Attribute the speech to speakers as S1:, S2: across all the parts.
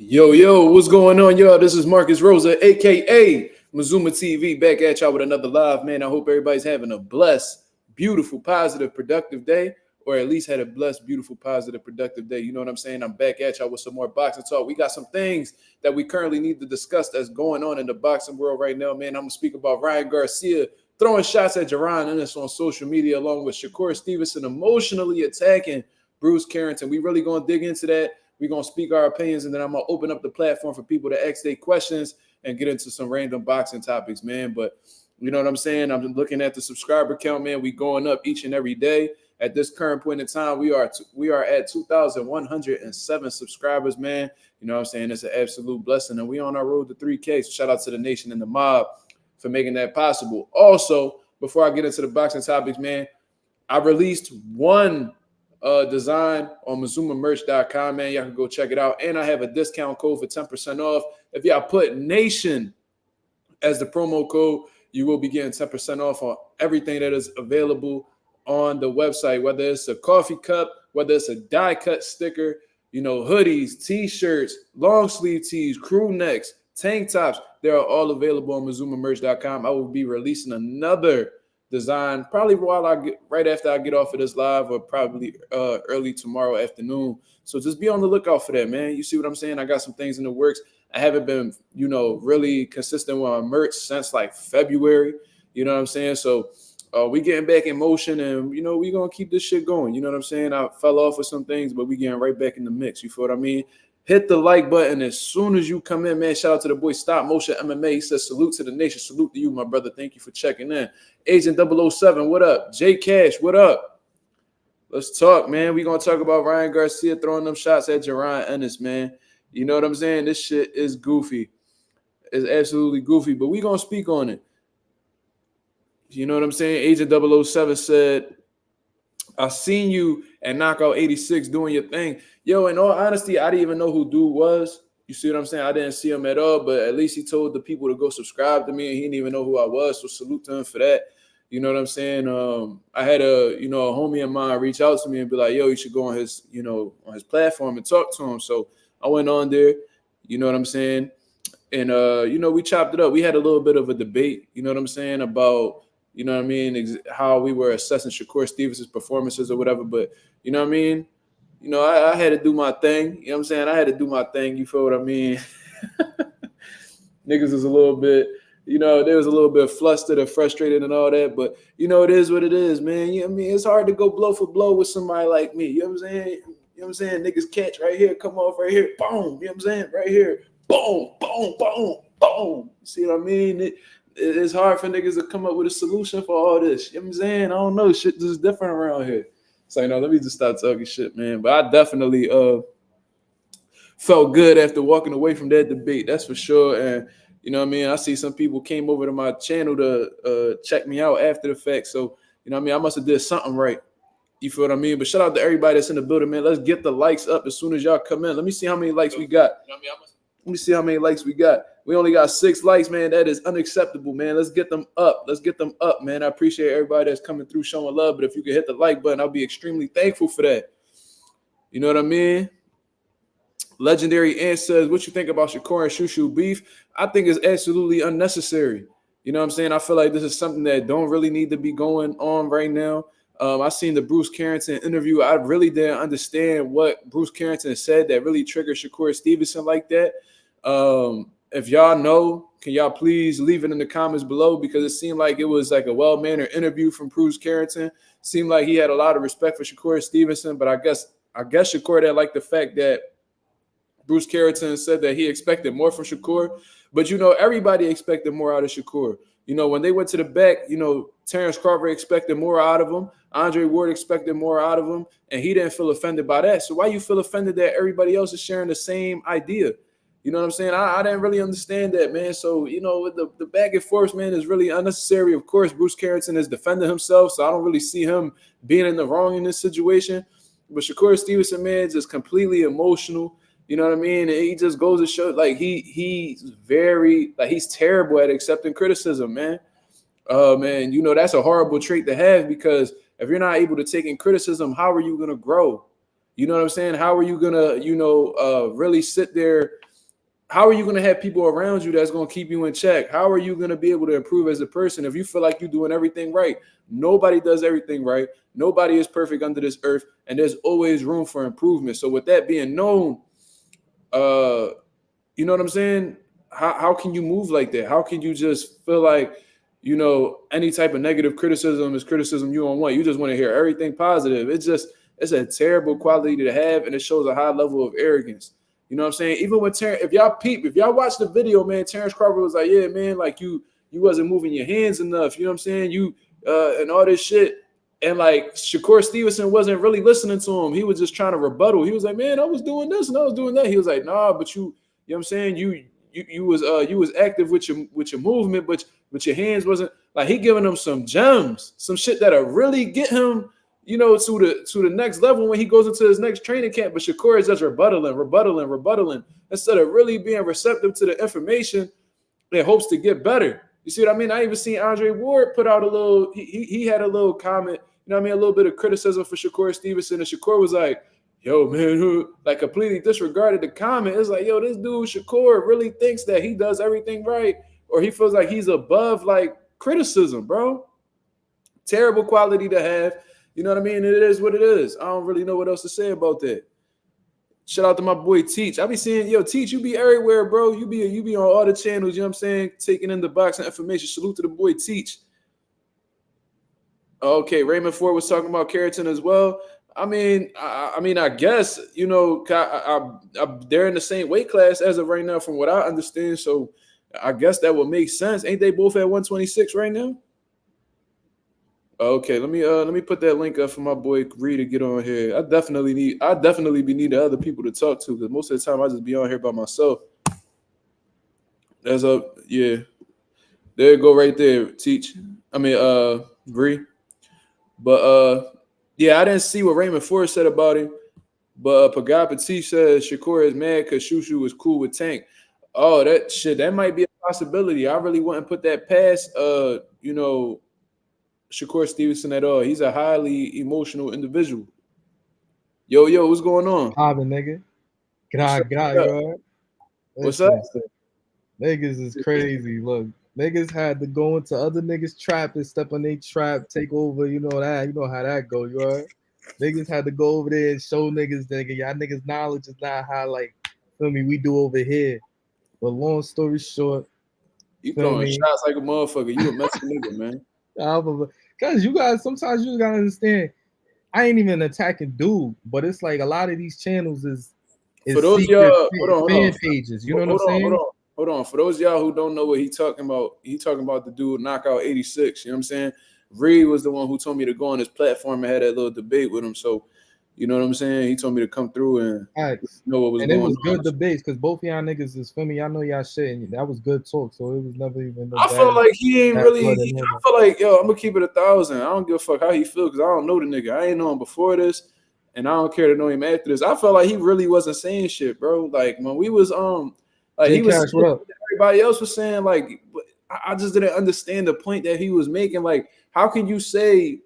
S1: Yo, what's going on, y'all? This is Marcus Rosa, aka Mazuma TV, back at y'all with another live. Man, I hope everybody's having a blessed, beautiful, positive, productive day, or at least had a blessed, beautiful, positive, productive day. You know what I'm saying? I'm back at y'all with some more boxing talk. We got some things that we currently need to discuss that's going on in the boxing world right now, man. I'm gonna speak about Ryan Garcia throwing shots at Jaron Ennis on social media, along with Shakur Stevenson emotionally attacking Bruce Carrington. We really gonna dig into that. We're going to speak our opinions, and then I'm going to open up the platform for people to ask their questions and get into some random boxing topics, man. But you know what I'm saying? I'm looking at the subscriber count, man. We going up each and every day. At this current point in time, we are at 2,107 subscribers, man. You know what I'm saying? It's an absolute blessing, and we on our road to 3K. So shout out to the nation and the mob for making that possible. Also, before I get into the boxing topics, man, I released one design on MazumaMerch.com, man. Y'all can go check it out. And I have a discount code for 10% off. If y'all put NATION as the promo code, you will be getting 10% off on everything that is available on the website, whether it's a coffee cup, whether it's a die cut sticker, you know, hoodies, t-shirts, long sleeve tees, crew necks, tank tops. They are all available on MazumaMerch.com. I will be releasing another design probably right after I get off of this live, or probably early tomorrow afternoon. So just be on the lookout for that, man. You see what I'm saying? I got some things in the works. I haven't been, really consistent with my merch since like February. You know what I'm saying? So we getting back in motion, and we gonna keep this shit going. You know what I'm saying? I fell off with some things, but we getting right back in the mix. You feel what I mean? Hit the like button as soon as you come in, man. Shout out to the boy Stop Motion MMA. He says, salute to the nation. Salute to you, my brother. Thank you for checking in. Agent 007, what up? J Cash, what up? Let's talk, man. We're going to talk about Ryan Garcia throwing them shots at Jaron Ennis, man. You know what I'm saying? This shit is goofy. It's absolutely goofy, but we're going to speak on it. You know what I'm saying? Agent 007 said, I seen you at Knockout 86 doing your thing. Yo, in all honesty, I didn't even know who dude was. You see what I'm saying? I didn't see him at all, but at least he told the people to go subscribe to me, and he didn't even know who I was. So salute to him for that. You know what I'm saying? I had a homie of mine reach out to me and be like, yo, you should go on his, on his platform and talk to him. So I went on there, you know what I'm saying? And, we chopped it up. We had a little bit of a debate, you know what I'm saying, about, you know what I mean, how we were assessing Shakur Stevenson's performances or whatever. But, you know what I mean? I had to do my thing. You know what I'm saying? I had to do my thing. You feel what I mean? Niggas was a little bit, they was a little bit flustered and frustrated and all that. But, it is what it is, man. You know what I mean? It's hard to go blow for blow with somebody like me. You know what I'm saying? You know what I'm saying? Niggas catch right here, come off right here, boom. You know what I'm saying? Right here, boom, boom, boom, boom. See what I mean? It's hard for niggas to come up with a solution for all this. You know what I'm saying? I don't know. Shit just different around here. So, let me just stop talking shit, man. But I definitely felt good after walking away from that debate. That's for sure. And, you know what I mean? I see some people came over to my channel to check me out after the fact. So, you know what I mean? I must have did something right. You feel what I mean? But shout out to everybody that's in the building, man. Let's get the likes up as soon as y'all come in. Let me see how many likes we got. Let me see how many likes we got. We only got 6 likes, man. That is unacceptable, man. Let's get them up. Let's get them up, man. I appreciate everybody that's coming through showing love. But if you could hit the like button, I'll be extremely thankful for that. You know what I mean? Legendary Ant says, what you think about Shakur and Shushu beef? I think it's absolutely unnecessary. You know what I'm saying? I feel like this is something that don't really need to be going on right now. I seen the Bruce Carrington interview. I really didn't understand what Bruce Carrington said that really triggered Shakur Stevenson like that. If y'all know, can y'all please leave it in the comments below, because it seemed like it was like a well-mannered interview from Bruce Carrington. Seemed like he had a lot of respect for Shakur Stevenson, but I guess Shakur didn't like the fact that Bruce Carrington said that he expected more from Shakur. But, everybody expected more out of Shakur. When they went to the back, Terrence Crawford expected more out of him. Andre Ward expected more out of him, and he didn't feel offended by that. So why you feel offended that everybody else is sharing the same idea? You know what I'm saying? I didn't really understand that, man. So, with the back and forth, man, is really unnecessary. Of course, Bruce Carrington is defending himself, so I don't really see him being in the wrong in this situation. But Shakur Stevenson, man, just completely emotional. You know what I mean? And he just goes to show, like, he's terrible at accepting criticism, man. Man, that's a horrible trait to have, because if you're not able to take in criticism, how are you going to grow? You know what I'm saying? How are you going to, really sit there how are you going to have people around you that's going to keep you in check? How are you going to be able to improve as a person if you feel like you're doing everything right? Nobody does everything right. Nobody is perfect under this earth, and there's always room for improvement. So with that being known, you know what I'm saying? How can you move like that? How can you just feel like, any type of negative criticism is criticism you don't want? You just want to hear everything positive. It's a terrible quality to have, and it shows a high level of arrogance. You know what I'm saying? Even with Terrence, if y'all watch the video, man, Terrence Crawford was like, yeah, man, like you wasn't moving your hands enough. You know what I'm saying? You and all this shit. And like Shakur Stevenson wasn't really listening to him. He was just trying to rebuttal. He was like, man, I was doing this and I was doing that. He was like, nah, but you know what I'm saying? You was active with your movement, but your hands wasn't. Like, he giving him some gems, some shit that'll really get him, to the next level when he goes into his next training camp. But Shakur is just rebuttaling instead of really being receptive to the information in hopes to get better. You see what I mean? I even seen Andre Ward put out a little. He had a little comment. You know what I mean? A little bit of criticism for Shakur Stevenson, and Shakur was like, yo, man, who like completely disregarded the comment. It's like, yo, this dude Shakur really thinks that he does everything right, or he feels like he's above like criticism, bro. Terrible quality to have. You know what I mean? It is what it is. I don't really know what else to say about that. Shout out to my boy Teach. I be seeing, yo, Teach, you be everywhere, bro. You be on all the channels, you know what I'm saying? Taking in the boxing information. Salute to the boy Teach. Okay, Raymond Ford was talking about Carrington as well. I mean, I guess, they're in the same weight class as of right now, from what I understand. So I guess that would make sense. Ain't they both at 126 right now? Okay, let me put that link up for my boy Reed to get on here. I definitely be needing other people to talk to, because most of the time I just be on here by myself. That's up, yeah. There you go, right there. Teach. I mean, Reed. But yeah, I didn't see what Raymond Ford said about him. But Pagat Petit says Shakur is mad because Shushu was cool with Tank. Oh, that might be a possibility. I really wouldn't put that past Shakur Stevenson at all. He's a highly emotional individual. Yo, what's going on?
S2: Poppin', nigga. God, bro.
S1: What's up?
S2: Niggas is crazy. Look, niggas had to go into other niggas' trap and step on their trap, take over. You know that. You know how that go. You heard? Niggas had to go over there and show niggas, nigga, y'all niggas' knowledge is not how, like, feel me, we do over here. But long story short,
S1: you throwing shots like a motherfucker. You a messy nigga, man.
S2: Because you guys, sometimes you gotta understand, I ain't even attacking dude, but it's like a lot of these channels is
S1: for those y'all,
S2: fan pages. You know what I'm saying?
S1: Hold on. For those y'all who don't know what he talking about the dude Knockout 86. You know what I'm saying? Reed was the one who told me to go on his platform and had that little debate with him. So, you know what I'm saying? He told me to come through and know what was going on. And it was
S2: good debates, because both of y'all niggas is, feel me, I know y'all shit, and that was good talk. So it was never even.
S1: I feel like he ain't really. I feel like, yo, I'm gonna keep it 1,000. I don't give a fuck how he feel, because I don't know the nigga. I ain't know him before this, and I don't care to know him after this. I felt like he really wasn't saying shit, bro. Like when we was like he was. Everybody else was saying, like, I just didn't understand the point that he was making. Like, how can you say?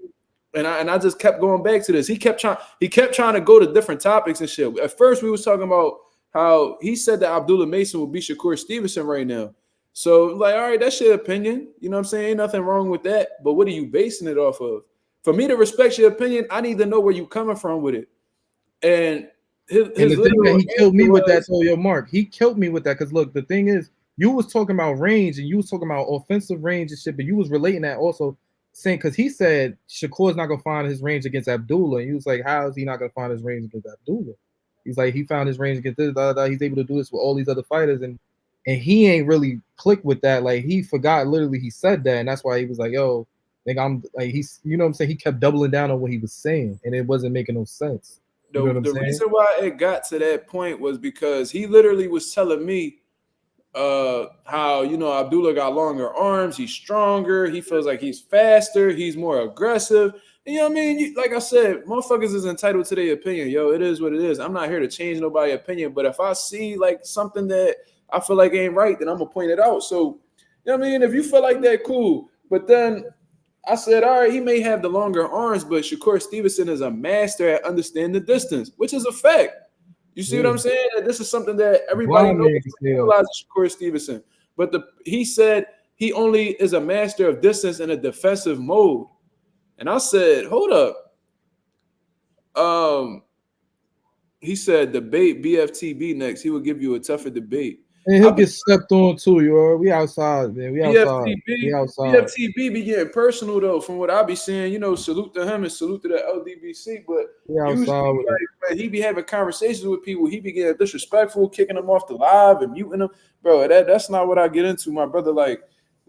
S1: And I just kept going back to this. He kept trying to go to different topics and shit. At first, we was talking about how he said that Abdullah Mason would be Shakur Stevenson right now. So, like, all right, that's your opinion. You know what I'm saying? Ain't nothing wrong with that. But what are you basing it off of? For me to respect your opinion, I need to know where you coming from with it. And
S2: the thing that he killed me with that, so yo, Mark, he killed me with that. Because look, the thing is, you was talking about range and you was talking about offensive range and shit, but you was relating that also, saying, because he said Shakur's not gonna find his range against Abdullah, and he was like, how is he not gonna find his range against Abdullah? He's like, he found his range against this, he's able to do this with all these other fighters, and he ain't really clicked with that. Like, he forgot literally he said that, and that's why he was like, yo, like, I'm like, he's, you know what I'm saying, he kept doubling down on what he was saying, and it wasn't making no sense.
S1: The reason why it got to that point was because he literally was telling me how, Abdullah got longer arms, he's stronger, he feels like he's faster, he's more aggressive. And, you know what I mean? Like I said, motherfuckers is entitled to their opinion. Yo, it is what it is. I'm not here to change nobody's opinion, but if I see like something that I feel like ain't right, then I'm gonna point it out. So, you know what I mean? If you feel like that, cool. But then I said, all right, he may have the longer arms, but Shakur Stevenson is a master at understanding the distance, which is a fact. You see what I'm saying? That this is something that everybody knows. Shakur Stevenson, but he said he only is a master of distance in a defensive mode, and I said, hold up. He said debate BFTB next. He will give you a tougher debate.
S2: And he'll get stepped on too, yo. We outside, man. We outside.
S1: BFTB be getting personal though, from what I be seeing. You know, salute to him and salute to the LDBC. But usually, when he be having conversations with people, he be getting disrespectful, kicking them off the live and muting them. Bro, that's not what I get into, my brother. Like,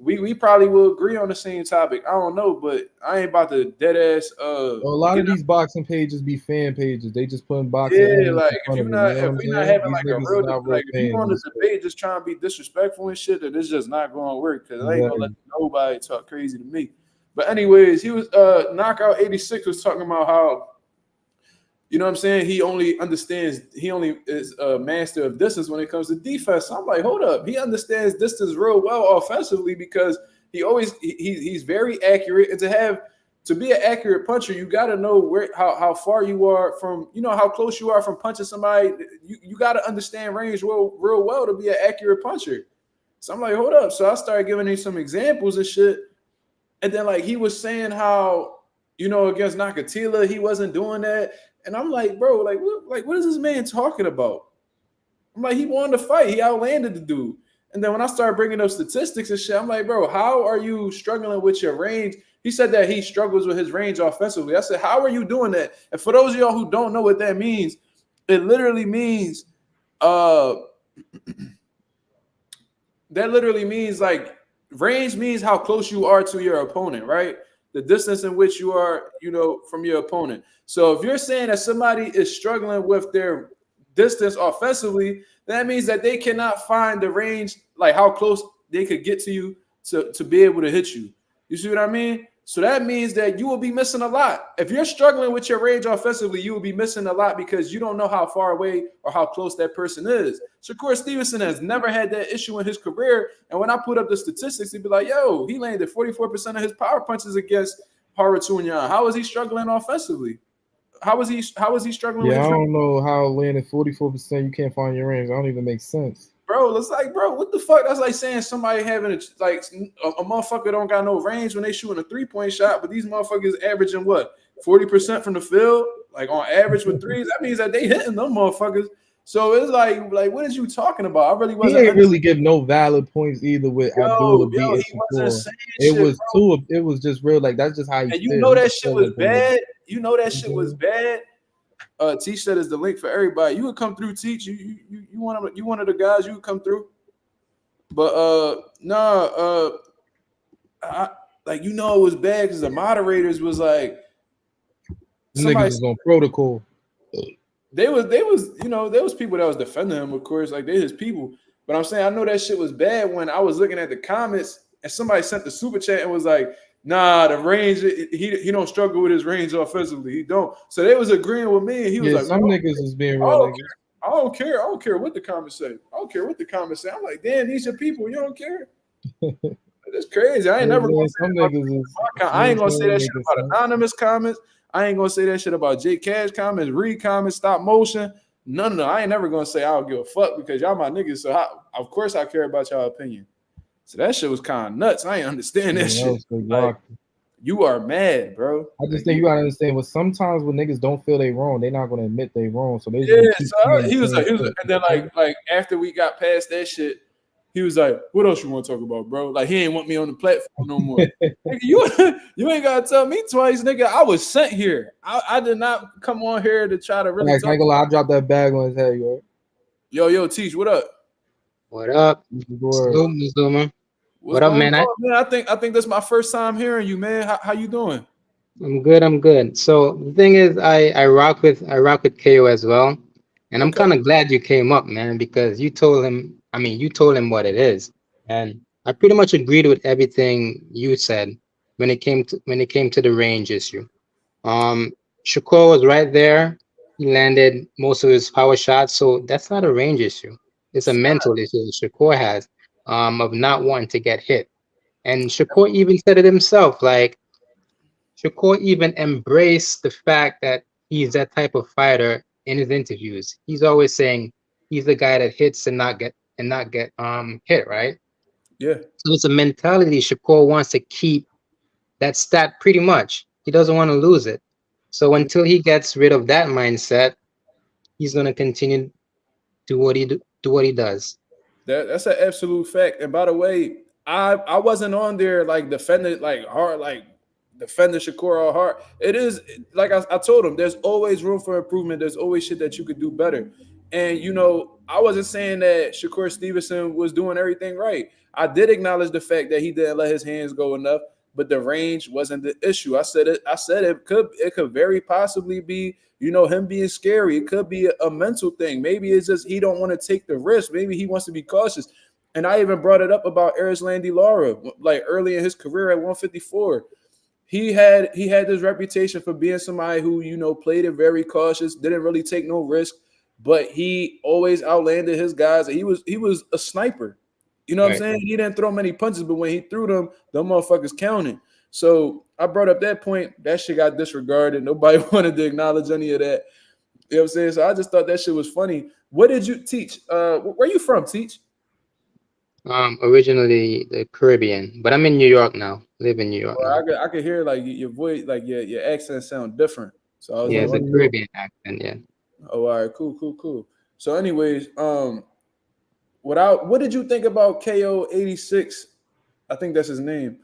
S1: we probably will agree on the same topic. I don't know, but I ain't about to dead ass.
S2: A lot of these boxing pages be fan pages. They just putting boxing.
S1: Yeah, like if we not having like a real, like if you want to debate, just trying to be disrespectful and shit, that it's just not going to work because I ain't gonna let nobody talk crazy to me. But anyways, he was Knockout 86 was talking about how, you know what I'm saying, he only is a master of distance when it comes to defense. I'm like, hold up, he understands distance real well offensively because he's very accurate, and to be an accurate puncher, you got to know how far you are from, you know, how close you are from punching somebody. You got to understand range real well to be an accurate puncher. So I'm like, hold up. So I started giving him some examples and shit, and then like he was saying how, you know, against Nakatila he wasn't doing that. And I'm like, bro, what is this man talking about? I'm like, he wanted to fight. He outlanded the dude. And then when I started bringing up statistics and shit, I'm like, bro, how are you struggling with your range? He said that he struggles with his range offensively. I said, how are you doing that? And for those of y'all who don't know what that means, it literally means like range means how close you are to your opponent, right? The distance in which you are, you know, from your opponent. So if you're saying that somebody is struggling with their distance offensively, that means that they cannot find the range, like how close they could get to you to be able to hit you. You see what I mean? So that means that you will be missing a lot. If you're struggling with your range offensively, you will be missing a lot because you don't know how far away or how close that person is. Shakur Stevenson has never had that issue in his career. And when I put up the statistics, he'd be like, yo, he landed 44% of his power punches against Haratunyan. How is he struggling offensively? How is he struggling?
S2: Yeah, I don't know how landing 44%, you can't find your range. That don't even make sense.
S1: Bro, it's like, bro, what the fuck? That's like saying somebody having a motherfucker don't got no range when they shooting a 3-point shot, but these motherfuckers averaging what, 40% from the field, like on average with threes. That means that they hitting them motherfuckers. So it's like what is you talking about? I really wasn't.
S2: He ain't really give no valid points either with Abdullah beating Shakur. It was just real. Like that's just how he.
S1: And you know that shit was bad. You know that shit was bad. Teach that is the link for everybody. You would come through, Teach. You one of the guys. You would come through. But like you know it was bad because the moderators was like
S2: niggas was on protocol.
S1: They was you know there was people that was defending him, of course, like they his people. But I'm saying I know that shit was bad when I was looking at the comments and somebody sent the super chat and was like, nah, the range, he don't struggle with his range offensively. He don't. So they was agreeing with me. And he was like,
S2: some niggas is being real niggas.
S1: I don't care. I don't care what the comments say. I don't care what the comments say. I'm like, damn, these are people. You don't care. That's crazy. I ain't never gonna say that shit about anonymous comments. I ain't gonna say that shit about J Cash comments, read comments, stop motion. None. I ain't never gonna say I don't give a fuck because y'all my niggas. So of course I care about y'all opinion. So that shit was kind of nuts. I ain't understand that shit. Like, you are mad, bro.
S2: I just think you gotta understand. But sometimes when niggas don't feel they wrong, they're not gonna admit they wrong. So they
S1: he was like, and then like after we got past that shit, he was like, "What else you want to talk about, bro?" Like he ain't want me on the platform no more. Nigga, you ain't gotta tell me twice, nigga. I was sent here. I did not come on here to try to really.
S2: I dropped that bag on his head,
S1: yo, Teach, what up?
S3: What up? Mazuma. What up, man?
S1: I think that's my first time hearing you, man. How you doing?
S3: I'm good. So the thing is, I rock with KO as well, and I'm kind of glad you came up, man, because you told him what it is, and I pretty much agreed with everything you said when it came to the range issue. Shakur was right there. He landed most of his power shots, so that's not a range issue. It's a mental issue that Shakur has of not wanting to get hit. And Shakur even said it himself, Shakur even embraced the fact that he's that type of fighter in his interviews. He's always saying he's the guy that hits and not get hit, right?
S1: Yeah.
S3: So it's a mentality Shakur wants to keep that stat pretty much. He doesn't want to lose it. So until he gets rid of that mindset, he's gonna continue do what he does.
S1: That's an absolute fact. And by the way, I wasn't on there like defending like hard like defending Shakur all hard. It is like I told him, there's always room for improvement. There's always shit that you could do better. And you know, I wasn't saying that Shakur Stevenson was doing everything right. I did acknowledge the fact that he didn't let his hands go enough, but the range wasn't the issue. I said it could very possibly be, you know, him being scary. It could be a mental thing. Maybe it's just he don't want to take the risk. Maybe he wants to be cautious. And I even brought it up about Erislandy Lara, like early in his career at 154. He had this reputation for being somebody who, you know, played it very cautious, didn't really take no risk, but he always outlanded his guys. He was a sniper. You know what I'm saying? He didn't throw many punches, but when he threw them motherfuckers counted. So I brought up that point. That shit got disregarded. Nobody wanted to acknowledge any of that. You know what I'm saying? So I just thought that shit was funny. What did you teach? Where you from, Teach?
S3: Originally the Caribbean, but I'm in New York now. Live in New York
S1: Well,
S3: now.
S1: I could hear like your voice, like your accent sound different. So I was
S3: Yeah,
S1: like,
S3: it's a Caribbean accent. Yeah.
S1: oh, all right, cool. So, anyways, what did you think about KO 86? I think that's his name.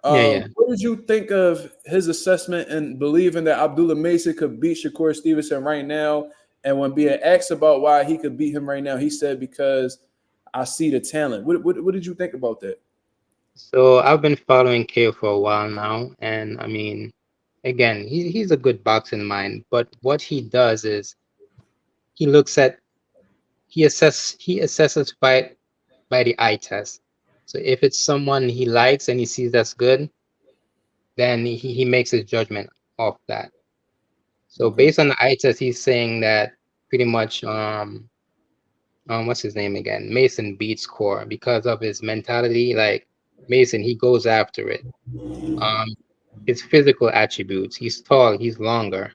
S3: Yeah.
S1: What did you think of his assessment and believing that Abdullah Mason could beat Shakur Stevenson right now? And when being asked about why he could beat him right now, he said, because I see the talent. What did you think about that?
S3: So I've been following KO for a while now, and I mean, again, he's a good boxing mind, but what he does is he looks at he assesses fight by the eye test. So if it's someone he likes and he sees that's good, then he makes his judgment off that. So
S1: Okay.
S3: based on the eye test, he's saying that pretty much what's his name again? Mason beats Core because of his mentality. Like Mason, he goes after it. Um, his physical attributes. He's tall, he's longer.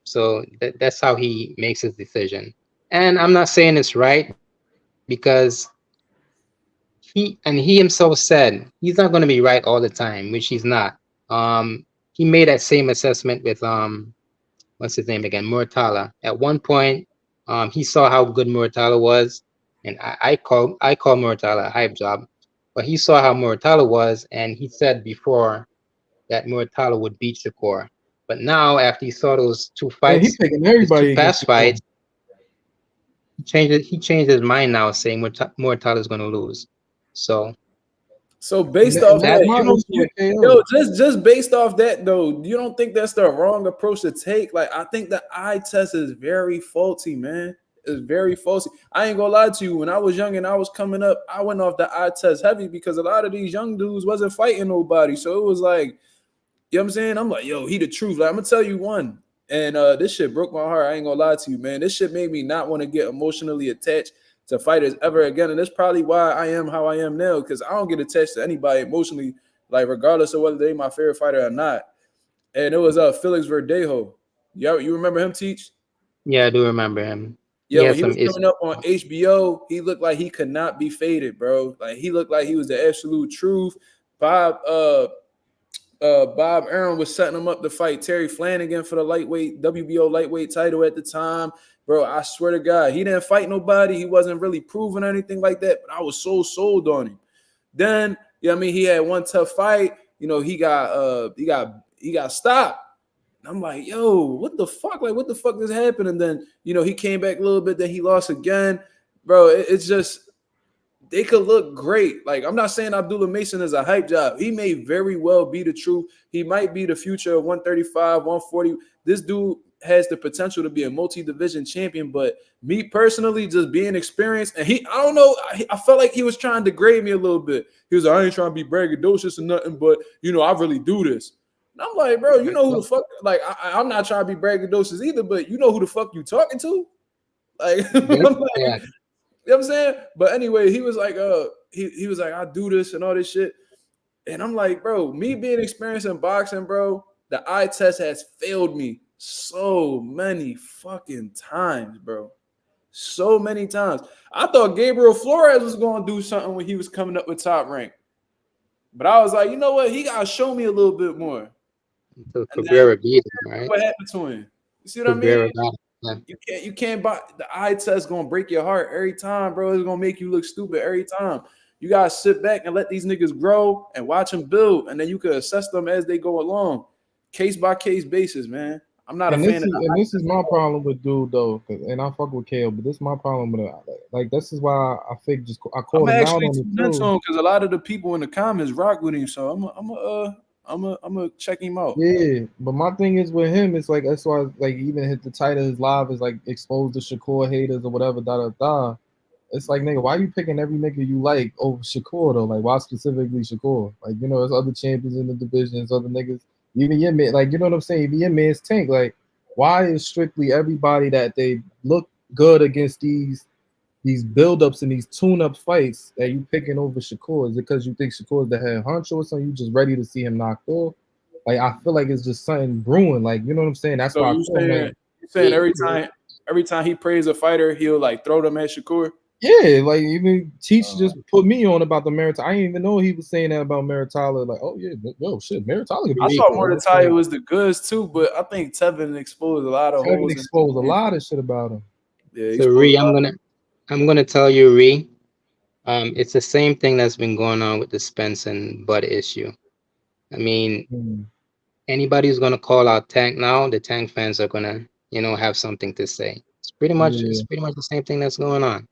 S3: So that's how he makes his decision. And I'm not saying it's right because he himself said he's not going to be right all the time, which he's not. He made that same assessment with what's his name again, Muratalla. At one point, he saw how good Muratalla was, and I call Muratalla a hype job, but he saw how Muratalla was, and he said before that Muratalla would beat Shakur. But now, after he saw those two fights,
S2: He's taking
S3: his
S2: everybody
S3: two
S2: against
S3: past fights, he changed his mind now, saying Muratalla is going to lose. So
S1: based
S2: and
S1: off
S2: that's
S1: that,
S2: my issue with KO.
S1: just based off that though, you don't think that's the wrong approach to take? Like, I think the eye test is very faulty, man. It's very faulty. I ain't gonna lie to you. When I was young and I was coming up, I went off the eye test heavy because a lot of these young dudes wasn't fighting nobody. So it was like, you know what I'm saying? I'm like, yo, he the truth. Like, I'm gonna tell you one. And this shit broke my heart. I ain't gonna lie to you, man. This shit made me not want to get emotionally attached to fighters ever again. And that's probably why I am how I am now, because I don't get attached to anybody emotionally, like regardless of whether they my favorite fighter or not. And it was Felix Verdejo. You remember him, Teach?
S3: yeah, I do remember him. He
S1: Yeah, when
S3: has
S1: he
S3: some
S1: was coming up on HBO, he looked like he could not be faded, bro. Like, he looked like he was the absolute truth. Bob Arum was setting him up to fight Terry Flanagan for the WBO lightweight title at the time. Bro, I swear to God, he didn't fight nobody. He wasn't really proving anything like that, but I was so sold on him. Then, I mean, he had one tough fight. You know, he got stopped. I'm like, yo, what the fuck? Like, what the fuck just happened? And then, he came back a little bit, then he lost again. Bro, it's just, they could look great. Like, I'm not saying Abdullah Mason is a hype job. He may very well be the truth. He might be the future of 135, 140. This dude has the potential to be a multi-division champion, but me personally, just being experienced, and I don't know, I felt like he was trying to degrade me a little bit. He was like, I ain't trying to be braggadocious or nothing, but, I really do this. And I'm like, bro, you know who the fuck, like, I'm not trying to be braggadocious either, but you know who the fuck you talking to? Like, I'm like,
S3: yeah.
S1: you know what I'm saying? But anyway, he was like, he was like, I do this and all this shit. And I'm like, bro, me being experienced in boxing, bro, the eye test has failed me so many fucking times, bro. So many times. I thought Gabriel Flores was going to do something when he was coming up with Top Rank. But I was like, you know what? He got to show me a little bit more.
S3: Until
S1: And then
S3: Cabrera beat him, right?
S1: what happened to him? You see what
S3: Cabrera
S1: I mean?
S3: got him.
S1: You can't buy the eye test gonna break your heart every time, bro. It's gonna make you look stupid every time. You gotta sit back and let these niggas grow and watch them build, and then you can assess them as they go along, case by case basis, man. I'm not a fan of that.
S2: And this is my problem with dude though, and I fuck with KO, but this is my problem with it. Like this is why I think I called him out on it too.
S1: Because a lot of the people in the comments rock with him, so I'm gonna check him out.
S2: Yeah, but my thing is with him, it's like that's why like even hit the title of his live is like exposed to Shakur haters or whatever. It's like, nigga, why you picking every nigga you like over Shakur though? Like, why specifically Shakur? Like, you know, there's other champions in the divisions, other niggas. Even your man, like, you know what I'm saying? Even your man's Tank. Like, why is strictly everybody that they look good against these build-ups and these tune-up fights that you picking over Shakur? Is it because you think Shakur's the head honcho or something? You just ready to see him knocked off? Like, I feel like it's just something brewing. Like, you know what I'm saying? That's
S1: so
S2: why
S1: you saying every time he praise a fighter, he'll like throw them at Shakur.
S2: Yeah, like even Teach just put me on about the Maritala. I didn't even know he was saying that about Maritala. Like, oh yeah, yo, shit, Maritala.
S1: I thought Maritala was the goods too, but I think Tevin exposed a lot of holes.
S2: Exposed a lot of shit about him.
S3: Yeah, so Ree, I'm gonna tell you, Ree, it's the same thing that's been going on with the Spence and Bud issue. I mean, anybody who's gonna call out Tank now, the Tank fans are gonna, have something to say. It's pretty much the same thing that's going on.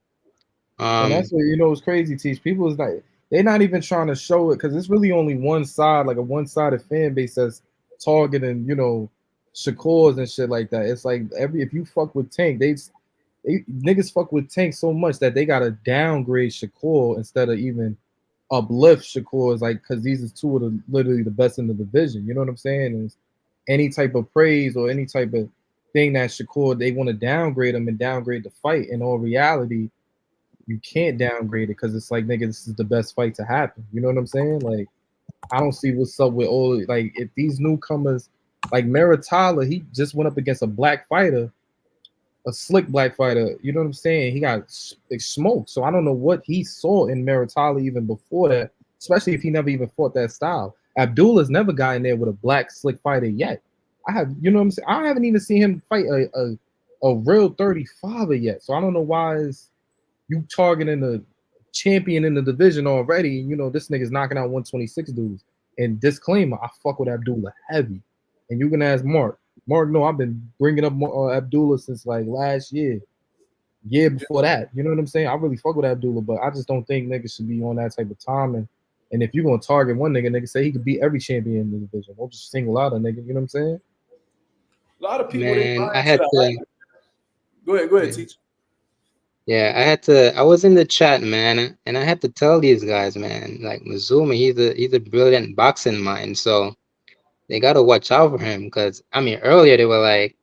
S2: And that's what it's crazy. Teach people is like they're not even trying to show it because it's really only one side, like a one-sided fan base that's targeting, Shakur's and shit like that. It's like if you fuck with Tank, they niggas fuck with Tank so much that they gotta downgrade Shakur instead of even uplift Shakur. Is like because these is two of literally the best in the division. You know what I'm saying? And any type of praise or any type of thing that Shakur they want to downgrade him and downgrade the fight. In all reality, you can't downgrade it because it's like, nigga, this is the best fight to happen. You know what I'm saying? Like, I don't see what's up with all like if these newcomers like Maritala, he just went up against a black fighter, a slick black fighter. You know what I'm saying? He got smoked. So I don't know what he saw in Maritala even before that, especially if he never even fought that style. Abdullah's never got in there with a black slick fighter yet. I haven't even seen him fight a real 35er yet. So I don't know why is you targeting the champion in the division already. This nigga's knocking out 126 dudes. And disclaimer, I fuck with Abdullah heavy. And you can ask Mark. Mark, no, I've been bringing up Abdullah since like last year before that. You know what I'm saying? I really fuck with Abdullah, but I just don't think niggas should be on that type of time. And if you're gonna target one nigga say he could beat every champion in the division. Don't just single out a nigga. You know what I'm saying?
S1: A lot of people.
S3: Man, I had to.
S1: Go ahead, Teach.
S3: Yeah, I was in the chat, man, and I had to tell these guys, man, like Mazuma, he's a brilliant boxing mind, so they gotta watch out for him. Because earlier they were like,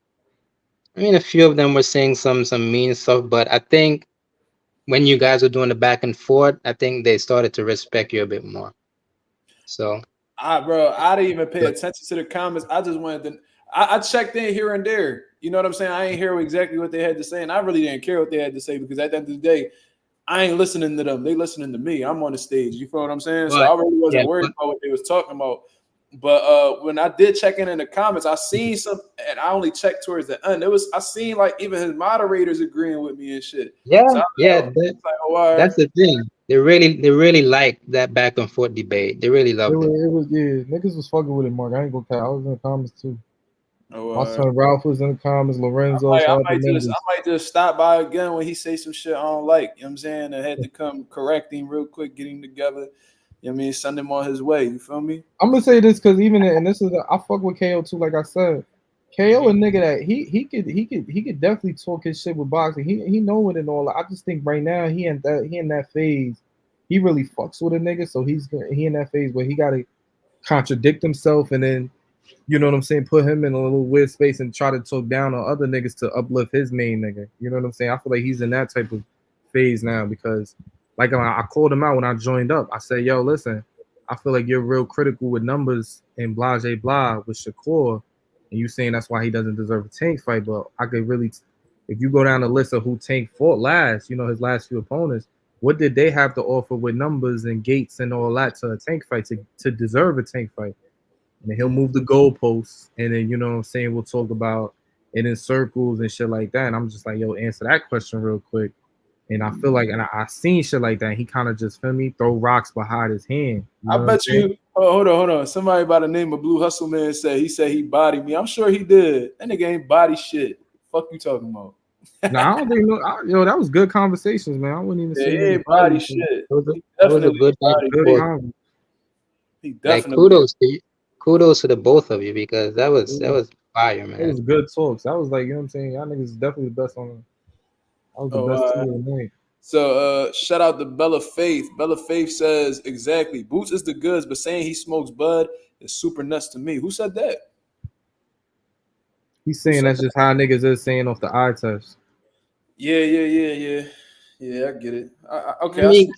S3: a few of them were saying some mean stuff, but I think when you guys were doing the back and forth, I think they started to respect you a bit more. So,
S1: bro, I didn't even pay attention to the comments. I just wanted to. I checked in here and there. You know what I'm saying? I ain't hear exactly what they had to say, and I really didn't care what they had to say because at the end of the day, I ain't listening to them. They listening to me. I'm on the stage. You feel what I'm saying? So I really wasn't worried about what they was talking about. But when I did check in the comments, I seen some, and I only checked towards the end. I seen like even his moderators agreeing with me and shit.
S3: Yeah, so that's the thing. They really like that back and forth debate. They really loved it.
S2: Niggas was fucking with it, Mark. I ain't gonna count. I was in the comments too. My son Ralph was in the comments. Lorenzo.
S1: I might just stop by again when he say some shit I don't like. You know what I'm saying? I had to come correct him real quick, get him together. You know what I mean? Send him on his way. You feel me?
S2: I'm gonna say this because I fuck with KO too. Like I said, KO a nigga that he could definitely talk his shit with boxing. He know it and all. I just think right now he in that phase. He really fucks with a nigga, so he in that phase where he gotta contradict himself and then. You know what I'm saying? Put him in a little weird space and try to talk down on other niggas to uplift his main nigga. You know what I'm saying? I feel like he's in that type of phase now because, like, I called him out when I joined up. I said, yo, listen, I feel like you're real critical with numbers and blah, blah, blah with Shakur. and you saying that's why he doesn't deserve a Tank fight. But I could really, if you go down the list of who Tank fought last, his last few opponents, what did they have to offer with numbers and gates and all that to a Tank fight to deserve a Tank fight? And then he'll move the goalposts, and then what I'm saying, we'll talk about it in circles and shit like that. And I'm just like, yo, answer that question real quick. And I feel like, and I seen shit like that. He kind of just, feel me, throw rocks behind his hand.
S1: I bet you. Oh, hold on. Somebody by the name of Blue Hustle Man said he bodied me. I'm sure he did. That nigga ain't body shit. Fuck you talking about?
S2: Nah, I don't think that was good conversations, man. I wouldn't even say
S1: he ain't body shit.
S3: That was a good conversation.
S1: He definitely.
S3: Like, kudos to the both of you, because that was fire, man.
S2: It was good talks. That was like, what I'm saying, y'all niggas is definitely the best on them. That was the best team of the night.
S1: So shout out to Bella Faith. Bella Faith says, exactly, Boots is the goods, but saying he smokes bud is super nuts to me. Who said that?
S2: He's saying that's just how niggas is saying off the eye test.
S1: Yeah, I get it. Okay.
S3: I mean,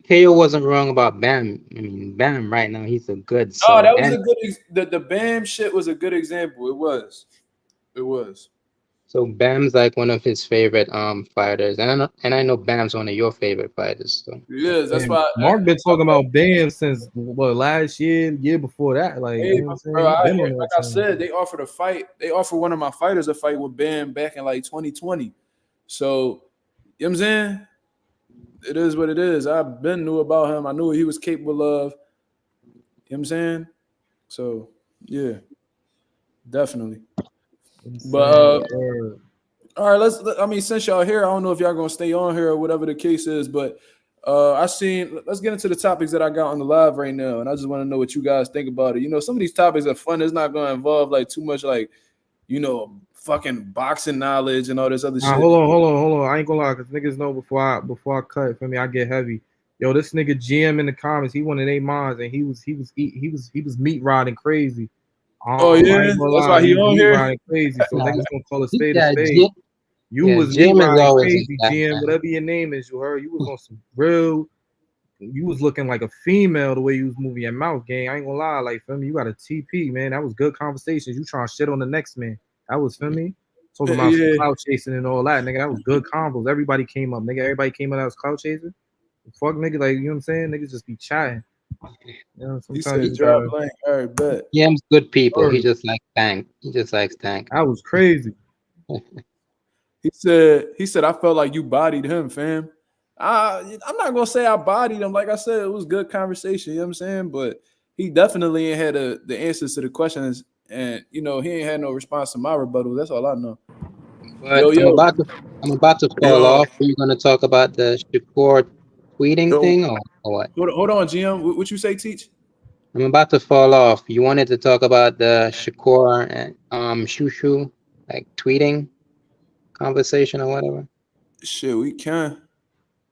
S3: KO wasn't wrong about Bam. I mean, Bam right now, he's a good.
S1: Oh, that was a good. The Bam shit was a good example. It was.
S3: So Bam's like one of his favorite fighters, and I know Bam's one of your favorite fighters. So.
S1: Yes, that's why
S2: Mark been talking about Bam since last year, year before that. Like,
S1: like I said, they offered a fight. They offered one of my fighters a fight with Bam back in like 2020. So, you know what I'm saying? It is what it is. I've been knew about him. I knew what he was capable of. You know what I'm saying? So, yeah, definitely. But all right, since y'all here, I don't know if y'all gonna stay on here or whatever the case is, but let's get into the topics that I got on the live right now, and I just want to know what you guys think about it. Some of these topics are fun. It's not gonna involve like too much like fucking boxing knowledge and all this other shit.
S2: Hold on. I ain't gonna lie, because niggas know before I cut, for me, I get heavy. Yo, this nigga GM in the comments, he one of their moms, and he was meat riding crazy.
S1: Oh yeah, that's why he on here.
S2: Crazy, so niggas gonna call a spade a spade. You was meat riding crazy, GM, whatever your name is. You heard? You was on some real. You was looking like a female the way you was moving your mouth, gang. I ain't gonna lie, like, feel me, you got a TP, man. That was good conversations. You trying to shit on the next man. That was, feel me, talking about some clout chasing and all that, nigga. That was good combos. Everybody came up, nigga. Everybody came up that was clout chasing. Fuck, nigga, like, you know what I'm saying? Niggas just be chatting.
S1: He said drop blank. All right, bet.
S3: GM's good people. He just likes tank.
S2: That was crazy.
S1: He said I felt like you bodied him, fam. I'm not gonna say I bodied him. Like I said, it was good conversation. You know what I'm saying? But he definitely ain't had the answers to the questions, and he ain't had no response to my rebuttal. That's all I know.
S3: But I'm about to fall off. Are you gonna talk about the Shakur tweeting thing or what?
S1: Hold on, GM. What you say, Teach?
S3: I'm about to fall off. You wanted to talk about the Shakur and Shushu like tweeting conversation or whatever?
S1: Shit, we can.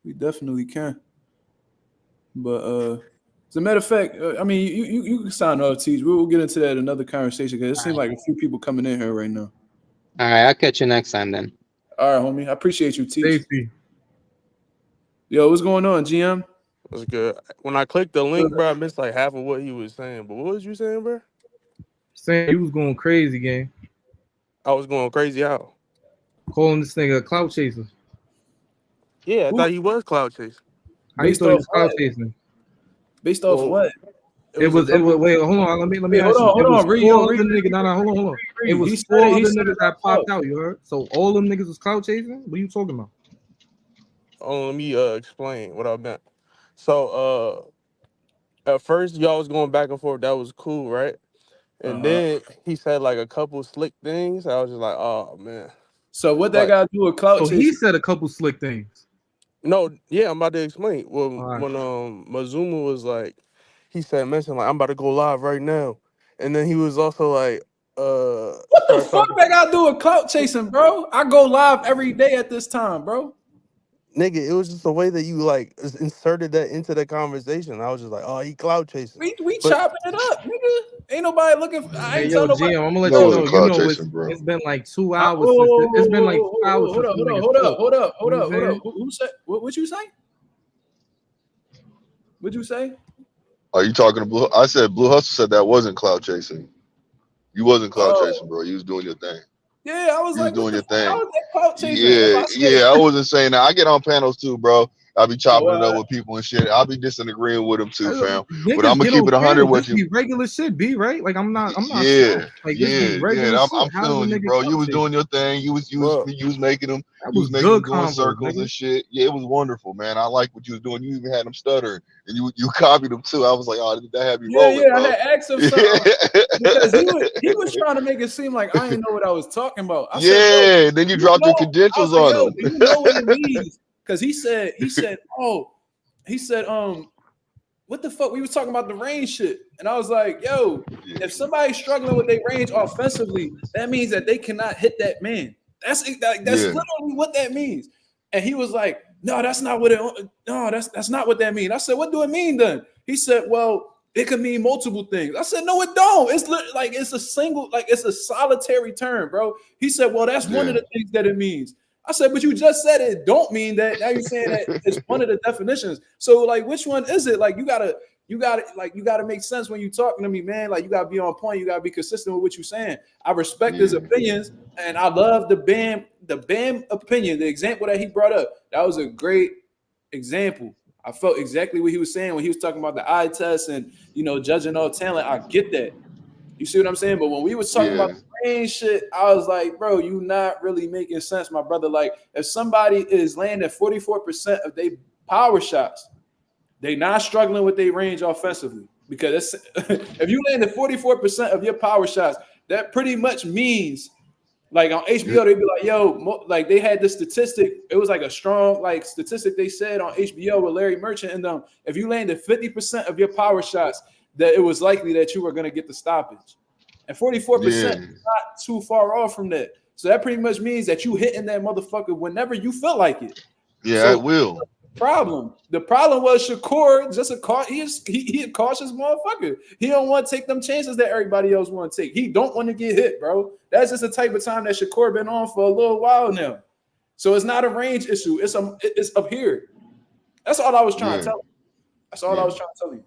S1: We definitely can. But as a matter of fact, you can sign off, Teach. We'll get into that in another conversation because it seems like a few people coming in here right now.
S3: All right, I'll catch you next time then.
S1: All right, homie. I appreciate you, Teach. Safety. Yo, what's going on, GM?
S4: What's good? When I clicked the link, bro, I missed like half of what he was saying. But what was you saying, bro?
S2: Saying you was going crazy, gang.
S4: I was going crazy how?
S2: Calling this nigga a clout chaser.
S4: Yeah, I thought he was clout chasing.
S2: How you thought he was clout chasing?
S1: Based off what?
S2: It was wait, hold on. Let me ask you. Hold on. Hold on. It was four other niggas that popped out, you heard? So all them niggas was clout chasing? What are you talking about?
S4: Oh, let me explain what I meant. So at first y'all was going back and forth, that was cool, right? And then he said like a couple slick things. I was just like, oh man.
S1: So what that got to do with clout chasing?
S2: So he said a couple slick things.
S4: No, yeah, I'm about to explain. Well, when Mazuma was like, he mentioned like, I'm about to go live right now. And then he was also like,
S1: what the fuck that got to do with clout chasing, bro? I go live every day at this time, bro.
S4: Nigga, it was just the way that you like inserted that into the conversation. I was just like, oh, he clout chasing.
S1: We chopping it up, nigga. Ain't nobody looking.
S2: Hey, yo, Jim, I'm gonna let you know. You know, it's been like 2 hours. It's been like 2 hours.
S1: Hold up. Who said? What you say? What'd you say?
S5: Are you talking to Blue? I said Blue Hustle said that wasn't clout chasing. You wasn't clout chasing, bro. You was doing your thing.
S1: Yeah, I was
S5: You was
S1: like,
S5: doing your thing.
S1: How was that clout chasing?
S5: Yeah, I wasn't saying that. I get on panels too, bro. I'll be chopping it up
S1: Well,
S5: with people and shit. I'll be disagreeing with them too, fam. But
S2: Niggas
S5: I'm gonna
S2: get
S5: keep
S2: on
S5: it 100
S2: panels.
S5: with
S2: This
S5: you.
S2: be regular shit, B, right? Like I'm not
S5: Yeah,
S2: shocked. Like this be regular
S5: yeah.
S2: shit.
S5: I'm
S2: How does a
S5: feeling you,
S2: nigga
S5: bro. You
S2: clout
S5: was
S2: chase?
S5: doing your thing. You was making them.
S2: That
S5: You
S2: was
S5: was making them
S2: good
S5: doing
S2: convo,
S5: circles
S2: nigga.
S5: and shit. Yeah, it was wonderful, man. I like what you was doing. You even had them stuttering, and you copied them too. I was like, oh, that had me rolling,
S1: yeah,
S5: bro.
S1: I had asked him something because he was trying to make it seem like I didn't know what I was talking about. I said,
S5: Yeah, then you dropped your
S1: I
S5: credentials
S1: was like,
S5: on
S1: yo,
S5: them.
S1: do you know what it means? Because he said, what the fuck? We was talking about the range shit. And I was like, yo, if somebody's struggling with their range offensively, that means that they cannot hit that man. That's literally what that means. And he was like, no, that's not what that's not what that means. I said, what do it mean then? He said, well, it could mean multiple things. I said, no, it don't. It's like it's a single, like it's a solitary term, bro. He said, well, that's one of the things that it means. I said, but you just said it don't mean that. Now you're saying that it's one of the definitions. So, like, which one is it? Like, you gotta make sense when you're talking to me, man. Like, you gotta be on point. You gotta be consistent with what you're saying. I respect his opinions, and I love the Bam opinion, the example that he brought up. That was a great example. I felt exactly what he was saying when he was talking about the eye test and judging all talent. I get that. You see what I'm saying? But when we was talking about the range shit, I was like, bro, you not really making sense, my brother. Like, if somebody is landing 44% of their power shots, they not struggling with their range offensively. Because if you landed 44% of your power shots, that pretty much means, like on HBO, they'd be like, yo, like they had this statistic. It was like a strong statistic they said on HBO with Larry Merchant and them. If you landed 50% of your power shots, that it was likely that you were going to get the stoppage. And 44% is not too far off from that. So that pretty much means that you hitting that motherfucker whenever you feel like it.
S5: Yeah,
S1: so
S5: it will.
S1: The problem was Shakur just he a cautious motherfucker. He don't want to take them chances that everybody else want to take. He don't want to get hit, bro. That's just the type of time that Shakur been on for a little while now. So it's not a range issue. It's up here. That's all I was trying to tell you. That's all I was trying to tell you.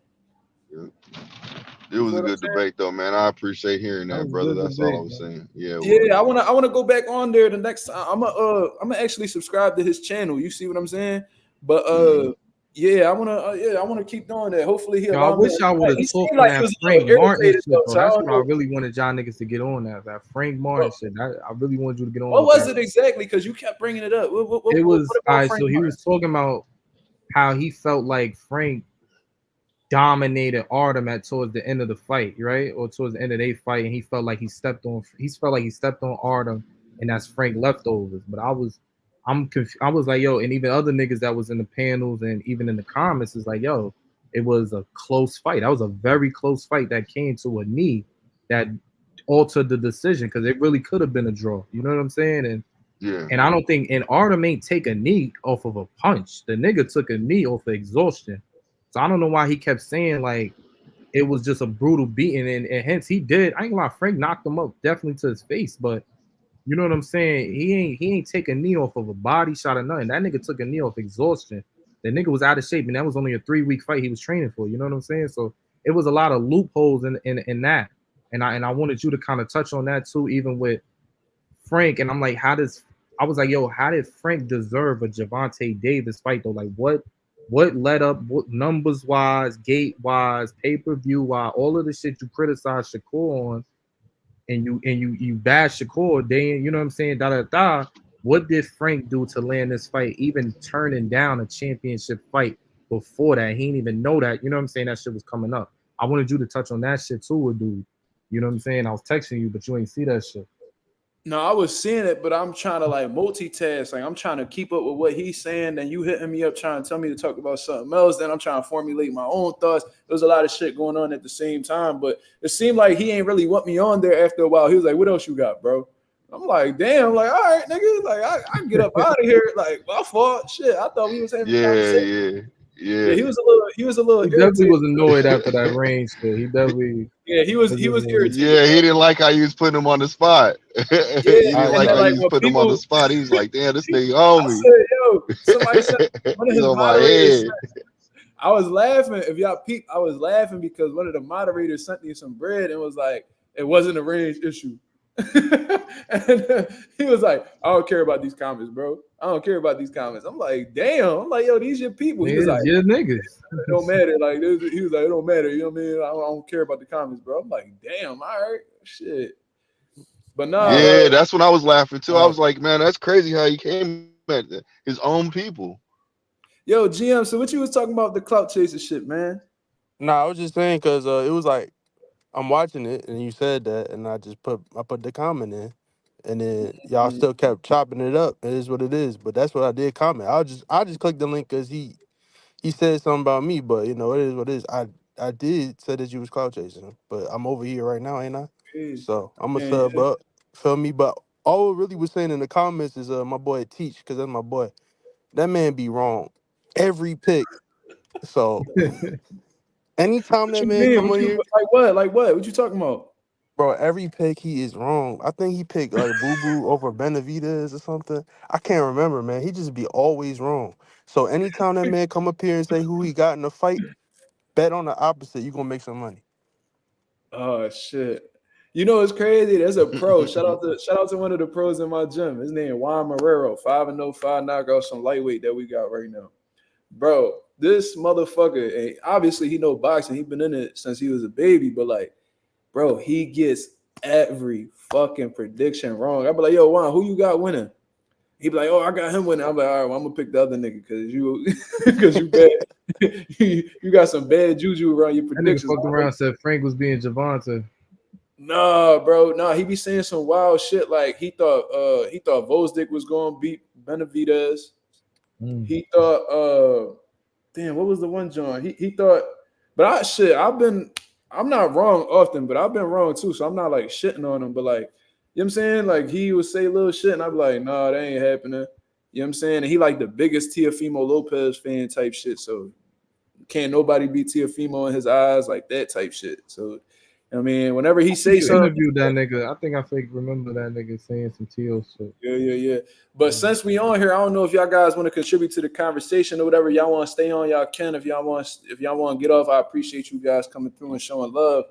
S5: It was a good debate, though, man. I appreciate hearing that, brother. That's all I was saying. Yeah,
S1: I wanna go back on there the next time. I'm gonna actually subscribe to his channel. You see what I'm saying? But I wanna keep doing that. Hopefully he.
S2: I wish I would have talked on that Frank Martin shit. Though. That's what I really wanted y'all niggas to get on that Frank Martin shit. I really wanted you to get on.
S1: What was it exactly? Because you kept bringing it up.
S2: It was all right. So he was talking about how he felt like Frank dominated Artem towards the end of the fight, right? Or towards the end of their fight, and he felt like he stepped on Artem, and that's Frank leftovers. But I was like, yo, and even other niggas that was in the panels and even in the comments is like, yo, it was a close fight. That was a very close fight that came to a knee that altered the decision because it really could have been a draw. You know what I'm saying? And I don't think Artem ain't take a knee off of a punch. The nigga took a knee off of exhaustion. So I don't know why he kept saying like it was just a brutal beating, and hence he did. I ain't gonna lie, Frank knocked him up definitely to his face, but you know what I'm saying? He ain't take a knee off of a body shot or nothing. That nigga took a knee off exhaustion. The nigga was out of shape, and that was only a 3-week fight he was training for. You know what I'm saying? So it was a lot of loopholes in that, and I wanted you to kind of touch on that too, even with Frank. And I'm like, how did Frank deserve a Gervonta Davis fight though? Like what led up, what numbers wise, gate wise, pay-per-view wise, all of the shit you criticize Shakur on, and you bash Shakur, then you know what I'm saying, what did Frank do to land this fight, even turning down a championship fight before that? He didn't even know that, you know what I'm saying, that shit was coming up. I wanted you to touch on that shit too, dude. You know what I'm saying? I was texting you, but you ain't see that shit.
S1: No, I was seeing it, but I'm trying to like multitask. Like I'm trying to keep up with what he's saying. Then you hitting me up trying to tell me to talk about something else. Then I'm trying to formulate my own thoughts. There's a lot of shit going on at the same time. But it seemed like he ain't really want me on there after a while. He was like, what else you got, bro? I'm like, damn, like, all right, nigga. Like, I can get up out of here. Like, my fault. Shit. I thought we was having a conversation. Yeah, he was a little
S2: he definitely was annoyed after that range shit. He definitely
S1: he was irritated.
S5: Yeah, he didn't like how you was putting him on the spot. He didn't like how you was putting him on the spot. He was like, damn, this nigga on me.
S1: I said, yo, somebody said one of his
S5: on my
S1: moderators
S5: head.
S1: I was laughing. If y'all peep, I was laughing because one of the moderators sent me some bread and was like, It wasn't a range issue. And he was like, I don't care about these comments, bro. I don't care about these comments. I'm like, damn. I'm like, yo, these your people. He was like,
S2: your niggas.
S1: It don't matter. Like, he was like, it don't matter. You know what I mean? I don't care about the comments, bro. I'm like, damn, all right, shit. But no,
S5: yeah, that's when I was laughing too. I was like, man, that's crazy how he came at his own people.
S1: Yo, GM, so what you was talking about the clout chaser shit, man?
S4: Nah, I was just saying because it was like I'm watching it and you said that, and I put the comment in, and then y'all still kept chopping it up. It is what it is, but that's what I did comment. I just clicked the link because he said something about me, but you know it is what it is. I did say that you was clout chasing, but I'm over here right now, ain't I? So I'm a sub up. Feel me? But all it really was saying in the comments is my boy Teach, because that's my boy. That man be wrong every pick. So anytime that man come on here,
S1: like what? Like what? What you talking about?
S4: bro, every pick he is wrong. I think he picked like Boo Boo over Benavidez or something. I can't remember, man. He just be always wrong. So anytime that man come up here and say who he got in the fight, bet on the opposite. You gonna make some money.
S1: Oh shit. You know it's crazy. There's a pro. Shout out to one of the pros in my gym. His name Juan Marrero, 5-0, 5 knockouts, some lightweight that we got right now. Bro, this motherfucker, obviously he know boxing. He been in it since he was a baby, but like, bro, he gets every fucking prediction wrong. I be like, yo, Juan, who you got winning? He be like, oh, I got him winning. I'm like, all right, well, I'm gonna pick the other nigga because you bad. you got some bad juju around your predictions.
S2: That nigga fucked around and said Frank was being Javante.
S1: Nah, bro. Nah, he be saying some wild shit. Like he thought Vosdick was gonna beat Benavidez. He thought damn, what was the one John? He thought, but I'm not wrong often, but I've been wrong too. So I'm not like shitting on him, but like, you know what I'm saying? Like he would say little shit, and I'd be like, nah, that ain't happening. You know what I'm saying? And he like the biggest Teofimo Lopez fan type shit. So can't nobody beat Teofimo in his eyes, like that type shit. So I mean, whenever he say something,
S2: interviewed that nigga. I think I fake remember that nigga saying some Teo shit.
S1: Yeah. But since we on here, I don't know if y'all guys want to contribute to the conversation or whatever. Y'all want to stay on, y'all can. If y'all want to get off, I appreciate you guys coming through and showing love.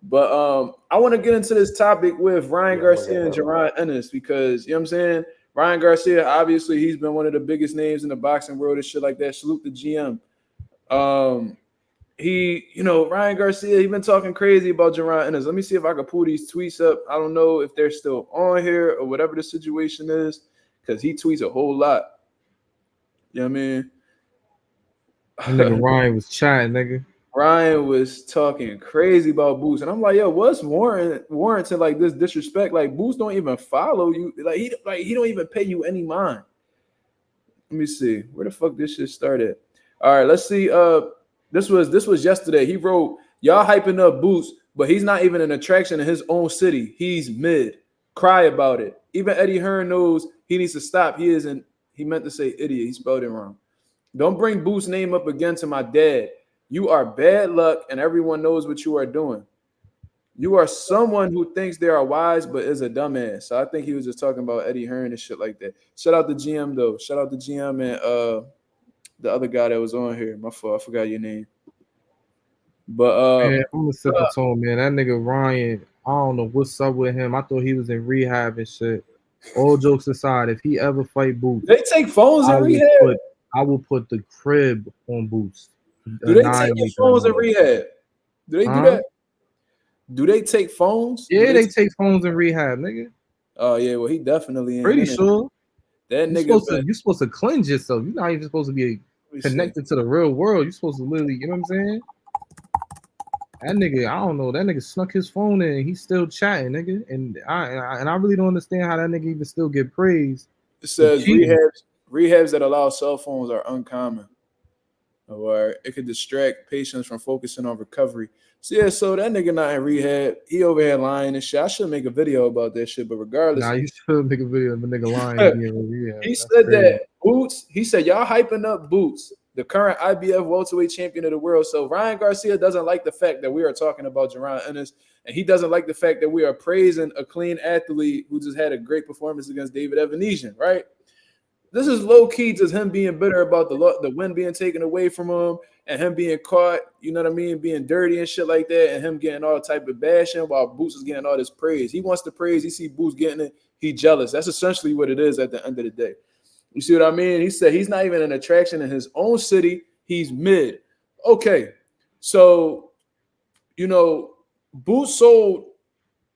S1: But I want to get into this topic with Ryan Garcia and Jaron Ennis because you know what I'm saying. Ryan Garcia, obviously, he's been one of the biggest names in the boxing world and shit like that. Salute the GM. Ryan Garcia, he been talking crazy about Jaron Ennis. Let me see if I can pull these tweets up. I don't know if they're still on here or whatever the situation is, because he tweets a whole lot. You know what I mean?
S2: That nigga Ryan was chatting, nigga.
S1: Ryan was talking crazy about Boots. And I'm like, yo, what's warranted like this disrespect? Like Boots don't even follow you. He don't even pay you any mind. Let me see. Where the fuck this shit started? All right, let's see. This was yesterday. He wrote, y'all hyping up Boots, but he's not even an attraction in his own city. He's mid. Cry about it. Even Eddie Hearn knows he needs to stop. He meant to say idiot. He spelled it wrong. Don't bring Boots' name up again to my dad. You are bad luck and everyone knows what you are doing. You are someone who thinks they are wise but is a dumbass. So I think he was just talking about Eddie Hearn and shit like that. Shout out to GM though. Shout out to GM and the other guy that was on here. My fault. I forgot your name. But
S2: man, I'm gonna set the tone, man. That nigga Ryan, I don't know what's up with him. I thought he was in rehab and shit. All jokes aside, if he ever fight Boots,
S1: they take phones in rehab.
S2: I will put the crib on Boots.
S1: Do they take your phones in rehab? Do they do that? Do they take phones?
S2: Yeah, they take phones in rehab, nigga.
S1: Oh yeah, well he definitely ain't.
S2: Pretty sure.
S1: That nigga,
S2: you're supposed to cleanse yourself. You're not even supposed to be connected to the real world. You're supposed to literally, you know what I'm saying? That nigga, I don't know. That nigga snuck his phone in. And he's still chatting, nigga. And I really don't understand how that nigga even still get praised.
S1: It says rehabs that allow cell phones are uncommon, or it could distract patients from focusing on recovery. So yeah, so that nigga not in rehab. He over here lying and shit. I should make a video about that shit, but regardless,
S2: nah, you should make a video of a nigga lying.
S1: He said that Boots. He said y'all hyping up Boots, the current IBF welterweight champion of the world. So Ryan Garcia doesn't like the fact that we are talking about Jaron Ennis, and he doesn't like the fact that we are praising a clean athlete who just had a great performance against David Evanesian, right? this is low key just him being bitter about the win being taken away from him and him being caught, you know what I mean, being dirty and shit like that, and him getting all type of bashing while Boots is getting all this praise. He wants the praise. He see Boots getting it. He jealous. That's essentially what it is at the end of the day. You see what I mean? He said he's not even an attraction in his own city. He's mid. Okay, so, you know, Boots sold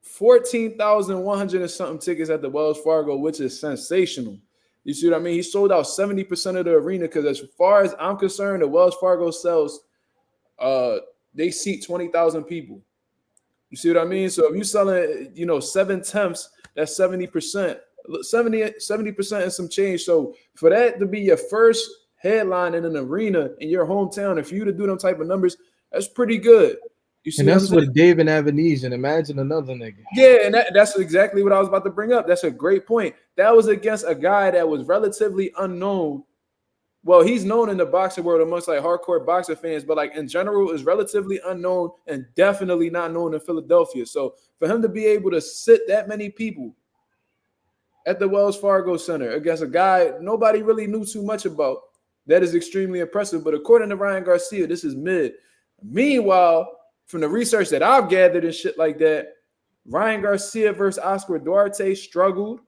S1: 14,100 and something tickets at the Wells Fargo, which is sensational. You see what I mean? He sold out 70% of the arena because as far as I'm concerned, the Wells Fargo sells, they seat 20,000 people. You see what I mean? So if you're selling, you know, 7/10, that's 70%. 70% and some change. So for that to be your first headline in an arena in your hometown, and for you to do them type of numbers, that's pretty good. You see,
S2: and that's with David Avenesian. Imagine another nigga.
S1: Yeah, and that's exactly what I was about to bring up. That's a great point. That was against a guy that was relatively unknown. Well, he's known in the boxing world amongst like hardcore boxing fans, but like in general is relatively unknown and definitely not known in Philadelphia. So for him to be able to sit that many people at the Wells Fargo Center against a guy nobody really knew too much about, that is extremely impressive. But according to Ryan Garcia, this is mid. Meanwhile, from the research that I've gathered and shit like that, Ryan Garcia versus Oscar Duarte struggled.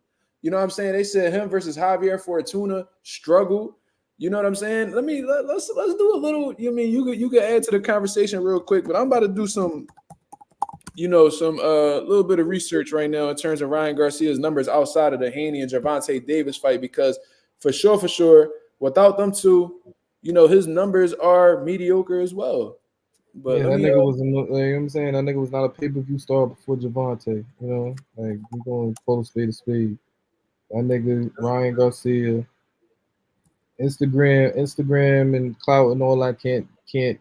S1: You know what I'm saying? They said him versus Javier Fortuna struggled. You know what I'm saying? Let's do a little. You mean you could add to the conversation real quick, but I'm about to do some, you know, some little bit of research right now in terms of Ryan Garcia's numbers outside of the Haney and Gervonta Davis fight, because for sure, without them two, you know, his numbers are mediocre as well. But
S2: yeah, that nigga was, you know what I'm saying? That nigga was not a pay-per-view star before Gervonta, you know? Like, we going full speed to speed. That nigga, Ryan Garcia, Instagram and clout and all that can't,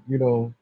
S2: you know,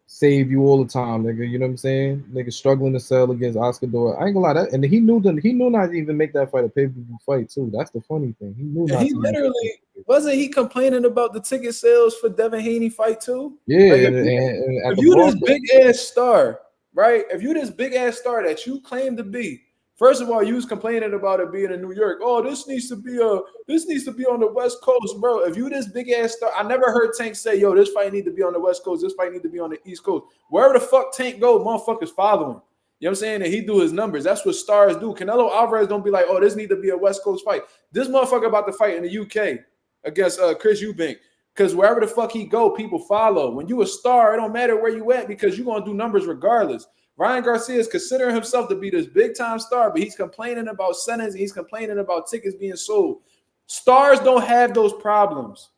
S2: save you all the time, nigga. You know what I'm saying? Nigga struggling to sell against Oscar Duarte. I ain't gonna lie, that, and he knew not to even make that fight a pay-per-view fight too. That's the funny thing. He knew not.
S1: He literally wasn't he complaining about the ticket sales for Devin Haney fight too?
S2: Yeah,
S1: like if you this big ass star, right? If you this big ass star that you claim to be, first of all, you was complaining about it being in New York. Oh, this needs to be on the West Coast, bro. If you this big ass star, I never heard Tank say, yo, this fight need to be on the West Coast, this fight need to be on the East Coast. Wherever the fuck Tank go, motherfuckers follow him. You know what I'm saying? And he do his numbers. That's what stars do. Canelo Alvarez don't be like, oh, this need to be a West Coast fight. This motherfucker about to fight in the UK against Chris Eubank. Because wherever the fuck he go, people follow. When you a star, it don't matter where you at because you're going to do numbers regardless. Ryan Garcia is considering himself to be this big-time star, but he's complaining about sentence. He's complaining about tickets being sold. Stars don't have those problems.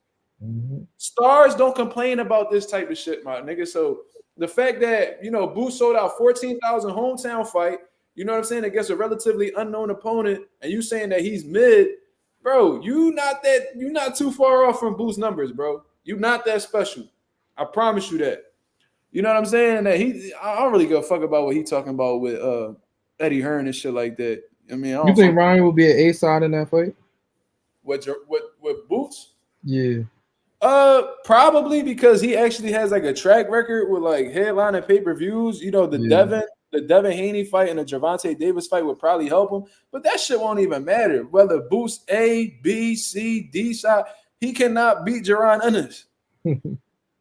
S1: Mm-hmm. Stars don't complain about this type of shit, my nigga. So the fact that, you know, Boots sold out 14,000 hometown fight, you know what I'm saying, against a relatively unknown opponent, and you saying that he's mid, bro, you're not too far off from Boots' numbers, bro. You're not that special. I promise you that. You know what I'm saying? That I don't really give a fuck about what he talking about with Eddie Hearn and shit like that. I mean,
S2: you think Ryan will be an A-side in that fight?
S1: With Boots?
S2: Yeah.
S1: Probably because he actually has like a track record with like headline and pay-per-views. You know, the Devin Haney fight and the Gervonta Davis fight would probably help him, but that shit won't even matter. Whether Boots A, B, C, D side, he cannot beat Jaron Ennis.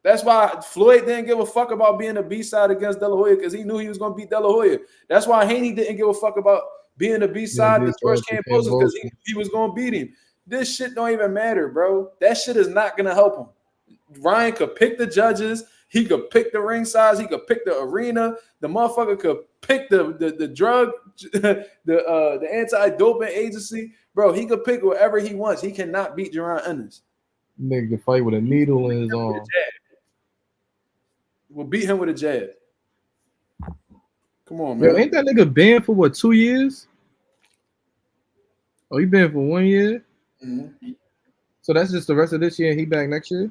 S1: That's why Floyd didn't give a fuck about being a B-side against De La Hoya because he knew he was going to beat De La Hoya. That's why Haney didn't give a fuck about being a B-side to George Kambosos because he was going to beat him. This shit don't even matter, bro. That shit is not going to help him. Ryan could pick the judges. He could pick the ring size. He could pick the arena. The motherfucker could pick the drug, the anti-doping agency. Bro, he could pick whatever he wants. He cannot beat Jaron Ennis.
S2: Nigga fight with a needle in his arm.
S1: We'll beat him with a jab. Come on, man.
S2: Yo, ain't that nigga banned for what, 2 years? Oh, he banned for 1 year? Mm-hmm. So that's just the rest of this year and he back next year?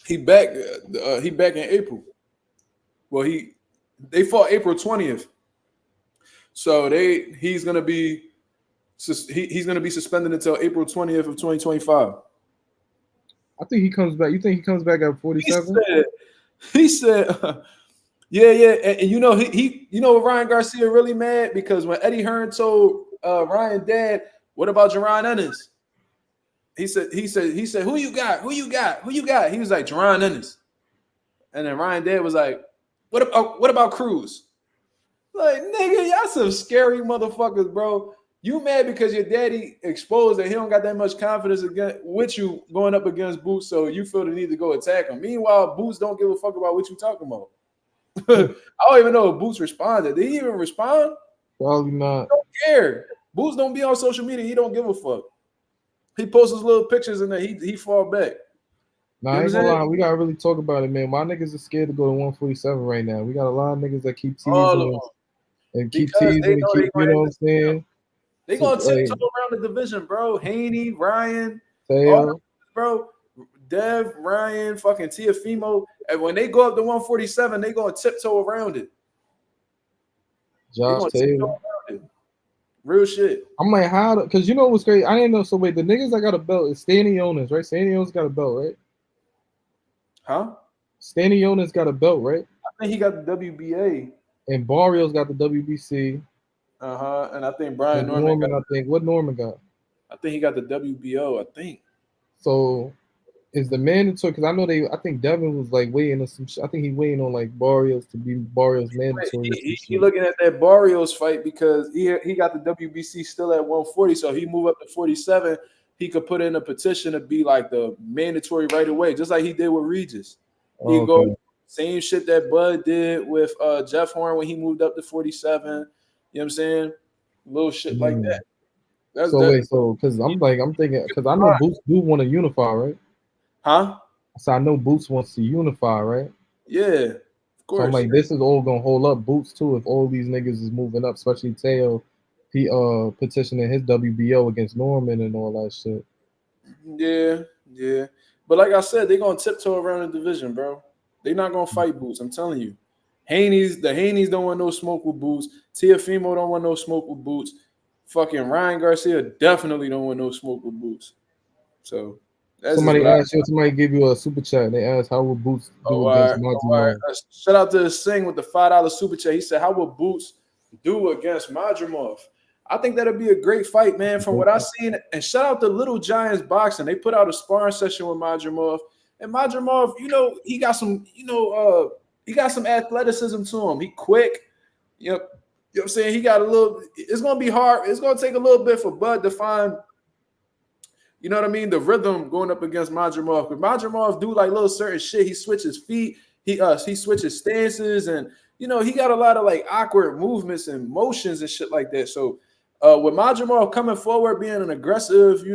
S1: He back in April. Well, they fought April 20th. So he's gonna be suspended until April 20th of 2025.
S2: I think he comes back. You think he comes back at 47?
S1: He said, yeah, and you know what Ryan Garcia really mad because when Eddie Hearn told Ryan Dad, what about Jaron Ennis? he said, who you got? Who you got? Who you got? He was like, Jaron Ennis. And then Ryan Dad was like, what about Cruz? Like, nigga, y'all some scary motherfuckers, bro. You mad because your daddy exposed that he don't got that much confidence with you going up against Boots, so you feel the need to go attack him. Meanwhile, Boots don't give a fuck about what you talking about. I don't even know if Boots responded. Did he even respond?
S2: Probably not.
S1: He don't care. Boots don't be on social media. He don't give a fuck. He posts his little pictures and then he fall back.
S2: Nah, I ain't gonna lie. We gotta really talk about it, man. My niggas are scared to go to 147 right now. We got a lot of niggas that keep teasing and keep teasing and keep, you know what I'm saying?
S1: They gonna tiptoe around the division, bro. Haney, Ryan, bro, Dev, Ryan, fucking Tiafimo. And when they go up to 147, they gonna tiptoe around it.
S2: Josh Taylor.
S1: Real shit.
S2: I'm like, how? Because you know what's crazy? I didn't know. So wait, the niggas that got a belt is Stanionis, right? Stanionis got a belt, right?
S1: Huh?
S2: Stanionis got a belt, right?
S1: I think he got the WBA.
S2: And Barrios got the WBC.
S1: And I think Brian Norman.
S2: What Norman got?
S1: I think he got the WBO. I think.
S2: So, is the mandatory? Because I know I think Devin was like waiting on some. I think he waiting on like Barrios to be Barrios mandatory.
S1: He looking at that Barrios fight because he got the WBC still at 140. So if he move up to 47, he could put in a petition to be like the mandatory right away, just like he did with Regis. He go same shit that Bud did with Jeff Horn when he moved up to 47. You know what I'm saying? Little shit like that.
S2: So because I'm thinking because I know Boots do want to unify, right?
S1: Huh?
S2: So I know Boots wants to unify, right?
S1: Yeah, of course.
S2: So I'm like, this is all gonna hold up Boots too if all these niggas is moving up, especially Teo. He petitioning his WBO against Norman and all that shit.
S1: Yeah. But like I said, they're gonna tiptoe around the division, bro. They're not gonna fight Boots. I'm telling you. The Haney's don't want no smoke with Boots. Tiafimo don't want no smoke with Boots. Fucking Ryan Garcia definitely don't want no smoke with Boots. So
S2: somebody asked you, somebody give you a super chat. They asked how would Boots do against Madrimov?
S1: Shout out to Singh with the $5 super chat. He said, how would Boots do against Madrimov? I think that'd be a great fight, man. From what I've seen, and shout out to Little Giants Boxing. They put out a sparring session with Madrimov, and Madrimov, he got some, he got some athleticism to him. He quick, you know what I'm saying? He got a little. It's gonna be hard. It's gonna take a little bit for Bud to find, you know what I mean, the rhythm going up against Madrimov. Because Madrimov do like little certain shit. He switches feet. He switches stances, and he got a lot of like awkward movements and motions and shit like that. So. With Madrimov coming forward, being an aggressive,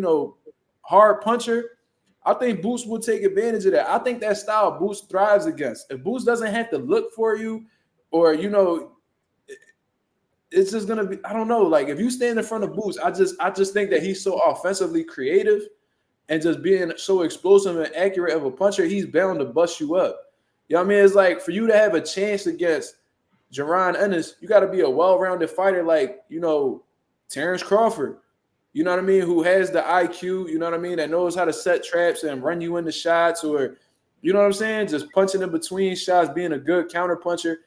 S1: hard puncher, I think Boots will take advantage of that. I think that style Boots thrives against. If Boots doesn't have to look for you, or it's just gonna be. I don't know. Like if you stand in front of Boots, I just think that he's so offensively creative, and just being so explosive and accurate of a puncher, he's bound to bust you up. You know what I mean? It's like for you to have a chance against Jaron Ennis, you got to be a well-rounded fighter, like Terrence Crawford, you know what I mean, who has the IQ, you know what I mean, that knows how to set traps and run you into shots, or, you know what I'm saying, just punching in between shots, being a good counter puncher.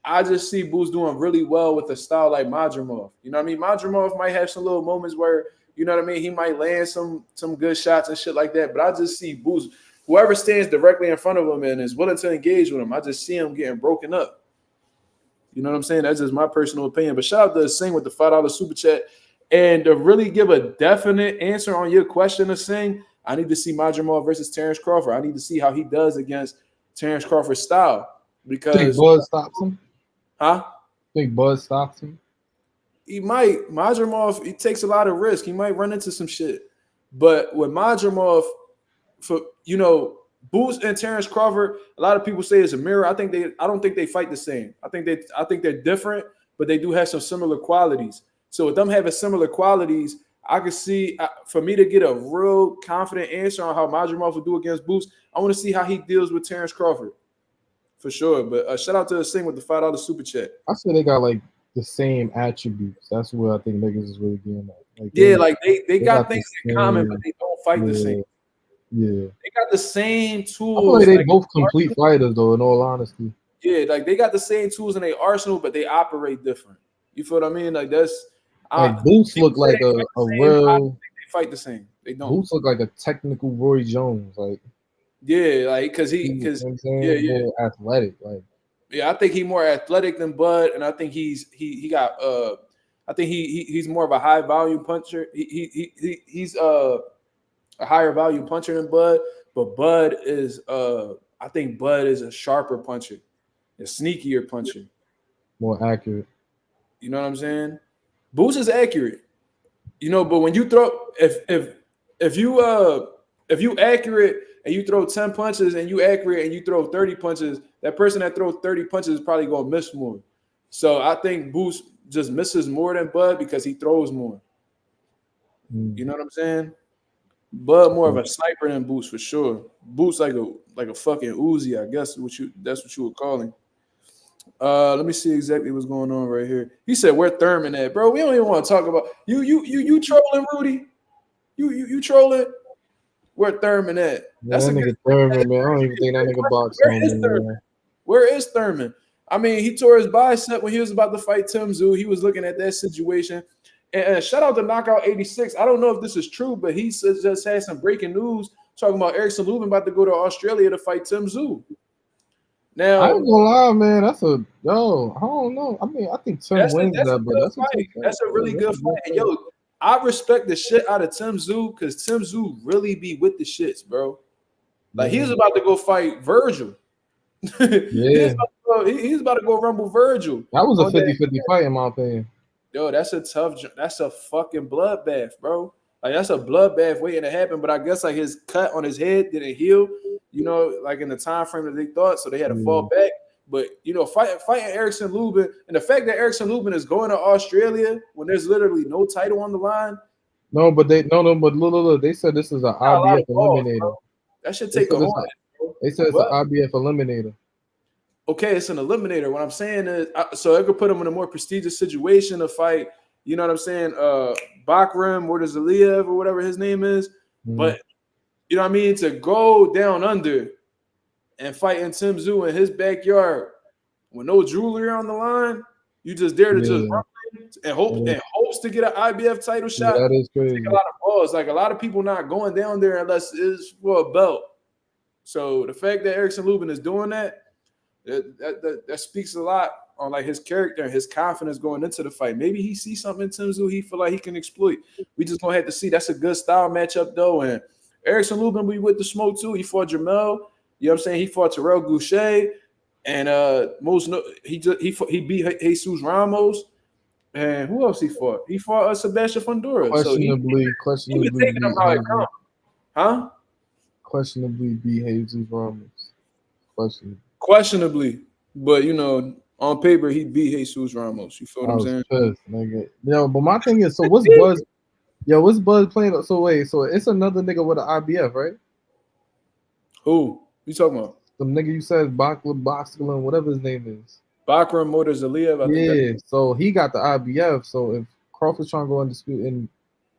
S1: I just see Boots doing really well with a style like Madrimov. You know what I mean? Madrimov might have some little moments where, you know what I mean, he might land some good shots and shit like that, but I just see Boots, whoever stands directly in front of him and is willing to engage with him, I just see him getting broken up. You know what I'm saying? That's just my personal opinion. But shout out to Singh with the $5 super chat. And to really give a definite answer on your question, Singh, I need to see Madrimov versus Terrence Crawford. I need to see how he does against Terrence Crawford's style. Because
S2: think Buzz stops him?
S1: Huh?
S2: Think Buzz stops him?
S1: He might. Madrimov, he takes a lot of risk. He might run into some shit. But with Madrimov, Boots and Terrence Crawford, a lot of people say it's a mirror. I don't think they fight the same. I think they're different, but they do have some similar qualities. So with them having similar qualities, I could see for me to get a real confident answer on how Madrimov will do against Boots, I want to see how he deals with Terrence Crawford. For sure. But shout out to Singh with the $5 super chat.
S2: I say they got like the same attributes. That's what I think niggas is really getting at.
S1: Like, they got things in common, but they don't fight the same.
S2: Yeah,
S1: they got the same tools.
S2: I feel like they both complete fighters, though. In all honesty,
S1: yeah, like they got the same tools in their arsenal, but they operate different. You feel what I mean? Like that's
S2: like Boots look like a real.
S1: They fight the same. They don't.
S2: Boots look like a technical Roy Jones, like
S1: because
S2: you know what I'm saying?
S1: yeah.
S2: More athletic, like
S1: I think he's more athletic than Bud, and I think he got I think he's more of a high volume puncher. He's a higher volume puncher than Bud, but Bud is I think Bud is a sharper puncher, a sneakier puncher.
S2: more accurate.
S1: You know what I'm saying? Boots is accurate. But when you throw if you accurate and you throw 10 punches and you accurate and you throw 30 punches, that person that throws 30 punches is probably gonna miss more. So I think Boots just misses more than Bud because he throws more. You know what I'm saying? Bud more of a sniper than Boots for sure. Boots like a fucking Uzi, I guess that's what you would call him. Let me see exactly what's going on right here. He said, "Where Thurman at, bro? We don't even want to talk about you trolling, Rudy. You trolling. Where Thurman at?
S2: That's that nigga Thurman, man. I don't even think that nigga boxed
S1: Where is Thurman? Where is Thurman? I mean, he tore his bicep when he was about to fight Tim Tszyu. He was looking at that situation. And shout out to Knockout 86. I don't know if this is true, but he just had some breaking news talking about Erickson Lubin about to go to Australia to fight Tim Tszyu. Now,
S2: I ain't gonna lie, man. I don't know. I mean, I think Tim wins that, but
S1: that's a really good fight. And yo, I respect the shit out of Tim Tszyu because Tim Tszyu really be with the shits, bro. Like he was about to go fight Virgil.
S2: Yeah,
S1: he's about to go rumble Virgil.
S2: That was a 50-50 fight in my opinion.
S1: Yo, that's a fucking bloodbath, bro. Like that's a bloodbath waiting to happen. But I guess like his cut on his head didn't heal, like in the time frame that they thought, so they had to fall back. But fighting Erickson Lubin, and the fact that Erickson Lubin is going to Australia when there's literally no title on the line.
S2: No, but look, they said this is an IBF eliminator.
S1: Bro. That should take a hold.
S2: They said it's an IBF eliminator.
S1: Okay, it's an eliminator. What I'm saying is, so it could put him in a more prestigious situation to fight. You know what I'm saying? Bakram or Zaliev or whatever his name is. But you know what I mean? To go down under and fight in Tim Tszyu in his backyard with no jewelry on the line, you just dare to just run and hopes to get an IBF title shot.
S2: That is crazy.
S1: Take a lot of balls. Like a lot of people not going down there unless it's for a belt. So the fact that Erickson Lubin is doing that speaks a lot on like his character and his confidence going into the fight. Maybe he sees something in Tim Tszyu he feel like he can exploit. We just gonna have to see. That's a good style matchup though. And Erickson Lubin be with the smoke too. He fought Jamal. You know what I'm saying? He fought Terrell Goucher, and he beat Jesus Ramos. And who else he fought? He fought Sebastian Fundora.
S2: Questionably
S1: taking him how it comes. Huh?
S2: Questionably beat Jesus Ramos.
S1: Questionably, but on paper he beat Jesus Ramos. You feel what I'm saying?
S2: Pissed, nigga. Yo, but my thing is, so what's Buzz? Yo, what's Buzz playing? So wait, so it's another nigga with an IBF, right?
S1: Who you talking about?
S2: Some nigga you said Boxlin, whatever his name is.
S1: Bakram Zaliev.
S2: Yeah, so he got the IBF. So if Crawford's trying to go undisputed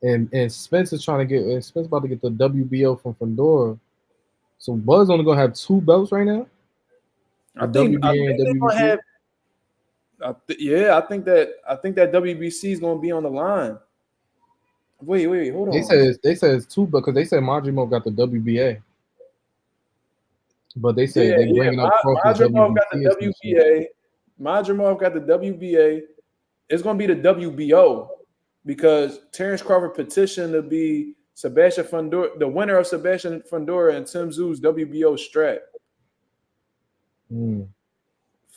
S2: and Spence is trying to get Spence about to get the WBO from Fundora. So Buzz only gonna have 2 belts right now.
S1: I think they're gonna have. I think that WBC is gonna be on the line. Wait, hold on.
S2: They said it's 2, because they said Madrimov got the WBA. But they say they bringing up
S1: Madrimov got the WBA. Madrimov got the WBA. It's gonna be the WBO because Terrence Crawford petitioned to be Sebastian Fundora, the winner of Sebastian Fundora and Tim Tszyu's WBO strap.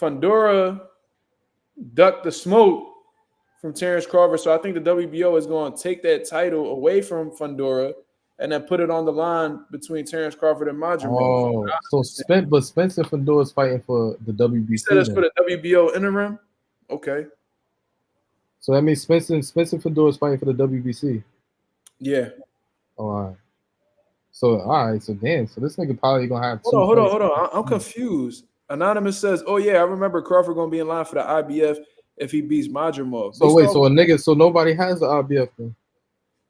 S1: Fundora ducked the smoke from Terrence Crawford, so I think the WBO is going to take that title away from Fundora and then put it on the line between Terrence Crawford and Madrimov.
S2: So Spence and Fundora is fighting for the WBC.
S1: You said it's for the WBO interim? Okay.
S2: So that means Spence and Fundora is fighting for the WBC.
S1: Yeah.
S2: Oh, all right. So damn. So this nigga probably gonna have 2.
S1: Hold on. I'm confused. Anonymous says, "Oh yeah, I remember Crawford gonna be in line for the IBF if he beats Madrimov."
S2: So nobody has the IBF then?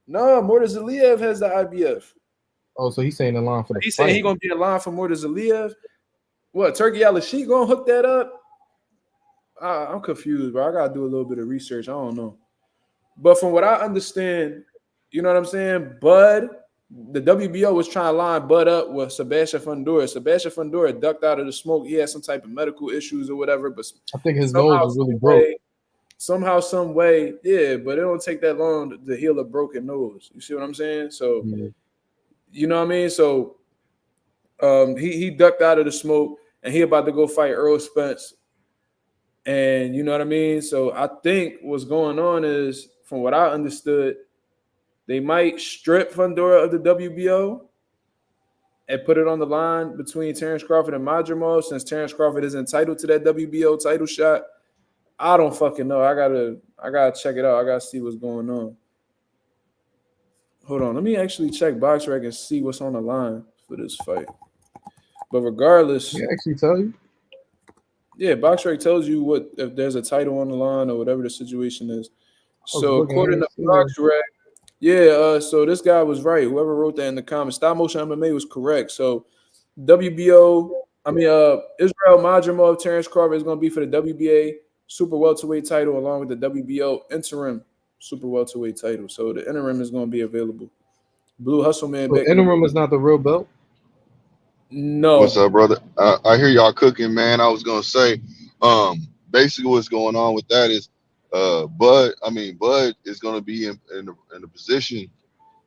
S1: No, Zaliev has the IBF.
S2: Oh, so he's saying in line for the.
S1: He's saying he's gonna be in line for Zaliev. What, Turkey Al-Sheikh gonna hook that up? I'm confused, bro. I gotta do a little bit of research. I don't know, but from what I understand, you know what I'm saying, Bud the WBO was trying to line Bud up with Sebastian Fundora. Sebastian Fundora ducked out of the smoke. He had some type of medical issues or whatever, but
S2: I think his nose was really broke.
S1: Somehow, some way, yeah, but it don't take that long to heal a broken nose. You see what I'm saying? So, you know what I mean? So, he ducked out of the smoke, and he about to go fight Earl Spence. And you know what I mean? So, I think what's going on is, from what I understood, they might strip Fundora of the WBO and put it on the line between Terrence Crawford and Madrimov, since Terrence Crawford is entitled to that WBO title shot. I don't fucking know. I gotta check it out. I gotta see what's going on. Hold on. Let me actually check BoxRec and see what's on the line for this fight. But regardless,
S2: they actually tell you.
S1: Yeah, BoxRec tells you what if there's a title on the line or whatever the situation is. So according to BoxRec, so this guy was right. Whoever wrote that in the comments, Stop Motion MMA was correct. So Israel Madrimov, Terrence Crawford is going to be for the WBA super welterweight title along with the WBO interim super welterweight title. So the interim is going to be available. Blue Hustle Man.
S2: So interim is not the real belt?
S1: No.
S5: What's up, brother? I hear y'all cooking, man. I was going to say, basically what's going on with that is Bud is going to be in a position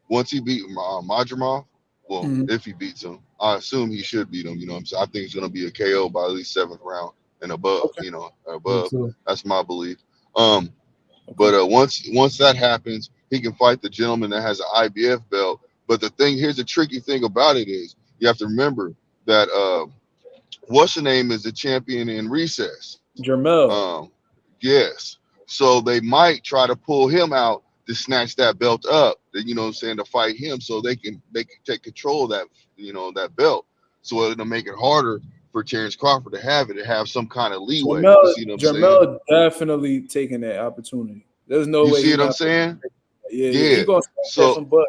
S5: once he beat Madrimov. Well, if he beats him, I assume he should beat him. You know what I'm saying? I think it's going to be a KO by at least 7th round and above. Okay. Above. That's my belief. But once that happens, he can fight the gentleman that has an IBF belt. But here's the tricky thing about it is you have to remember that what's the name is the champion in recess.
S1: Jamal.
S5: Yes. So they might try to pull him out to snatch that belt up, you know what I'm saying, to fight him so they can take control of that, that belt. So it'll make it harder for Terrence Crawford to have some kind of leeway.
S1: Jamal definitely taking that opportunity. There's no way.
S5: You see what I'm saying?
S1: Yeah. He gonna so from Bud.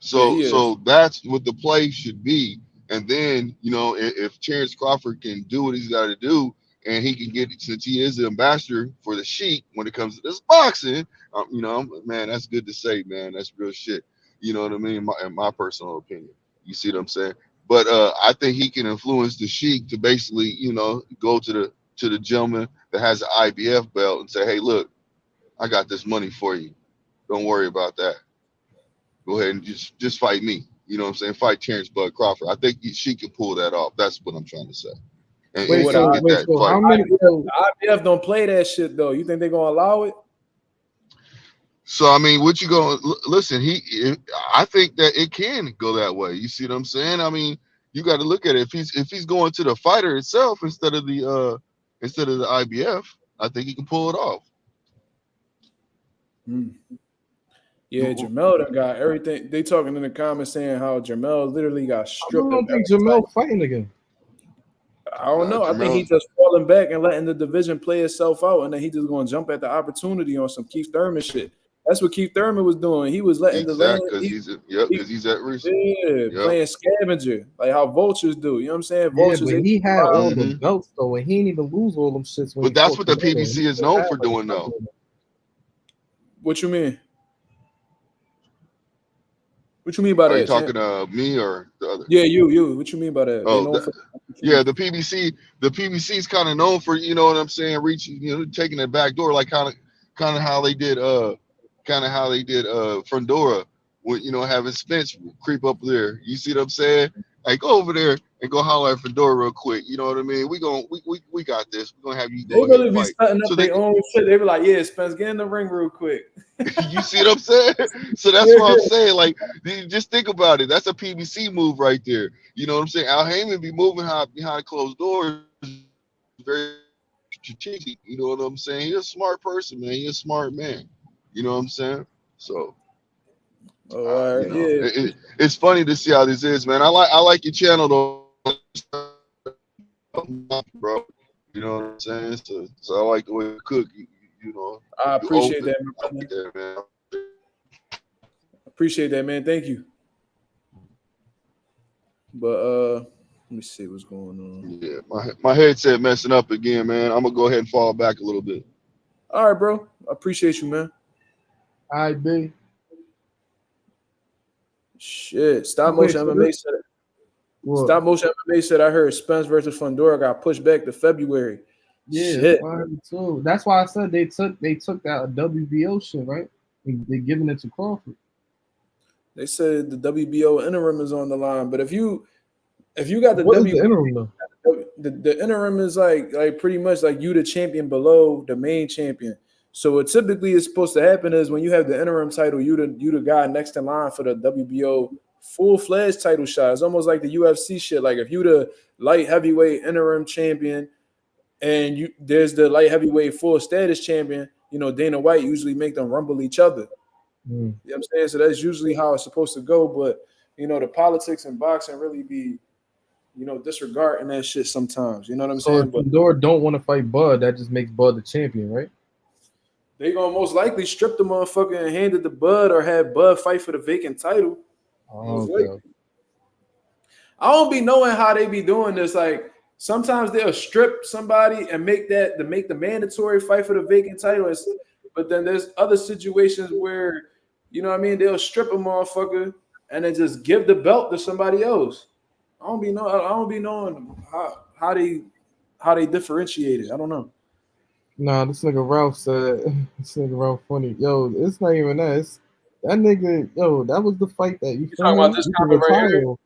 S5: So that's what the play should be. And then, if Terrence Crawford can do what he's got to do, and he can get, since he is the ambassador for the Sheik when it comes to this boxing, man, that's good to say, man. That's real shit. You know what I mean? In my personal opinion. You see what I'm saying? But I think he can influence the Sheik to basically, go to the gentleman that has an IBF belt and say, hey, look, I got this money for you. Don't worry about that. Go ahead and just fight me. You know what I'm saying? Fight Terrence Bud Crawford. I think she can pull that off. That's what I'm trying to say. And
S2: how many?
S1: IBF don't play that shit though. You think they're gonna allow it?
S5: So I mean, what you gonna listen? I think that it can go that way. You see what I'm saying? I mean, you got to look at it. If he's going to the fighter itself instead of the IBF, I think he can pull it off.
S1: Yeah, Jamal done got everything. They talking in the comments saying how Jamal literally got stripped.
S2: I don't think Jamal fighting again.
S1: I don't know. I think he just falling back and letting the division play itself out, and then he just going to jump at the opportunity on some Keith Thurman shit. That's what Keith Thurman was doing. He was letting the land.
S5: Because he's at risk.
S1: Playing scavenger like how vultures do. You know what I'm saying? Vultures.
S2: Yeah, but he had all the belts though, and he didn't even lose all them shits.
S5: But that's what the PBC is known for doing, though.
S1: What you mean? What you mean by that?
S5: Are you talking to me or the other?
S1: Yeah, you. What you mean by that?
S5: The PBC is kind of known for, you know what I'm saying, reaching, taking that back door, like kind of how they did Fundora with, having Spence creep up there. You see what I'm saying? Like, go over there and go holler at Fundora real quick. You know what I mean? We got this. We're gonna have you go.
S1: They really be setting up their own shit. They be like, yeah, Spence, get in the ring real quick.
S5: You see what I'm saying? So that's what I'm saying. Like, just think about it. That's a PBC move right there. You know what I'm saying? Al Heyman be moving behind closed doors, very strategic. You know what I'm saying? He's a smart person, man. He's a smart man. You know what I'm saying? So, it's funny to see how this is, man. I like your channel though, bro. You know what I'm saying? So I like the way you cook.
S1: I appreciate that, man. Appreciate that, man. Thank you. But let me see what's going on.
S5: Yeah, my headset messing up again, man. I'm gonna go ahead and fall back a little bit.
S1: All right, bro. I appreciate you, man.
S2: All right, B.
S1: Shit. Stop
S2: Wait,
S1: motion
S2: so
S1: MMA
S2: this,
S1: said.
S2: what?
S1: Stop motion MMA said I heard Spence versus Fundora got pushed back to February.
S2: Yeah,
S1: Shit.
S2: that's why I heard it too. That's why I said they took that WBO shit, right? They giving it to Crawford.
S1: They said the WBO interim is on the line, but if you got the
S2: What is the interim though?
S1: the interim is like pretty much like you the champion below the main champion. So what typically is supposed to happen is when you have the interim title, you the guy next in line for the WBO full-fledged title shot. It's almost like the UFC shit. Like if you the light heavyweight interim champion and there's the light heavyweight full status champion, Dana White usually make them rumble each other. You know what I'm saying? So that's usually how it's supposed to go. But the politics in boxing really be disregarding that shit sometimes. You know what I'm saying?
S2: But Fundora don't want to fight Bud. That just makes Bud the champion, right?
S1: They gonna most likely strip the motherfucker and hand it to Bud or have Bud fight for the vacant title.
S2: Okay.
S1: I don't be knowing how they be doing this. Like sometimes they'll strip somebody and make the mandatory fight for the vacant title. But then there's other situations where they'll strip a motherfucker and then just give the belt to somebody else. I don't be knowing how they differentiate it. I don't know.
S2: Nah, this nigga Ralph said this nigga Ralph funny. Yo, it's not even that. That nigga, that was the fight that you
S1: talking about this comment right here?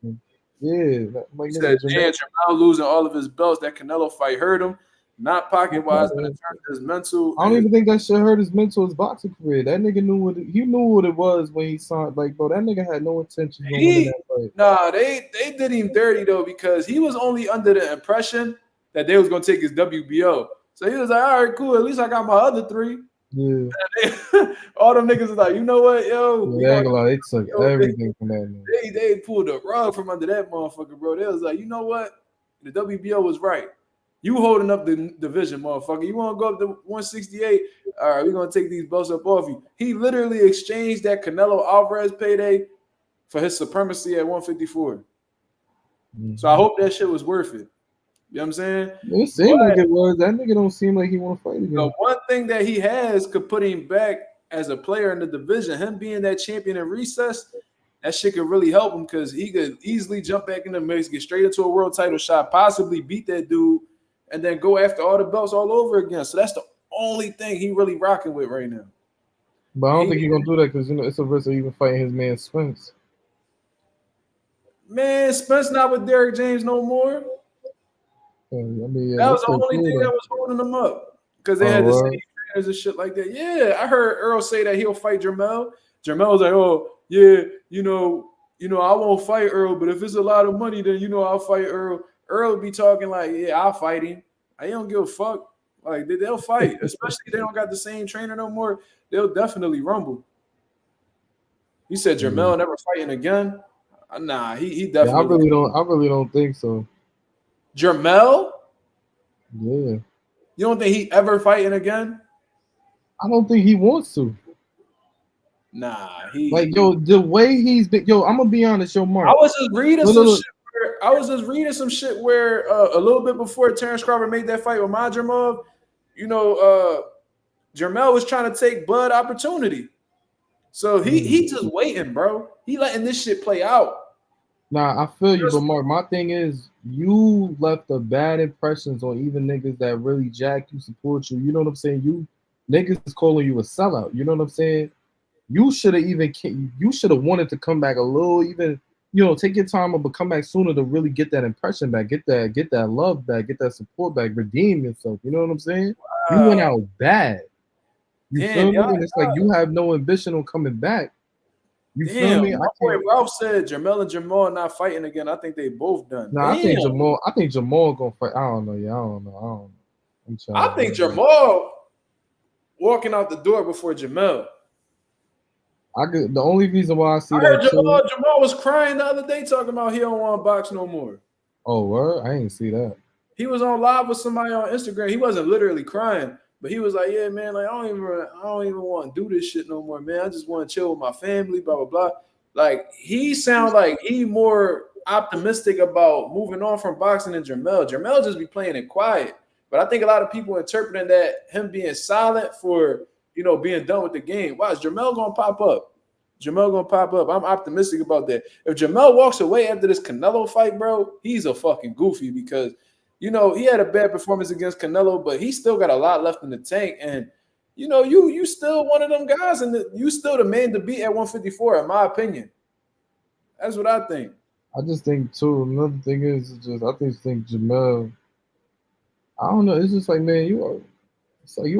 S2: Yeah,
S1: like said Jamal losing all of his belts. That Canelo fight hurt him, not pocket wise, but in terms of his mental.
S2: I don't even think that shit hurt his mental, his boxing career. That nigga knew what it was when he saw like, bro. That nigga had no intention of winning that fight.
S1: Nah, they did him dirty though because he was only under the impression that they was gonna take his WBO. So he was like, all right, cool. At least I got my other three.
S2: Yeah.
S1: All them niggas was like, you know what, yo?
S2: Yeah, they took everything from that man.
S1: They pulled the rug from under that motherfucker, bro. They was like, you know what? The WBO was right. You holding up the division, motherfucker. You want to go up to 168? All right, we're going to take these belts up off you. He literally exchanged that Canelo Alvarez payday for his supremacy at 154. Mm-hmm. So I hope that shit was worth it. You know what I'm saying?
S2: It seemed like it was. That nigga don't seem like he want to fight again.
S1: The one thing that he has could put him back as a player in the division, him being that champion in recess, that shit could really help him because he could easily jump back in the mix, get straight into a world title shot, possibly beat that dude, and then go after all the belts all over again. So that's the only thing he really rocking with right now.
S2: But I don't think he's going to do that because, it's a risk of even fighting his man Spence.
S1: Man, Spence not with Derrick James no more. That was the only thing that was holding him up because they had the same trainers and shit like that. Yeah, I heard Earl say that he'll fight Jamal. Jamal was like, oh, yeah, I won't fight Earl, but if it's a lot of money, then, I'll fight Earl. Earl be talking like, yeah, I'll fight him. I don't give a fuck. Like, they'll fight, especially if they don't got the same trainer no more. They'll definitely rumble. He said Jamal never fighting again. Nah, he definitely.
S2: Yeah, I really don't think so.
S1: Jamal?
S2: Yeah.
S1: You don't think he ever fighting again?
S2: I don't think he wants to.
S1: Nah,
S2: the way he's been, I'm gonna be honest, Mark.
S1: I was just reading some shit where a little bit before Terrence Crawford made that fight with Madrimov, Jamal was trying to take Bud opportunity. So he just waiting, bro. He letting this shit play out.
S2: Nah, I feel you, but Mark, my thing is you left the bad impressions on even niggas that really jack you, support you. You know what I'm saying? You niggas is calling you a sellout. You know what I'm saying? You should have wanted to come back a little, even, take your time but come back sooner to really get that impression back, get that love back, get that support back, redeem yourself. You know what I'm saying? Wow. You went out bad. You feel me? And it's like you have no ambition on coming back. You feel me?
S1: Ralph said Jamal and Jamal not fighting again. I think they both done.
S2: No, I think Jamal gonna fight. I don't know.
S1: I think Jamal walking out the door before Jamal.
S2: The only reason why I see
S1: heard Jamal was crying the other day talking about he don't want to box no more.
S2: Oh, what? I didn't see that.
S1: He was on live with somebody on Instagram. He wasn't literally crying, but he was like, "Yeah, man, like I don't even want to do this shit no more, man. I just want to chill with my family, blah blah blah." Like he sounds like he more optimistic about moving on from boxing than Jamal. Jamal just be playing it quiet, but I think a lot of people interpreting that him being silent for being done with the game. Why is Jamal gonna pop up? Jamal gonna pop up. I'm optimistic about that. If Jamal walks away after this Canelo fight, bro, he's a fucking goofy because he had a bad performance against Canelo, but he still got a lot left in the tank. And you still one of them guys, and you still the man to beat at 154, in my opinion. That's what I think.
S2: I just think too. Another thing is just I think Jamal. I don't know. It's just like, man, you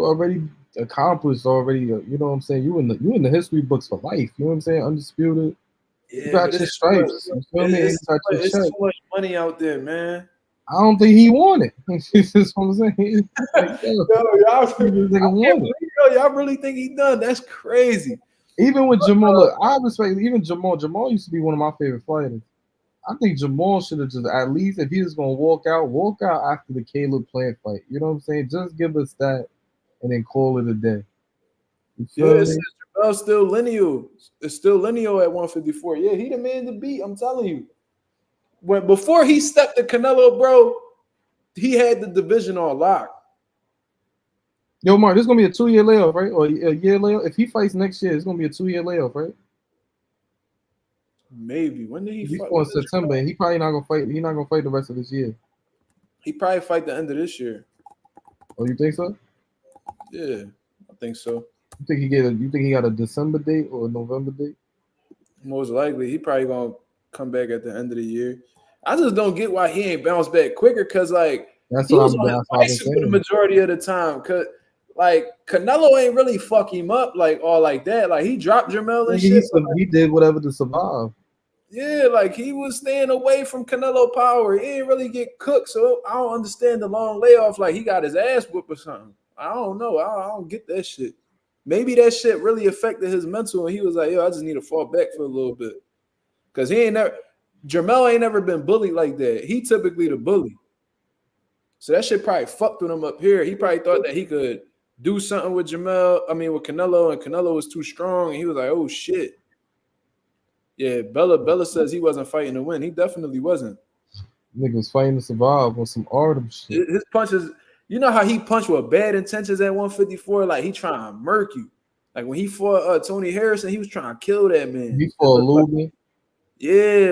S2: already accomplished already. You know what I'm saying? You in the history books for life. You know what I'm saying? Undisputed.
S1: Yeah,
S2: you got your stripes. You feel me?
S1: It's too much money out there, man.
S2: I don't think he won it. That's what I'm saying. Like,
S1: y'all really think he done? That's crazy.
S2: Even with Jamal, look, I respect even Jamal. Jamal used to be one of my favorite fighters. I think Jamal should have just, at least if he was gonna walk out after the Caleb Plant fight. You know what I'm saying? Just give us that and then call it a day.
S1: Jamal's still lineal. It's still lineal at 154. Yeah, he the man to beat. I'm telling you. Before he stepped to Canelo, bro, he had the division on lock.
S2: Yo, Mark, this is gonna be a 2-year layoff, right? Or a year layoff. If he fights next year, it's gonna be a 2-year layoff, right?
S1: Maybe. When did he fight?
S2: In September, and he probably not gonna fight. He's not gonna fight the rest of this year.
S1: He probably fight the end of this year.
S2: Oh, you think so?
S1: Yeah, I think so.
S2: You think he got a December date or a November date?
S1: Most likely, he probably gonna come back at the end of the year. I just don't get why he ain't bounced back quicker. Cause
S2: that's what I'm
S1: saying. The majority of the time, cause Canelo ain't really fuck him up all like that. Like he dropped Jamal and shit.
S2: He did whatever to survive.
S1: Yeah, he was staying away from Canelo power. He didn't really get cooked, so I don't understand the long layoff. Like he got his ass whooped or something. I don't know. I don't get that shit. Maybe that shit really affected his mental, and he was like, "Yo, I just need to fall back for a little bit," because Jamal ain't never been bullied like that. He typically the bully, so that shit probably fucked with him up here. He probably thought that he could do something with Canelo, and Canelo was too strong, and he was like, "Oh shit." Yeah, Bella says he wasn't fighting to win. He definitely wasn't.
S2: Nigga was fighting to survive on some Artem shit.
S1: His punches, you know how he punched with bad intentions at 154? Like he trying to murk you. Like when he fought Tony Harrison, he was trying to kill that man.
S2: He fought Lubin.
S1: Yeah,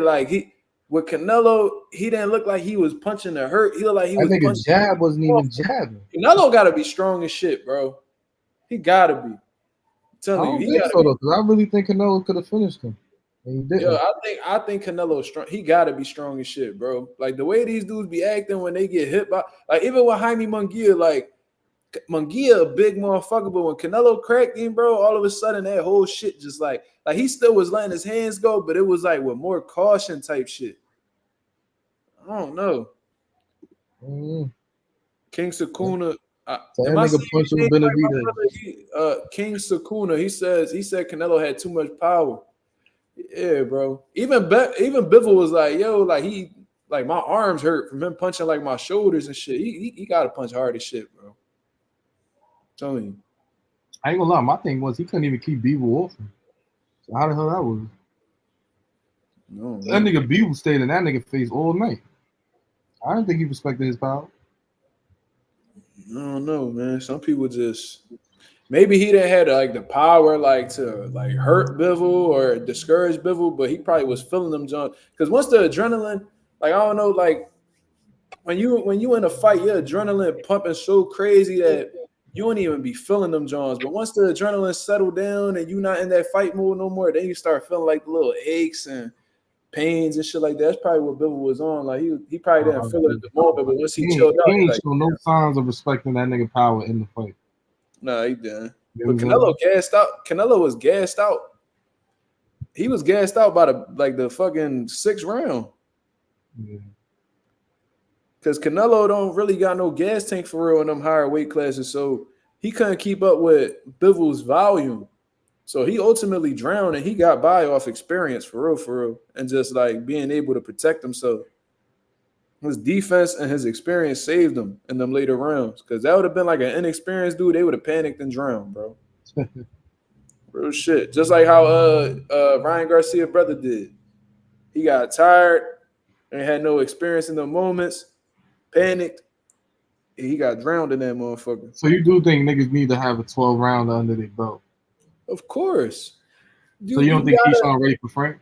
S1: with Canelo, he didn't look like he was punching to hurt. He looked like he was punching.
S2: Jab wasn't even jabbing.
S1: Canelo gotta be strong as shit, bro. He gotta be. I'm telling you, he gotta be.
S2: Because I really think Canelo could have finished him. He didn't.
S1: Yo, I think Canelo's strong. He gotta be strong as shit, bro. Like the way these dudes be acting when they get hit by, even with Jaime Munguia, Munguia a big motherfucker, but when Canelo cracked him, bro, all of a sudden that whole shit just like he still was letting his hands go, but it was with more caution type shit. I don't know. King Sakuna. King Sakuna. He said Canelo had too much power. Yeah, bro. Even Bivol was like, yo, my arms hurt from him punching my shoulders and shit. He gotta punch hard as shit, bro. I'm telling you.
S2: I ain't gonna lie, my thing was he couldn't even keep Bivol off him. So how the hell that was?
S1: No,
S2: that nigga Bivol stayed in that nigga face all night. I didn't think he respected his power.
S1: I don't know, man. Some people just maybe he didn't have the power to hurt Bivol or discourage Bivol, but he probably was feeling them John. Because once the adrenaline, I don't know, when you in a fight, your adrenaline pumping so crazy that you wouldn't even be feeling them Johns. But once the adrenaline settled down and you not in that fight mode no more, then you start feeling the little aches and pains and shit like that. That's probably what Bivol was on. He probably didn't feel it at the moment, but once he chilled out,
S2: he ain't show no signs of respecting that nigga power in the fight.
S1: No, he didn't. But Canelo gassed out. Canelo was gassed out. He was gassed out by the fucking 6th round.
S2: Yeah.
S1: Because Canelo don't really got no gas tank for real in them higher weight classes, so he couldn't keep up with Bivol's volume. So he ultimately drowned, and he got by off experience for real, and just being able to protect himself. His defense and his experience saved him in them later rounds. Because that would have been an inexperienced dude, they would have panicked and drowned, bro. Real shit. Just like how Ryan Garcia brother did. He got tired and had no experience in the moments, panicked, and he got drowned in that motherfucker.
S2: So you do think niggas need to have a 12 rounder under their belt?
S1: Of course.
S2: So you don't think Keyshawn ready for Frank?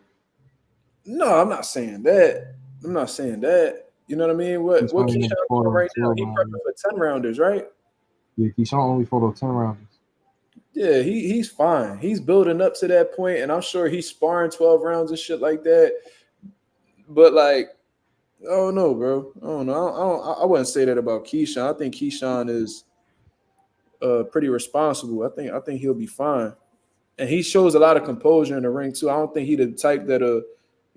S1: No, I'm not saying that. I'm not saying that. You know what I mean? What Keyshawn doing right now? He prepping for 10 rounders, right?
S2: Yeah, Keyshawn only fought on 10 rounders.
S1: Yeah, he's fine. He's building up to that point, and I'm sure he's sparring 12 rounds and shit like that. But like, I don't know, bro. I don't know. I wouldn't say that about Keyshawn. I think Keyshawn is pretty responsible. I think he'll be fine. And he shows a lot of composure in the ring too. I don't think he's the type that'll,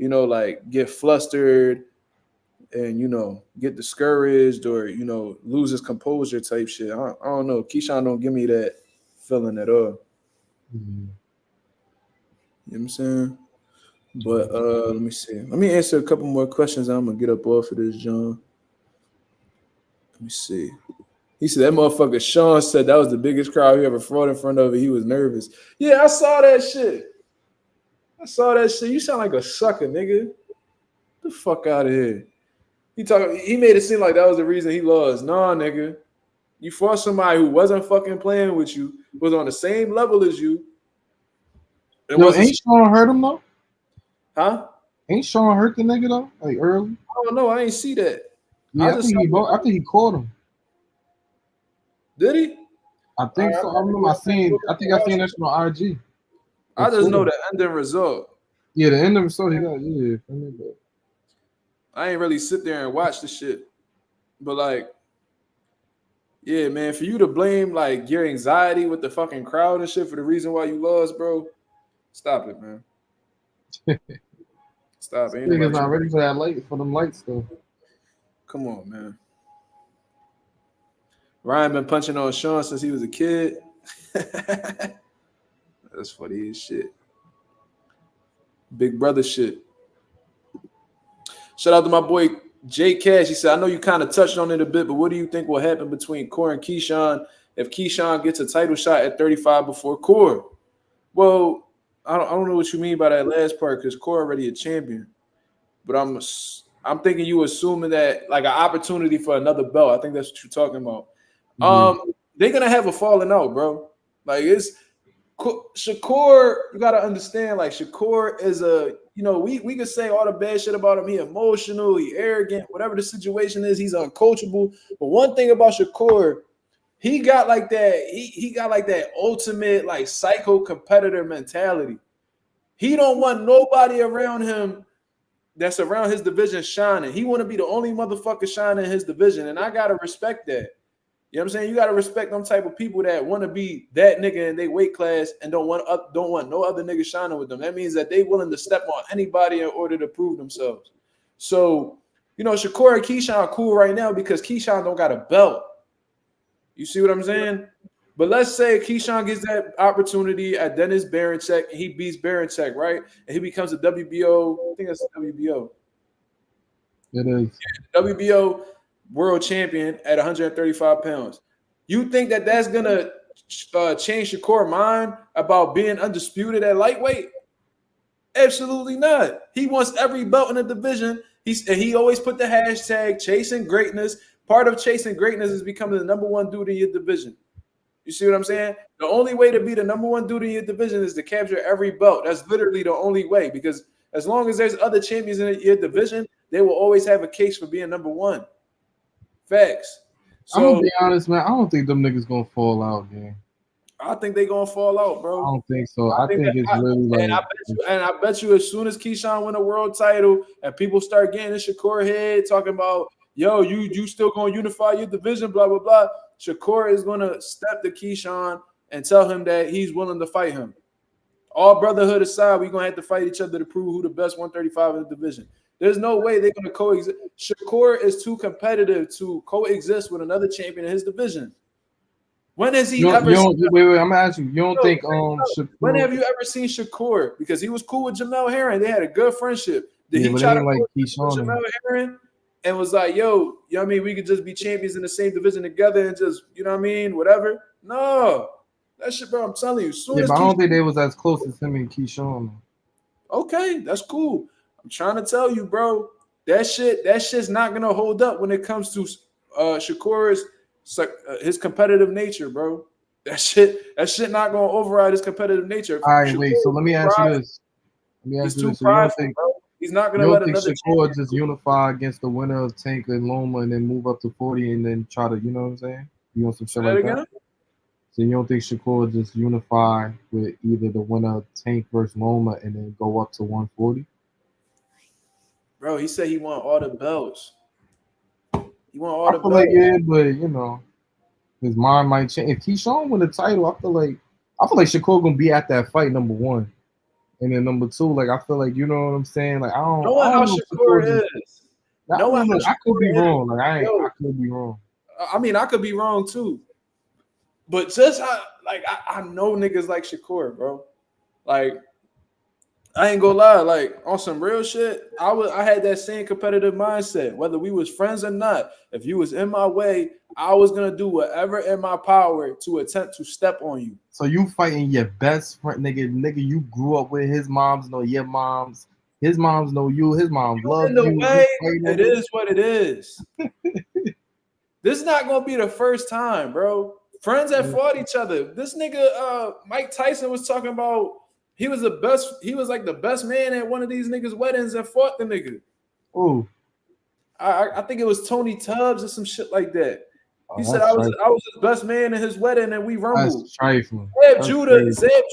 S1: like get flustered and get discouraged or lose his composure type shit. I don't know. Keyshawn don't give me that feeling at all.
S2: Mm-hmm.
S1: You know what I'm saying? But let me see. Let me answer a couple more questions. I'm gonna get up off of this, John. Let me see. He said that motherfucker Sean said that was the biggest crowd he ever fought in front of. He was nervous. Yeah, I saw that shit. You sound like a sucker, nigga. Get the fuck out of here. He made it seem like that was the reason he lost. Nah, nigga. You fought somebody who wasn't fucking playing with you, was on the same level as you.
S2: Ain't Sean hurt him though?
S1: Huh?
S2: Ain't Sean hurt the nigga though? Like early?
S1: I don't know. I ain't see that.
S2: Yeah, I think he caught him.
S1: Did he?
S2: I think so. I remember I seen that on IG.
S1: I just know the ending result.
S2: Yeah, the ending result he got. Yeah.
S1: I ain't really sit there and watch the shit. But like, yeah, man, for you to blame like your anxiety with the fucking crowd and shit for the reason why you lost, bro, stop it, man. Stop it.
S2: Niggas not ready for that light, for them lights though.
S1: Come on, man. Ryan been punching on Sean since he was a kid. That's funny as shit. Big brother shit. Shout out to my boy Jay Cash. He said, I know you kind of touched on it a bit, but what do you think will happen between Core and Keyshawn if Keyshawn gets a title shot at 35 before Core? Well, I don't know what you mean by that last part because Core already a champion. But I'm thinking you assuming that like an opportunity for another belt. I think that's what you're talking about. They're gonna have a falling out, bro. Like it's Shakur. You gotta understand, like Shakur is we could say all the bad shit about him. He emotional, he arrogant, whatever the situation is. He's uncoachable. But one thing about Shakur, he got like that. He got like that ultimate like psycho competitor mentality. He don't want nobody around him that's around his division shining. He want to be the only motherfucker shining in his division, and I gotta respect that. You know what I'm saying? You got to respect them type of people that want to be that nigga in their weight class and don't want no other nigga shining with them. That means that they willing to step on anybody in order to prove themselves. So, Shakur and Keyshawn are cool right now because Keyshawn don't got a belt. You see what I'm saying? But let's say Keyshawn gets that opportunity at Dennis Berincek and he beats Berincek, right? And he becomes a WBO. I think that's a WBO.
S2: It is.
S1: WBO world champion at 135 pounds. You think that that's going to change Shakur's mind about being undisputed at lightweight? Absolutely not. He wants every belt in the division. He always put the hashtag chasing greatness. Part of chasing greatness is becoming the number one dude in your division. You see what I'm saying? The only way to be the number one dude in your division is to capture every belt. That's literally the only way because as long as there's other champions in your division, they will always have a case for being number one. Facts. So,
S2: I'm gonna be honest, man. I don't think them niggas gonna fall out, man.
S1: I think they gonna fall out, bro.
S2: I don't think so. I think it's really like.
S1: And I bet you, as soon as Keyshawn win a world title and people start getting in Shakur head talking about, yo, you still gonna unify your division, blah blah blah. Shakur is gonna step to Keyshawn and tell him that he's willing to fight him. All brotherhood aside, we're gonna have to fight each other to prove who the best 135 in the division. There's no way they're going to coexist. Shakur is too competitive to coexist with another champion in his division. When has he ever seen?
S2: Wait, I'm asking you. You don't think Shakur,
S1: when have you ever seen Shakur? Because he was cool with Jamal Herring. They had a good friendship. Did he
S2: but
S1: try to
S2: like
S1: Jamal Herring and was like, yo, you know what I mean? We could just be champions in the same division together and just, you know what I mean? Whatever. No. That shit, bro, I'm telling you.
S2: But I don't think they was as close as him and Keyshawn.
S1: Okay, that's cool. I'm trying to tell you, bro, that shit's not gonna hold up when it comes to Shakur's his competitive nature, bro. That shit not gonna override his competitive nature.
S2: All right, wait. So let me ask you this.
S1: He's too
S2: So you don't
S1: prideful,
S2: think
S1: bro. He's not
S2: you
S1: gonna
S2: don't
S1: let
S2: think
S1: another
S2: Shakur just unify against the winner of Tank and Loma and then move up to 40 and then try to, you know what I'm saying? You want some
S1: say
S2: shit
S1: that
S2: like
S1: again?
S2: that? So you don't think Shakur just unify with either the winner of Tank versus Loma and then go up to 140?
S1: Bro, he said he want all the belts. He want all
S2: I
S1: the
S2: feel
S1: belts.
S2: like but you know, his mind might change. If Keyshawn win the title, I feel like Shakur gonna be at that fight number one. And then number two, like I feel like you know what I'm saying. Like I
S1: Knowing how
S2: don't know if Shakur
S1: Shakur
S2: just.
S1: is.
S2: I
S1: Knowing
S2: don't know.
S1: how
S2: I could be
S1: Shakur is.
S2: wrong. Like I
S1: Yo,
S2: could be wrong.
S1: I mean, I could be wrong too. But just how, like, I know niggas like Shakur, bro. Like, I ain't gonna lie, like on some real shit, I had that same competitive mindset, whether we was friends or not. If you was in my way, I was gonna do whatever in my power to attempt to step on you.
S2: So you fighting your best friend, nigga. You grew up with his moms, know your moms. His moms know you. His mom love
S1: In the
S2: you.
S1: way, it is what it is. This is not gonna be the first time, bro. Friends that fought each other. This nigga, Mike Tyson was talking about. He was like the best man at one of these niggas' weddings and fought the nigga.
S2: Oh,
S1: I think it was Tony Tubbs or some shit like that. He said
S2: that's
S1: I was his best man in his wedding and we rumbled.
S2: That's trifling.
S1: Zeb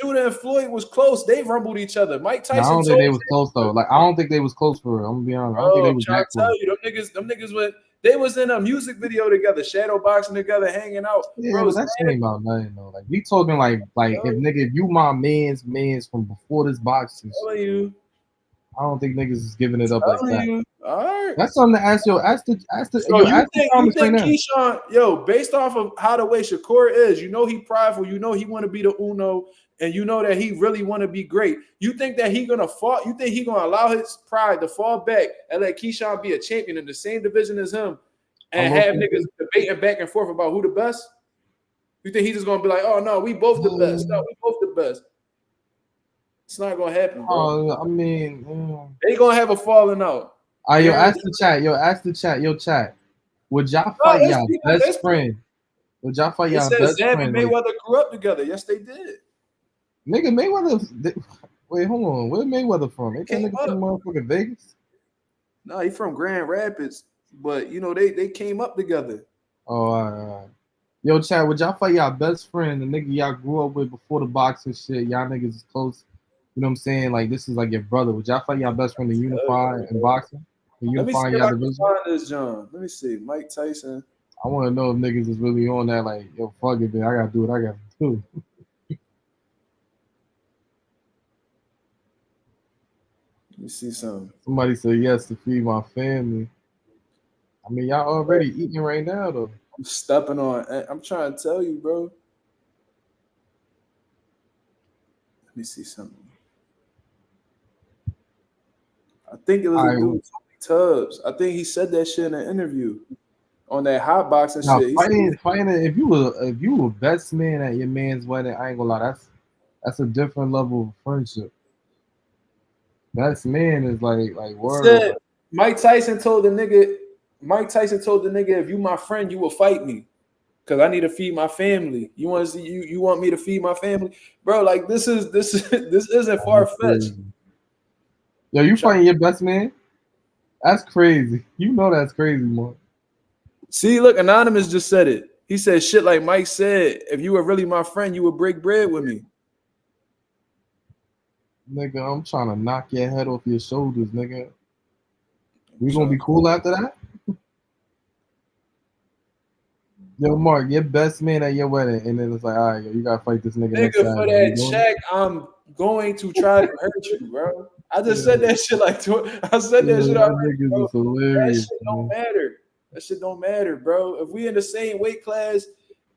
S1: Judah and Floyd was close. They rumbled each other. Mike
S2: I
S1: Tyson
S2: don't think they was close though. Like I don't think they was close for real. I'm gonna be honest. I don't think they
S1: I'm
S2: was
S1: trying
S2: that
S1: to tell
S2: close.
S1: you, them niggas they was in a music video together, shadow boxing together, hanging out.
S2: Yeah,
S1: Bro,
S2: but that shit ain't about nothing though. Like we talking like if you my man's from before this boxing shit,
S1: telling you.
S2: I don't think niggas is giving it up like that.
S1: You. All right.
S2: That's something to ask ask the
S1: So you think
S2: right now.
S1: Keyshawn, based off of how the way Shakur is, you know he prideful, you know he want to be the uno, and you know that he really want to be great. You think that he gonna fall? You think he gonna allow his pride to fall back and let Keyshawn be a champion in the same division as him, and have niggas debating back and forth about who the best? You think he's just gonna be like, oh no, we both the best. No, we both the best. It's not gonna happen, bro.
S2: I mean,
S1: they gonna have a falling out.
S2: Yo, ask the chat. Yo, chat. Would y'all fight y'all best friend? Would y'all fight y'all best
S1: Zeb
S2: friend?
S1: and Mayweather grew up together. Yes, they did.
S2: Nigga, Mayweather. Wait, hold on. Where Mayweather from? Ain't that nigga from motherfucking Vegas?
S1: No, he from Grand Rapids, but you know they came up together.
S2: Oh, all right. Yo, chat. Would y'all fight y'all best friend, the nigga y'all grew up with before the boxing shit? Y'all niggas is close. You know what I'm saying? Like this is like your brother. Would y'all fight y'all best friend to unify in boxing?
S1: Let me see if I can find this, John. Let me see. Mike Tyson.
S2: I want to know if niggas is really on that. Like, yo, fuck it, man. I gotta do what I gotta do.
S1: Let me see something.
S2: Somebody said yes to feed my family. I mean, y'all already eating right now, though.
S1: I'm stepping on. I'm trying to tell you, bro. Let me see something. I think it was a dude, Tony Tubbs. I think he said that shit in an interview on that hot boxing shit.
S2: Fighting. If you were best man at your man's wedding, I ain't gonna lie. That's a different level of friendship. Best man is like word.
S1: Mike Tyson told the nigga, if you my friend, you will fight me. Cause I need to feed my family. You want to see you want me to feed my family? Bro, like this isn't far-fetched.
S2: Yo, you fighting your best man? That's crazy. You know that's crazy, man.
S1: See, look, Anonymous just said it. He said shit like Mike said, if you were really my friend, you would break bread with me.
S2: Nigga, I'm trying to knock your head off your shoulders, nigga. We gonna be cool after that? Yo, Mark, your best man at your wedding, and then it's like, all right, yo, you gotta fight this nigga. Next time.
S1: For that check, I'm going to try to hurt you, bro. I just said that shit like I said that shit already, bro. That shit don't matter. That shit don't matter, bro. If we in the same weight class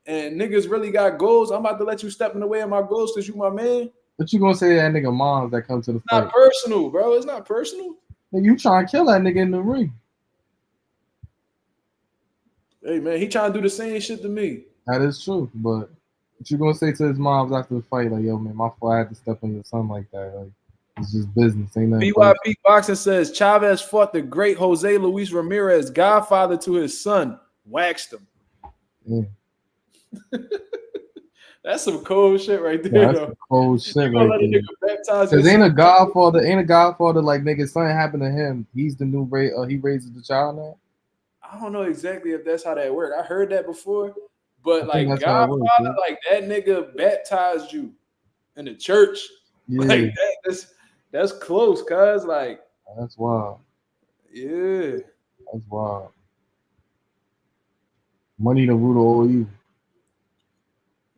S1: and niggas really got goals, I'm about to let you step in the way of my goals because you my man.
S2: What you gonna say to that nigga moms that come to the fight?
S1: Not personal, bro. It's not personal.
S2: You trying to kill that nigga in the ring.
S1: Hey, man, he trying to do the same shit to me.
S2: That is true, but what you gonna say to his moms after the fight? Like, yo, man, my fault, I had to step on your son like that. Like, it's just business. Ain't nothing.
S1: BYP Boxing says Chavez fought the great Jose Luis Ramirez, godfather to his son. Waxed him.
S2: Yeah.
S1: That's some cold shit right there.
S2: Yeah, that's
S1: though.
S2: some cold
S1: You
S2: shit
S1: gonna
S2: right
S1: let a
S2: there.
S1: nigga baptize
S2: Cause
S1: your
S2: ain't a
S1: son?
S2: Godfather like nigga, something happened to him. He's the new he raises the child now.
S1: I don't know exactly if that's how that works. I heard that before, but
S2: I think
S1: like
S2: that's how it
S1: Godfather,
S2: works. Yeah.
S1: like that nigga baptized you in the church.
S2: Yeah.
S1: Like that's close, cuz like
S2: That's wild.
S1: yeah.
S2: That's wild. Money the root of all evil.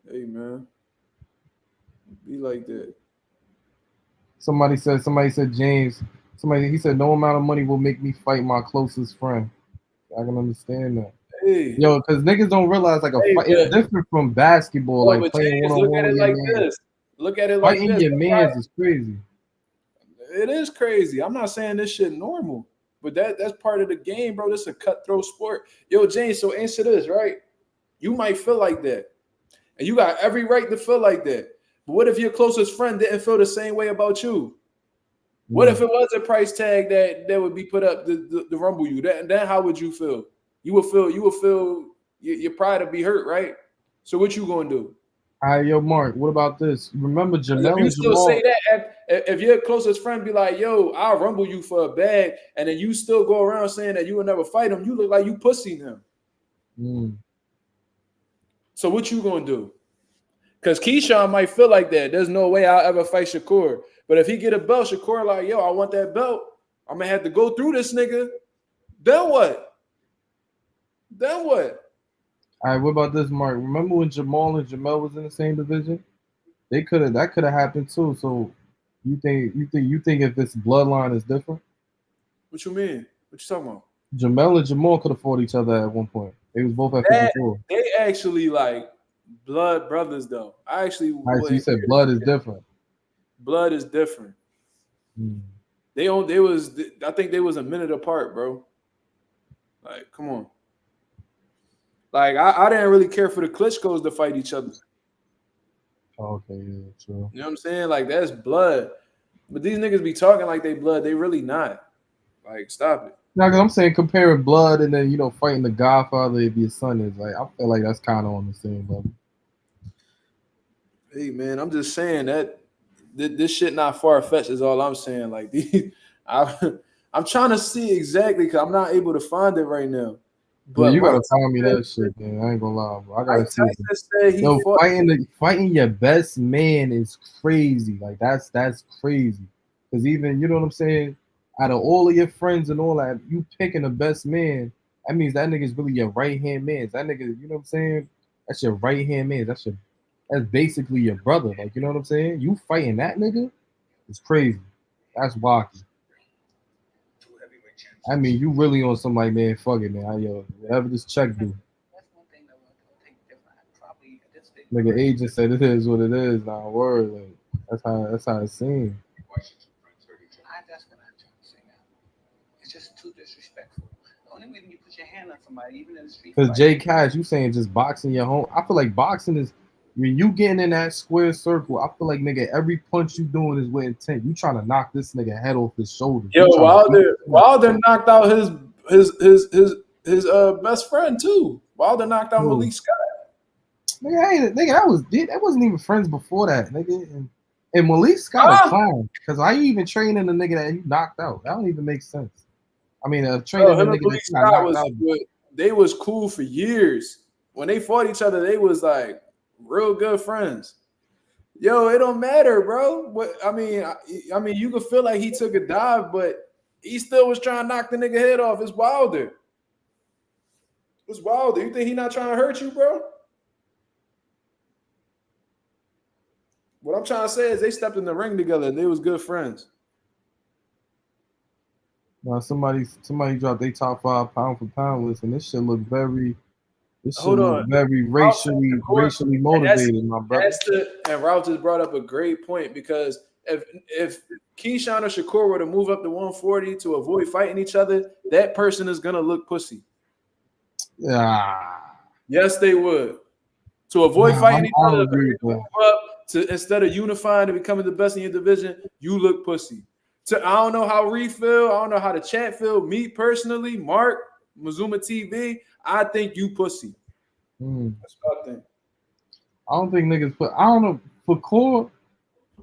S1: Hey man, be like that.
S2: Somebody said James. He said no amount of money will make me fight my closest friend. I can understand that.
S1: Hey,
S2: Yo, because niggas don't realize like a
S1: hey,
S2: fight is different from basketball, like
S1: but
S2: playing one
S1: James,
S2: on
S1: look
S2: one
S1: at
S2: with
S1: it
S2: your
S1: like
S2: man.
S1: this. Look at it like
S2: Fighting
S1: this.
S2: your mans is crazy.
S1: It is crazy. I'm not saying this shit normal, but that's part of the game, bro. This is a cutthroat sport. Yo, James, so answer this, right? You might feel like that. And you got every right to feel like that. But what if your closest friend didn't feel the same way about you? What if it was a price tag that would be put up to rumble you? Then how would you feel? You would feel your pride would be hurt, right? So what you gonna do?
S2: All right, yo, Mark, what about this? Remember
S1: If
S2: Jamal
S1: you
S2: and
S1: still
S2: Jamal?
S1: say that, if your closest friend be like, "Yo, I'll rumble you for a bag," and then you still go around saying that you will never fight him, you look like you pussying him. So what you gonna do? Because Keyshawn might feel like that. There's no way I'll ever fight Shakur. But if he get a belt, Shakur like, yo, I want that belt. I'm gonna have to go through this nigga. Then what? Then what?
S2: All right, what about this, Mark? Remember when Jamal and Jamel was in the same division? That could have happened too. So you think if this bloodline is different?
S1: What you mean? What you talking about?
S2: Jamel and Jamal could have fought each other at one point. They was both at 54.
S1: They actually like blood brothers though. I actually
S2: All right, so you said blood is different.
S1: Blood is different. I think they was a minute apart, bro. Like, come on. Like, I didn't really care for the Klitschko's to fight each other.
S2: Okay, yeah, true.
S1: You know what I'm saying? Like, that's blood. But these niggas be talking like they blood. They really not. Like, stop it.
S2: No, because I'm saying comparing blood and then, fighting the Godfather if your son is. Like, I feel like that's kind of on the same level.
S1: Hey, man, I'm just saying that this shit not far-fetched is all I'm saying. Like, I'm trying to see exactly because I'm not able to find it right now.
S2: But yeah, you gotta tell me that shit, man. I ain't gonna lie, bro. I gotta see it. Fighting your best man is crazy. Like that's crazy. Because even you know what I'm saying. Out of all of your friends and all that, you picking the best man. That means that nigga's really your right hand man. That nigga, you know what I'm saying? That's your right hand man. That's basically your brother. Like you know what I'm saying? You fighting that nigga? It's crazy. That's wacky. I mean, you really on some like, man, fuck it, man. Yo, whatever this check do. Nigga, agent said it is what it is. Nah, word. Like, that's how it seems.
S6: That's what I'm trying to say now. It's just too disrespectful. The only way you put your hand on somebody, even in the street.
S2: Because Jay Cash, you saying just boxing your home. I feel like boxing is when you getting in that square circle. I feel like nigga, every punch you doing is with intent. You trying to knock this nigga head off his shoulders.
S1: Yo, Wilder knocked out his best friend too. Wilder knocked out Malik Scott.
S2: Nigga, that wasn't even friends before that, nigga. And Malik Scott a clown. Because why you even training the nigga that you knocked out? That don't even make sense. I mean, training the nigga that you knocked out.
S1: They was cool for years. When they fought each other, they was like real good friends. Yo, it don't matter, bro. What I mean, you could feel like he took a dive, but he still was trying to knock the nigga head off. It's Wilder. It's Wilder. You think he not trying to hurt you, bro? What I'm trying to say is they stepped in the ring together and they was good friends.
S2: Now somebody dropped their top 5 pound for pound list, and this shit look very racially motivated, my brother.
S1: And Ralph just brought up a great point because if Keyshawn or Shakur were to move up to 140 to avoid fighting each other, that person is gonna look pussy.
S2: Yeah.
S1: Yes, they would. To avoid fighting each other, instead of unifying and becoming the best in your division, you look pussy. So I don't know how Reed feel. I don't know how the chat feel. Me personally, MarkMazuma TV, I think you pussy.
S2: That's
S1: what I think.
S2: I don't think niggas put. I don't know for core.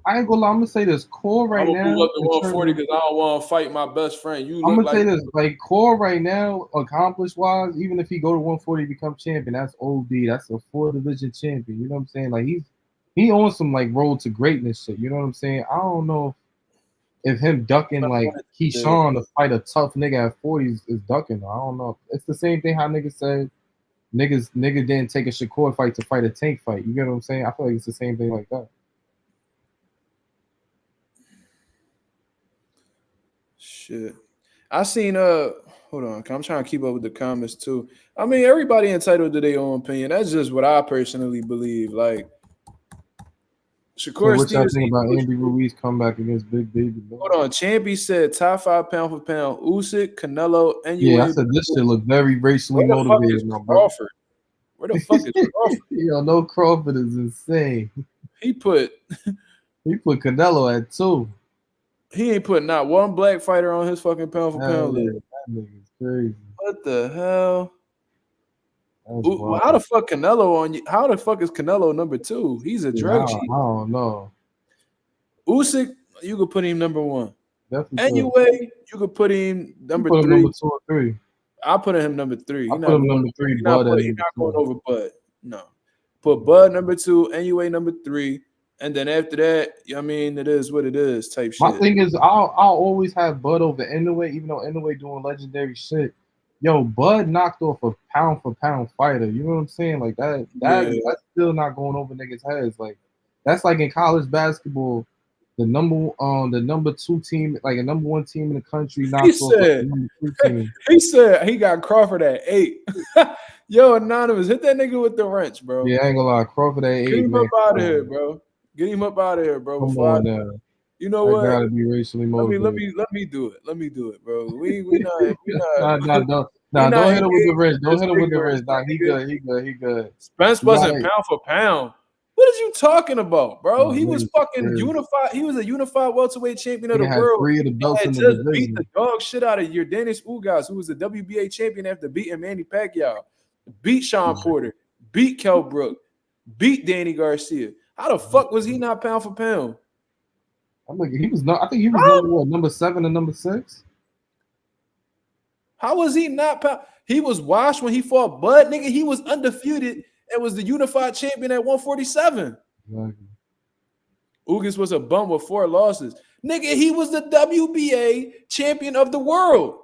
S2: I ain't gonna lie. I'm gonna say this core right
S1: I'm gonna move
S2: now.
S1: up to 140 because I don't want to fight my best friend. You
S2: I'm
S1: look
S2: gonna say
S1: like
S2: this, like core right now, accomplished wise, even if he go to 140 become champion, that's OD. That's a 4 division champion. You know what I'm saying? Like he on some like road to greatness shit. You know what I'm saying? I don't know if him ducking like Keyshawn to fight a tough nigga at 40 is ducking. I don't know. It's the same thing how niggas said nigga didn't take a Shakur fight to fight a Tank fight. You get what I'm saying? I feel like it's the same thing like that.
S1: shit. I seen hold on, I'm trying to keep up with the comments too. I mean, everybody entitled to their own opinion. That's just what I personally believe. Like
S2: So
S1: Shakur
S2: what y'all
S1: Stevenson.
S2: think about Andy Ruiz comeback against Big Baby?
S1: Hold on, Champy said top 5 pound for pound. Usyk, Canelo, and
S2: Yeah, I said this shit look very racially
S1: Where the fuck
S2: motivated,
S1: is
S2: my brother.
S1: Crawford? Where the fuck is Crawford?
S2: Yo, no Crawford is insane.
S1: He put
S2: Canelo at 2.
S1: he ain't put not one black fighter on his fucking pound for pound
S2: Yeah,
S1: list.
S2: that nigga's crazy.
S1: What the hell?
S2: That's wild.
S1: How the fuck Canelo on you? How the fuck is Canelo number 2? He's a drug cheat.
S2: I don't know.
S1: Usyk, you could put him number 1.
S2: Definitely.
S1: Anyway, you could put him number 3.
S2: Number 2 or 3.
S1: I put him number 3.
S2: I put him number 3.
S1: He's not going over Bud. No. Put Bud number 2, NUA number 3. And then after that, I mean, it is what it is type shit.
S2: My thing is, I'll always have Bud over Inoue, even though Inoue doing legendary shit. Yo, Bud knocked off a pound for pound fighter. You know what I'm saying? Like that's still not going over niggas' heads. Like that's like in college basketball, the number 2 team, like a number 1 team in the country, knocked off like the number 2 team.
S1: He said he got Crawford at 8. Yo, Anonymous, hit that nigga with the wrench, bro.
S2: Yeah, I ain't gonna lie, Crawford at 8.
S1: Get him up out of here, bro. Get him up out of here, bro.
S2: Come on now.
S1: You know what?
S2: Gotta be racially motivated.
S1: Let me do it. Let me do it, bro. We not.
S2: Don't hit him with the wrist. Don't hit him with the wrist. Nah, he good.
S1: Spence wasn't pound for pound. What are you talking about, bro? He was fucking unified. He was a unified welterweight champion of the world.
S2: 3 of the belts in the
S1: division.
S2: Beat
S1: the dog shit out of Yordenis Ugas, who was the WBA champion after beating Manny Pacquiao. Beat Sean Porter. Beat Kell Brook. Beat Danny Garcia. How the fuck was he not pound for pound?
S2: I think he was number 7 and number 6.
S1: How was he not pound? He was washed when he fought Bud, nigga. He was undefeated and was the unified champion at 147. Exactly. Ugas was a bum with 4 losses. Nigga, he was the WBA champion of the world.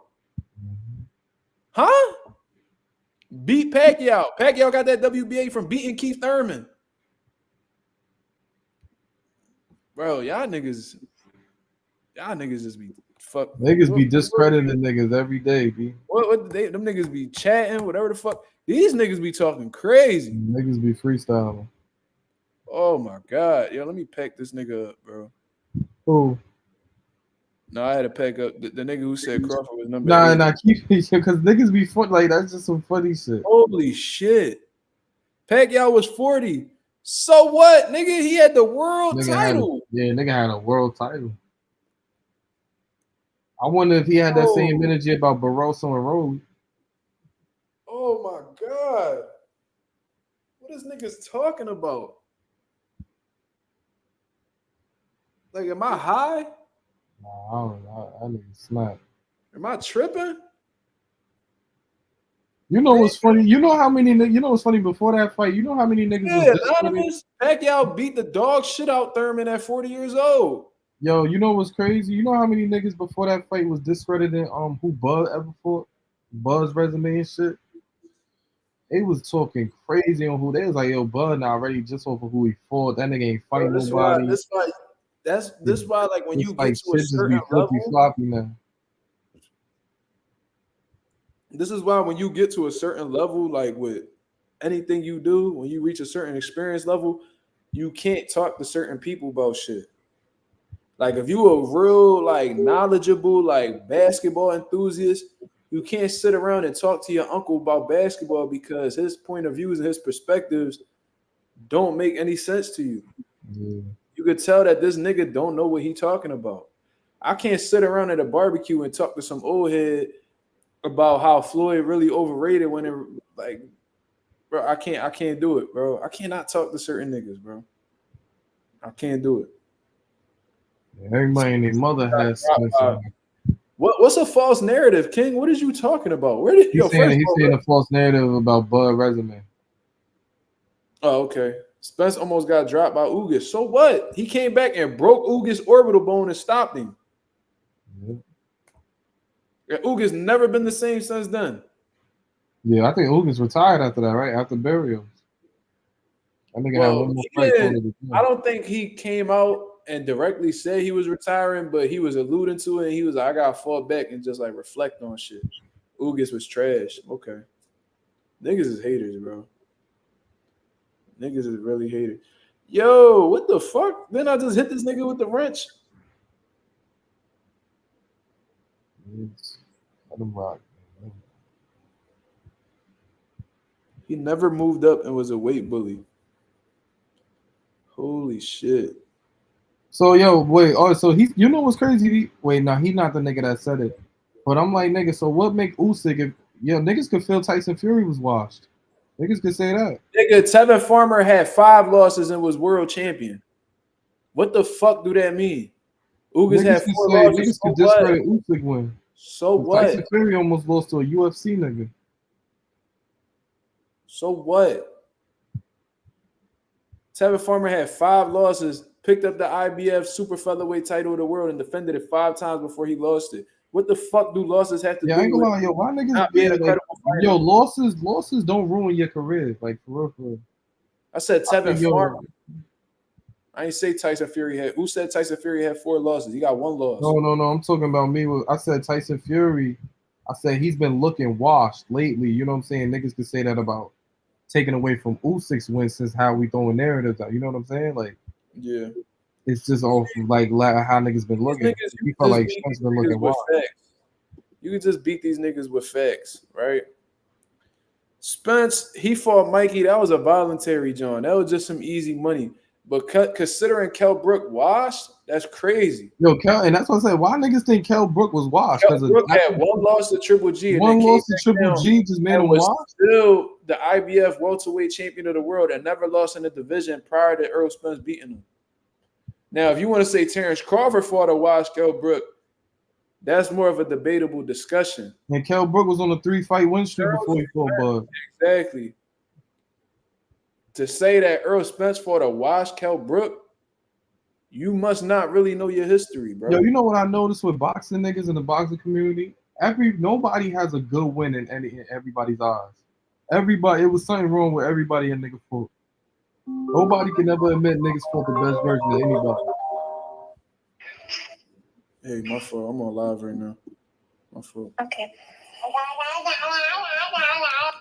S1: Huh? Beat Pacquiao. Pacquiao got that WBA from beating Keith Thurman. Bro, y'all niggas just be fuck.
S2: Niggas be discrediting niggas every day, B.
S1: Them niggas be chatting, whatever the fuck. These niggas be talking crazy.
S2: Niggas be freestyling.
S1: Oh my god. Yo, let me pack this nigga up, bro.
S2: Who?
S1: No, I had to pack up the nigga who said Crawford was number 8.
S2: Nah, keep it because niggas be fun like that's just some funny shit.
S1: Holy shit. Pacquiao was 40. So what, nigga? He had the world title.
S2: Nigga had a world title. I wonder if he had that same energy about Barroso and Rose.
S1: Oh my god. What is niggas talking about? Like, am I high?
S2: Nah, I don't know. I nigga smack.
S1: Am I tripping?
S2: You know what's funny? You know how many? You know what's funny before that fight? You know how many niggas?
S1: Yeah, Anonymous. Pacquiao beat the dog shit out Thurman at 40 years old.
S2: Yo, you know what's crazy? You know how many niggas before that fight was discrediting who Bud ever fought? Bud's resume and shit. They was talking crazy on who they was like, yo, Bud not ready just off of who he fought. That nigga ain't fighting nobody.
S1: This why like when you get to a certain level,
S2: floppy now.
S1: This is why when you get to a certain level, like with anything you do, when you reach a certain experience level, you can't talk to certain people about shit. Like if you a real like knowledgeable like basketball enthusiast, you can't sit around and talk to your uncle about basketball because his point of views and his perspectives don't make any sense to you. Yeah. You could tell that this nigga don't know what he talking about. I can't sit around at a barbecue and talk to some old head about how Floyd really overrated when it like, Bro, I can't do it, bro. I cannot talk to certain niggas, bro. I can't do it.
S2: Everybody and their mother has Spence.
S1: What's a false narrative, King? What is you talking about? Where did
S2: he's saying a false narrative about Bud resume?
S1: Oh, okay. Spence almost got dropped by Ugas. So what? He came back and broke Ugas' orbital bone and stopped him. Yeah. Ugas never been the same since then.
S2: Yeah, I think Ugas retired after that, right? After burials. I think I had one more fight.
S1: I don't think he came out and directly said he was retiring, but he was alluding to it. And he was like, I gotta fall back and just like reflect on shit. Ugas was trash. Okay. Niggas is haters, bro. Niggas is really haters. Yo, what the fuck? Then I just hit this nigga with the wrench.
S2: Let him rock.
S1: He never moved up and was a weight bully. Holy shit.
S2: So yo, wait, so he, you know what's crazy? Wait, no, he not the nigga that said it. But I'm like, nigga, so what make Usyk if niggas could feel Tyson Fury was washed? Niggas could say that.
S1: Nigga, Tevin Farmer had 5 losses and was world champion. What the fuck do that mean? Ugas had 4 losses.
S2: Niggas could discredit Usyk win.
S1: So what?
S2: Tyson Fury almost lost to a UFC nigga.
S1: So what? Tevin Farmer had 5 losses, picked up the IBF super featherweight title of the world, and defended it 5 times before he lost it. What the fuck do losses have to do
S2: I ain't gonna
S1: with
S2: lie, yo, why niggas
S1: not being a credible fighter?
S2: Yo, losses don't ruin your career, like for real.
S1: I said Tevin Farmer. I ain't say Tyson Fury had. Who said Tyson Fury had 4 losses? He got 1 loss.
S2: No. I'm talking about me. I said Tyson Fury. I said he's been looking washed lately. You know what I'm saying? Niggas could say that about taking away from Usyk's win since how we throwing narratives out. You know what I'm saying? Like,
S1: yeah,
S2: it's just all from like how niggas been looking.
S1: You
S2: feel like Spence been looking washed.
S1: You can just beat these niggas with facts, right? Spence, he fought Mikey. That was a voluntary John. That was just some easy money. But considering Kell Brook washed, that's crazy.
S2: Yo, and that's what I said. Why niggas think Kell Brook was washed?
S1: Kell Brook had 1 loss to Triple G.
S2: One loss to Triple G just made him washed?
S1: Still the IBF welterweight champion of the world and never lost in the division prior to Errol Spence beating him. Now, if you want to say Terrence Crawford fought a wash Kell Brook, that's more of a debatable discussion.
S2: And Kell Brook was on a 3-fight win streak before he fought Bud.
S1: Exactly. To say that Errol Spence fought a wash Kell Brook, you must not really know your history, bro.
S2: Yo, you know what I noticed with boxing niggas in the boxing community? Nobody has a good win in everybody's eyes. Everybody, it was something wrong with everybody a nigga fought. Nobody can ever admit niggas fought the best version of anybody.
S1: Hey, my fault. I'm on live right now. My fault.
S7: Okay.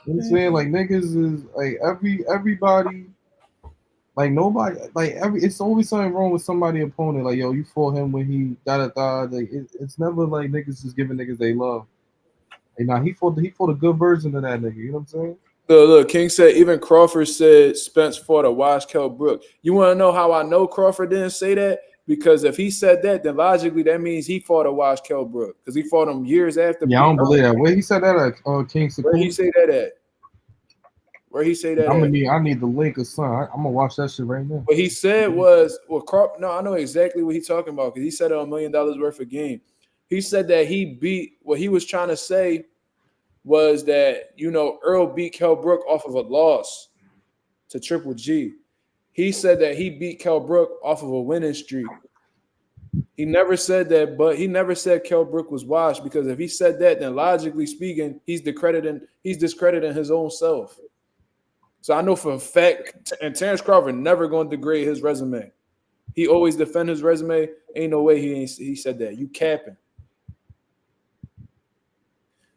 S2: You know what I'm saying? Like niggas is like everybody, like nobody, like it's always something wrong with somebody opponent. Like, yo, you fought him when he da. Like it's never like niggas just giving niggas they love. Hey, nah, he fought a good version of that nigga. You know what I'm saying?
S1: Look, King said even Crawford said Spence fought a wash Kell Brook. You want to know how I know Crawford didn't say that? Because if he said that, then logically that means he fought a wash Kell Brook because he fought him years after.
S2: Yeah, I don't believe that. Where he said that at King Sakura?
S1: Where he say that at? Where he say that?
S2: I need the link or something. I'm gonna watch that shit right now.
S1: What he said was, no, I know exactly what he's talking about because he said $1 million worth of game. He said that he beat. What he was trying to say was that Earl beat Kell Brook off of a loss to Triple G. He said that he beat Kell Brook off of a winning streak. He never said that, but he never said Kell Brook was washed because if he said that, then logically speaking, he's discrediting his own self. So I know for a fact, and Terrence Crawford never going to degrade his resume. He always defend his resume. Ain't no way he said that. You capping.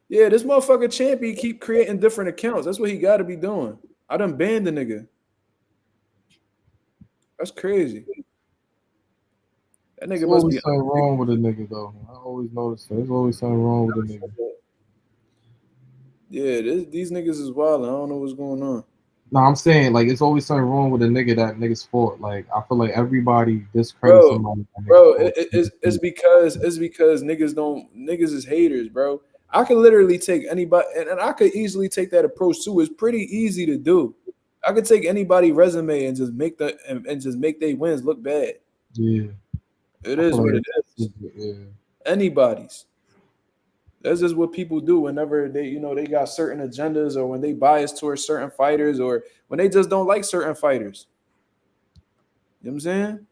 S1: Yeah, this motherfucker champion keep creating different accounts. That's what he got to be doing. I done banned the nigga. That's crazy. That nigga must be
S2: something wrong with a nigga though. I always notice that. There's always something wrong with a nigga.
S1: Yeah, these niggas is wild. I don't know what's going on.
S2: No, I'm saying like it's always something wrong with a nigga that niggas fought. Like I feel like everybody discredits somebody.
S1: Bro, it's because niggas is haters, bro. I could literally take anybody, and I could easily take that approach too. It's pretty easy to do. I could take anybody's resume and just make and just make their wins look bad.
S2: Yeah,
S1: it is what
S2: like
S1: it is. Yeah. Anybody's. That's just what people do whenever they got certain agendas, or when they bias towards certain fighters, or when they just don't like certain fighters. You know what I'm saying?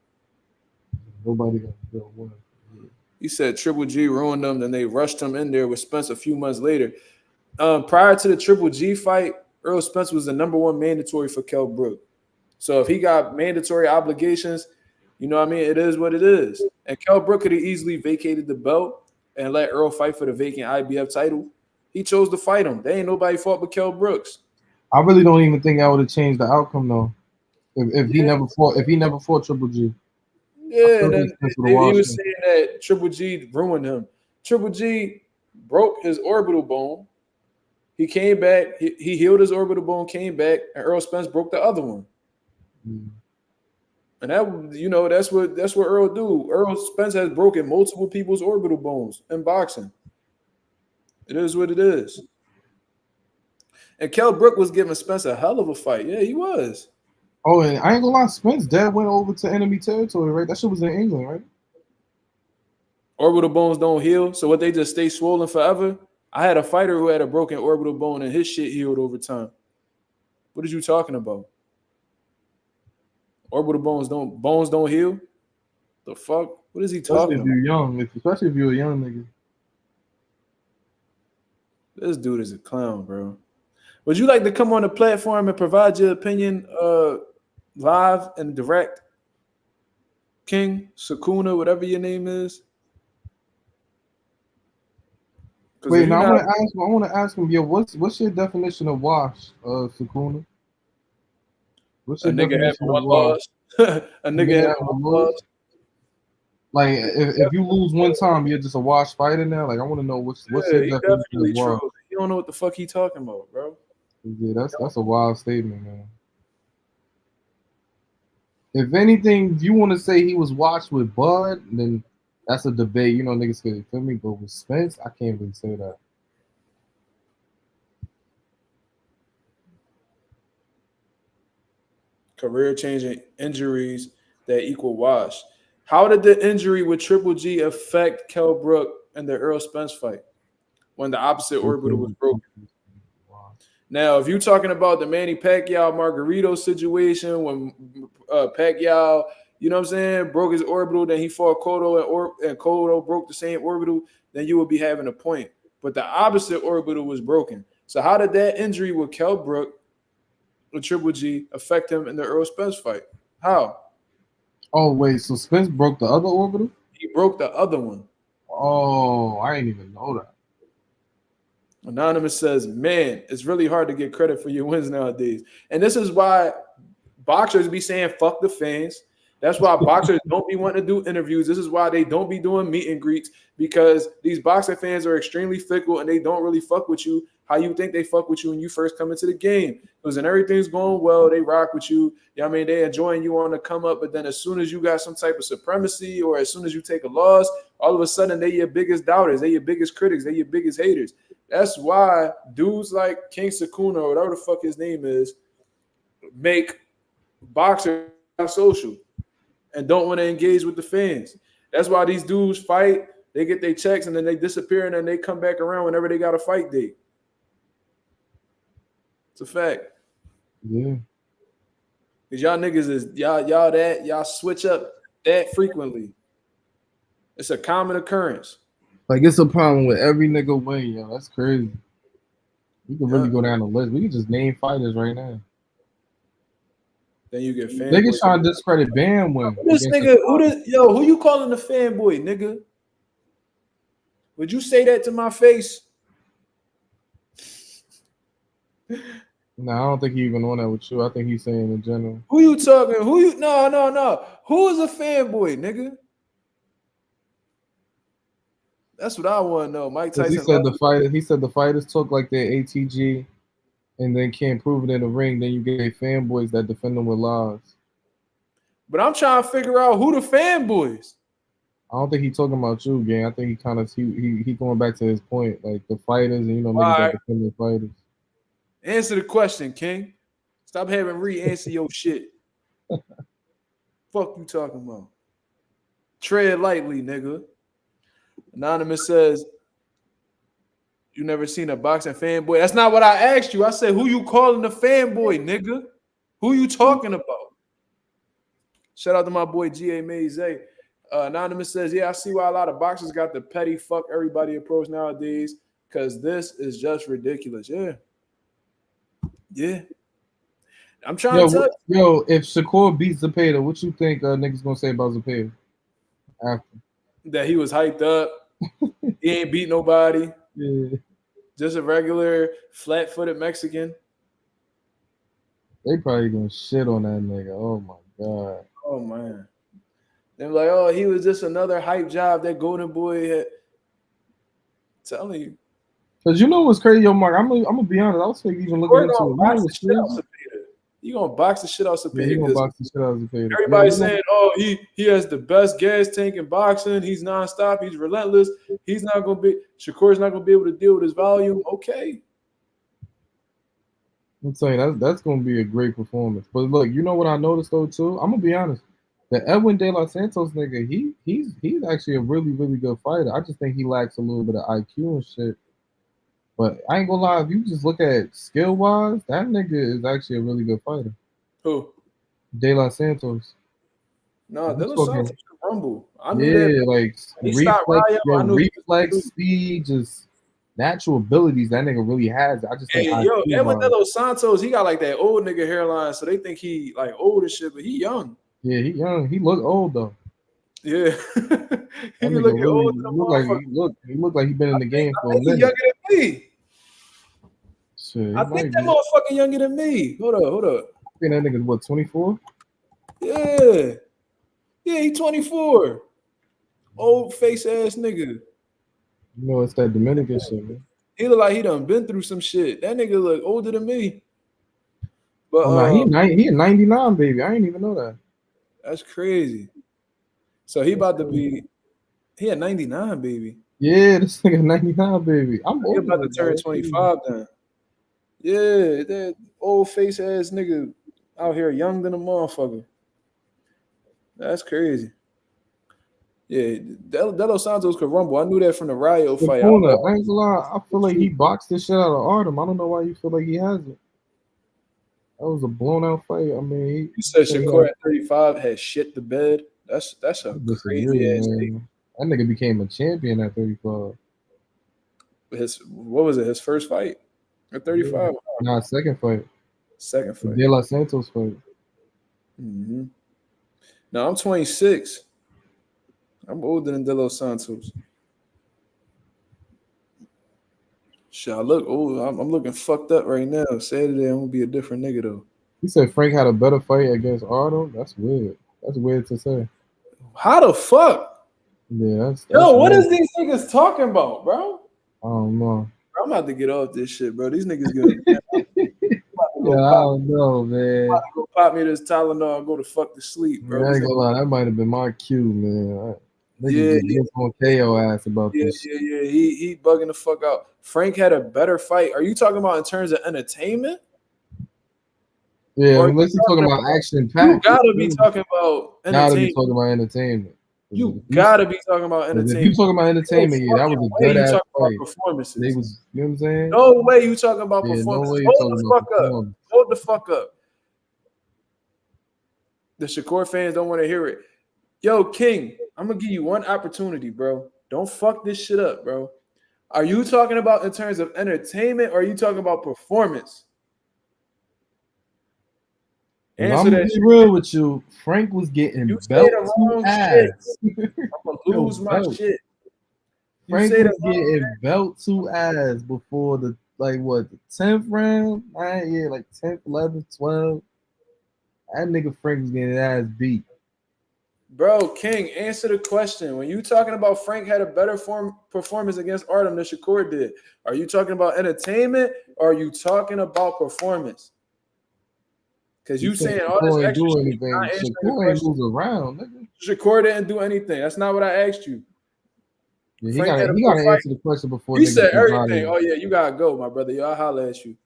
S2: Nobody got to win.
S1: He said Triple G ruined them, then they rushed him in there with Spence a few months later. Prior to the Triple G fight, Earl Spence was the #1 mandatory for Kell Brook. So if he got mandatory obligations, you know what I mean? It is what it is. And Kell Brook could have easily vacated the belt and let Earl fight for the vacant IBF title. He chose to fight him. There ain't nobody fought but Kell Brooks.
S2: I really don't even think that would have changed the outcome though. If he never fought Triple G.
S1: Yeah, and then he was saying that Triple G ruined him. Triple G broke his orbital bone. He came back. He healed his orbital bone, came back, and Earl Spence broke the other one. And that's what Earl do. Earl Spence has broken multiple people's orbital bones in boxing. It is what it is. And Kell Brook was giving Spence a hell of a fight. Yeah, he was.
S2: Oh, and I ain't gonna lie, Spence dad went over to enemy territory, right? That shit was in England, right?
S1: Orbital bones don't heal, so what, they just stay swollen forever? I had a fighter who had a broken orbital bone and his shit healed over time. What are you talking about? Orbital bones don't heal? The fuck? What is he talking about?
S2: Especially if you're young, especially if you're a young nigga.
S1: This dude is a clown, bro. Would you like to come on the platform and provide your opinion live and direct? King, Sakuna, whatever your name is.
S2: Wait, now I want to ask him, yo, what's your definition of wash, Sakuna? What's your definition of wash?
S1: A nigga had one loss.
S2: Like, if you lose one time, you're just a wash fighter now. Like, I want to know what's your definition of wash.
S1: You don't know what the fuck he talking about, bro.
S2: Yeah, that's a wild statement, man. If anything, if you want to say he was washed with Bud, then that's a debate. You know, niggas could feel me, but with Spence, I can't really say that.
S1: Career-changing injuries that equal wash. How did the injury with Triple G affect Kell Brook in the Earl Spence fight when the opposite orbital was broken? Now, if you're talking about the Manny Pacquiao Margarito situation when Pacquiao, you know what I'm saying, broke his orbital, then he fought Cotto and Cotto broke the same orbital, then you would be having a point. But the opposite orbital was broken. So how did that injury with Kell Brook with Triple G affect him in the Earl Spence fight? How?
S2: Oh, wait, so Spence broke the other orbital?
S1: He broke the other one.
S2: Oh, I didn't even know that.
S1: Anonymous says, man, it's really hard to get credit for your wins nowadays. And this is why boxers be saying, fuck the fans. That's why boxers don't be wanting to do interviews. This is why they don't be doing meet and greets, because these boxing fans are extremely fickle and they don't really fuck with you how you think they fuck with you when you first come into the game. Because when everything's going well, they rock with you. I mean, they enjoying you on the come up, but then as soon as you got some type of supremacy or as soon as you take a loss, all of a sudden they your biggest doubters, they your biggest critics, they your biggest haters. That's why dudes like King Sakuna or whatever the fuck his name is make boxers social and don't want to engage with the fans. That's why these dudes fight, they get their checks and then they disappear and then they come back around whenever they got a fight date. It's a fact.
S2: Yeah.
S1: Because y'all niggas is y'all switch up that frequently. It's a common occurrence.
S2: Like, it's a problem with every nigga win, yo. That's crazy. We can really go down the list. We can just name fighters right now.
S1: Then you get fanboy.
S2: Niggas trying to discredit Bam win.
S1: Who you calling the fanboy, nigga? Would you say that to my face?
S2: No, I don't think he even on that with you. I think he's saying in general.
S1: Who you talking? No. Who is a fanboy, nigga? That's what I want to know. Mike Tyson.
S2: He said the fighters talk like they're ATG and then can't prove it in the ring. Then you get fanboys that defend them with lies.
S1: But I'm trying to figure out who the fanboys.
S2: don't think he's talking about you, gang. I think he kind of he going back to his point, like the fighters and niggas
S1: right.
S2: that defend their fighters.
S1: Answer the question, King. Stop having re-answer your shit. Fuck you talking about? Tread lightly, nigga. Anonymous says, you never seen a boxing fanboy. That's not what I asked you. I said, who you calling a fanboy, nigga? Who you talking about? Shout out to my boy G.A. Maze. Anonymous says, yeah, I see why a lot of boxers got the petty fuck everybody approach nowadays because this is just ridiculous. Yeah. I'm trying to tell you.
S2: Yo, if Shakur beats Zepeda, what you think niggas gonna say about Zepeda after?
S1: That he was hyped up. He ain't beat nobody.
S2: Yeah.
S1: Just a regular flat-footed Mexican.
S2: They probably gonna shit on that nigga. Oh my god.
S1: Oh man. They're like, oh, he was just another hype job that Golden Boy had. Telling you.
S2: Cause you know what's crazy, yo, Mark. I'm gonna be honest. I was even looking into it.
S1: You gonna box the shit out Zepeda?
S2: Yeah, he gonna box the shit out of Zepeda.
S1: Everybody's saying, oh, he has the best gas tank in boxing. He's nonstop. He's relentless. He's not gonna be. Shakur's not gonna be able to deal with his volume. Okay.
S2: I'm saying that's gonna be a great performance. But look, you know what I noticed though too. I'm gonna be honest. The Edwin De Los Santos nigga, he's actually a really really good fighter. I just think he lacks a little bit of IQ and shit. But I ain't gonna lie, if you just look at skill wise, that nigga is actually a really good fighter.
S1: Who?
S2: De Los Santos.
S1: No, De Los Santos could rumble. I knew
S2: that. Like reflex, speed, just natural abilities that nigga really has. I just think
S1: Edwin De Los Santos, he got like that old nigga hairline, so they think he like old and shit, but he young.
S2: Yeah, he young. He look old though.
S1: Yeah.
S2: He look like he been in the game for a minute.
S1: He's younger than me.
S2: Shit,
S1: I think that motherfucker younger than me. Hold up.
S2: I think that nigga's what, 24?
S1: Yeah, he 24. Old face ass nigga.
S2: You know, it's that Dominican shit, man.
S1: He look like he done been through some shit. That nigga look older than me. But
S2: he a 99 baby. I ain't even know that.
S1: That's crazy. So he about to be. He a 99 baby.
S2: Yeah, this nigga 99 baby.
S1: He about to turn 25 then. Yeah, that old face ass nigga out here young than a motherfucker. That's crazy. Yeah, De Los Santos could rumble. I knew that from the Rayo fight.
S2: I ain't gonna lie. I feel like he boxed the shit out of Artem. I don't know why you feel like he hasn't. That was a blown out fight. I mean,
S1: you said Shakur at 35 had shit to bed. That's a crazy ass thing.
S2: That nigga became a champion at 35.
S1: What was it? His first fight at 35?
S2: Nah, second fight.
S1: Second fight.
S2: De Los Santos fight.
S1: Mm-hmm. Now I'm 26. I'm older than De Los Santos. Shit, I look old. I'm looking fucked up right now. Saturday, I'm gonna be a different nigga though.
S2: He said Frank had a better fight against Artem. That's weird. That's weird to say.
S1: How the fuck?
S2: Yeah, that's
S1: what is these niggas talking about, bro?
S2: I don't know.
S1: I'm about to get off this shit, bro. These niggas gonna.
S2: I don't know, man.
S1: I'm about to go pop me this Tylenol and go to fuck to sleep, bro.
S2: I ain't gonna lie, that might have been my cue, man. Niggas gonna KO ass about this.
S1: Yeah. He bugging the fuck out. Frank had a better fight. Are you talking about in terms of entertainment?
S2: Yeah, unless you're talking about action packed.
S1: You gotta be talking about entertainment.
S2: Gotta be talking about entertainment.
S1: You gotta be talking about entertainment.
S2: If you talking about entertainment, that was a good ass fight.
S1: Performances.
S2: They was, you know what I'm saying?
S1: No way you talking about performances. Hold the fuck up. The Shakur fans don't want to hear it. Yo, King, I'm gonna give you one opportunity, bro. Don't fuck this shit up, bro. Are you talking about in terms of entertainment or are you talking about performance?
S2: I'm gonna be real with you. Frank was getting belt to ass.
S1: I'm gonna lose my shit.
S2: Frank was getting belt to ass before the 10th round? Yeah, like 10th, 11th, 12th. That nigga Frank was getting his ass beat.
S1: Bro, King, answer the question. When you talking about Frank had a better performance against Artem than Shakur did, are you talking about entertainment or are you talking about performance? Because you saying all
S2: Shakur
S1: this
S2: ain't
S1: extra
S2: do
S1: shit,
S2: anything.
S1: not answering the
S2: Shakur ain't
S1: question.
S2: move around, nigga.
S1: Shakur didn't do anything. That's not what I asked you.
S2: Yeah, he
S1: Frank
S2: gotta answer the question before
S1: he
S2: niggas
S1: said
S2: get out of
S1: everything.
S2: here.
S1: Oh yeah, you gotta go, my brother. Y'all holler at you.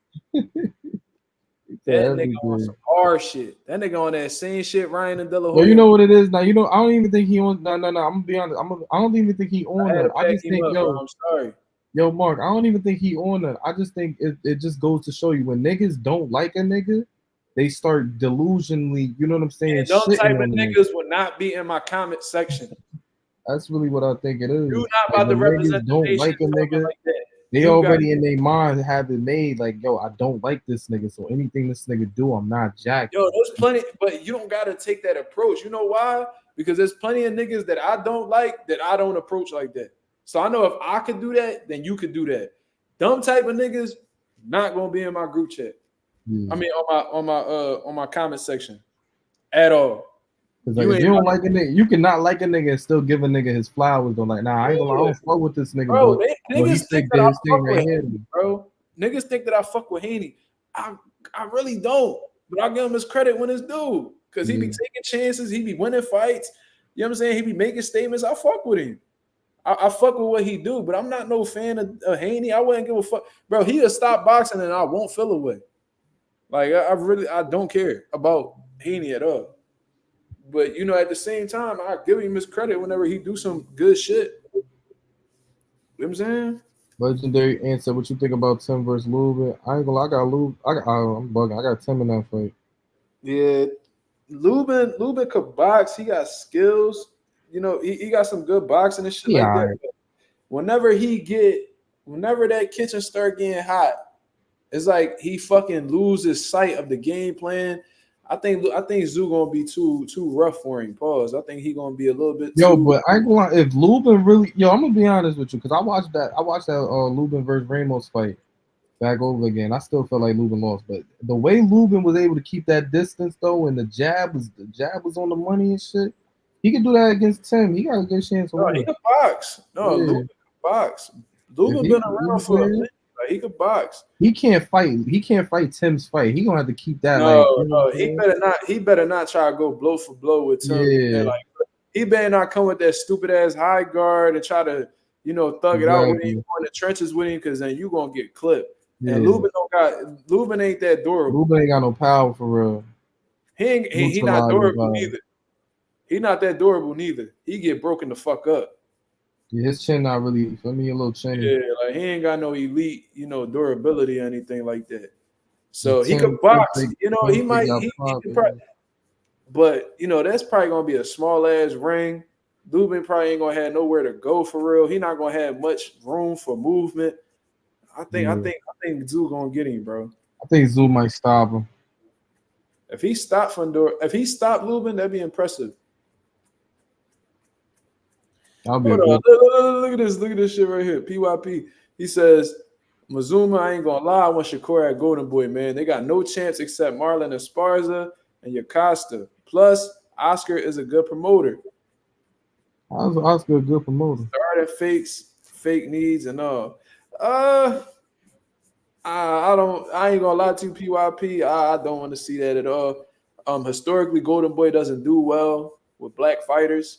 S1: That nigga on some hard shit. That nigga on that same shit Ryan and De La Hoya.
S2: Well, you know what it is now. You know, I don't even think he on. No. I'm gonna be honest. I don't even think he on that. I just think,
S1: I'm sorry.
S2: Yo, Mark, I don't even think he on that. I just think it just goes to show you when niggas don't like a nigga, they start delusionally, you know what I'm saying?
S1: And those type of
S2: niggas
S1: niggas would not be in my comment section.
S2: That's really what I think it is.
S1: You not about to represent the nation
S2: like a nigga
S1: like that.
S2: They already in their mind have it made like, yo, I don't like this nigga, so anything this nigga do, I'm not jacking.
S1: Yo, there's plenty, but you don't gotta take that approach. You know why? Because there's plenty of niggas that I don't like that I don't approach like that. So I know if I could do that, then you could do that. Dumb type of niggas not gonna be in my group chat. I mean, on my comment section at all.
S2: Like, if you don't like a nigga, you cannot like a nigga and still give a nigga his flowers. Though, like, nah, I ain't gonna lie, I don't fuck with this nigga,
S1: bro.
S2: Niggas think that his thing right here,
S1: bro. Niggas think that I fuck with Haney. I really don't, but I give him his credit when it's due because he be taking chances, he be winning fights. You know what I'm saying? He be making statements. I fuck with him. I fuck with what he do, but I'm not no fan of Haney. I wouldn't give a fuck, bro. He'll stop boxing and I won't feel away. Like I don't care about Haney at all. But you know, at the same time, I give him his credit whenever he do some good shit. You know what I'm saying?
S2: Legendary answer. What you think about Tim versus Lubin? I ain't gonna lie, I got Lubin. I'm bugging. I got Tim in that fight.
S1: Yeah, Lubin could box. He got skills. You know, he got some good boxing and shit like that. But whenever that kitchen start getting hot, it's like he fucking loses sight of the game plan. I think Zoo gonna be too rough for him. Pause. I think he gonna be a little bit.
S2: But I ain't gonna lie, if Lubin really, I'm gonna be honest with you, because I watched that Lubin versus Ramos fight back over again. I still felt like Lubin lost, but the way Lubin was able to keep that distance though, and the jab was on the money and shit. He could do that against Tim. He got a good chance.
S1: He could box. Lubin can box. Lubin been around for a minute. Like, he could box.
S2: He can't fight. He can't fight Tim's fight. He gonna have to keep that.
S1: No. He better not try to go blow for blow with Tim.
S2: Yeah.
S1: And he better not come with that stupid ass high guard and try to, thug it out with him, go in the trenches with him, because then you gonna get clipped. Yeah. And Lubin ain't that durable.
S2: Lubin ain't got no power for real.
S1: He not durable neither. He not that durable neither. He get broken the fuck up.
S2: Yeah, his chin not really, for me, a little chin.
S1: Yeah, like he ain't got no elite, durability or anything like that. So he could box. He could probably, but that's probably gonna be a small ass ring. Lubin probably ain't gonna have nowhere to go for real. He not gonna have much room for movement. I think Zoo gonna get him, bro.
S2: I think Zoo might stop him.
S1: If he stopped Lubin, that'd be impressive. Hold on. Look at this shit right here. PYP. He says, Mazuma, I ain't gonna lie, I want Shakur at Golden Boy, man. They got no chance except Marlon Esparza and Yocosta. Plus, Oscar is a good promoter.
S2: How's Oscar a good promoter?
S1: Started fake needs and all. I ain't gonna lie to you, PYP. I don't want to see that at all. Historically, Golden Boy doesn't do well with black fighters.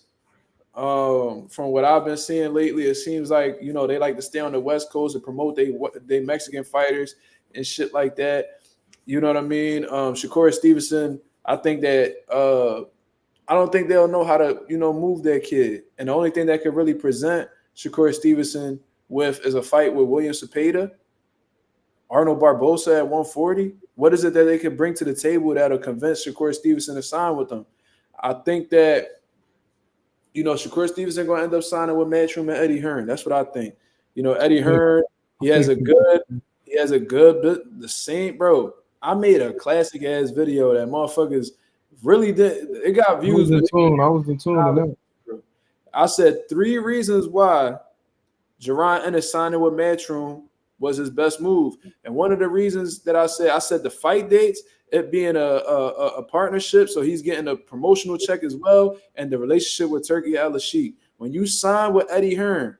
S1: From what I've been seeing lately, it seems like they like to stay on the West Coast and promote they Mexican fighters and shit like that. You know what I mean? Shakur Stevenson, I think that I don't think they'll know how to move that kid. And the only thing that could really present Shakur Stevenson with is a fight with William Cepeda, Arnold Barbosa at 140. What is it that they could bring to the table that'll convince Shakur Stevenson to sign with them? I think that Shakur Stevenson gonna end up signing with Matchroom and Eddie Hearn. That's what I think. Eddie Hearn, he has a good the same, bro. I made a classic ass video that motherfuckers really did. It got views.
S2: I was in tune.
S1: I said 3 reasons why Jaron Ennis signing with Matchroom was his best move. And one of the reasons that I said the fight dates, it being a partnership, so he's getting a promotional check as well, and the relationship with Turki Al-Sheikh. When you sign with Eddie Hearn,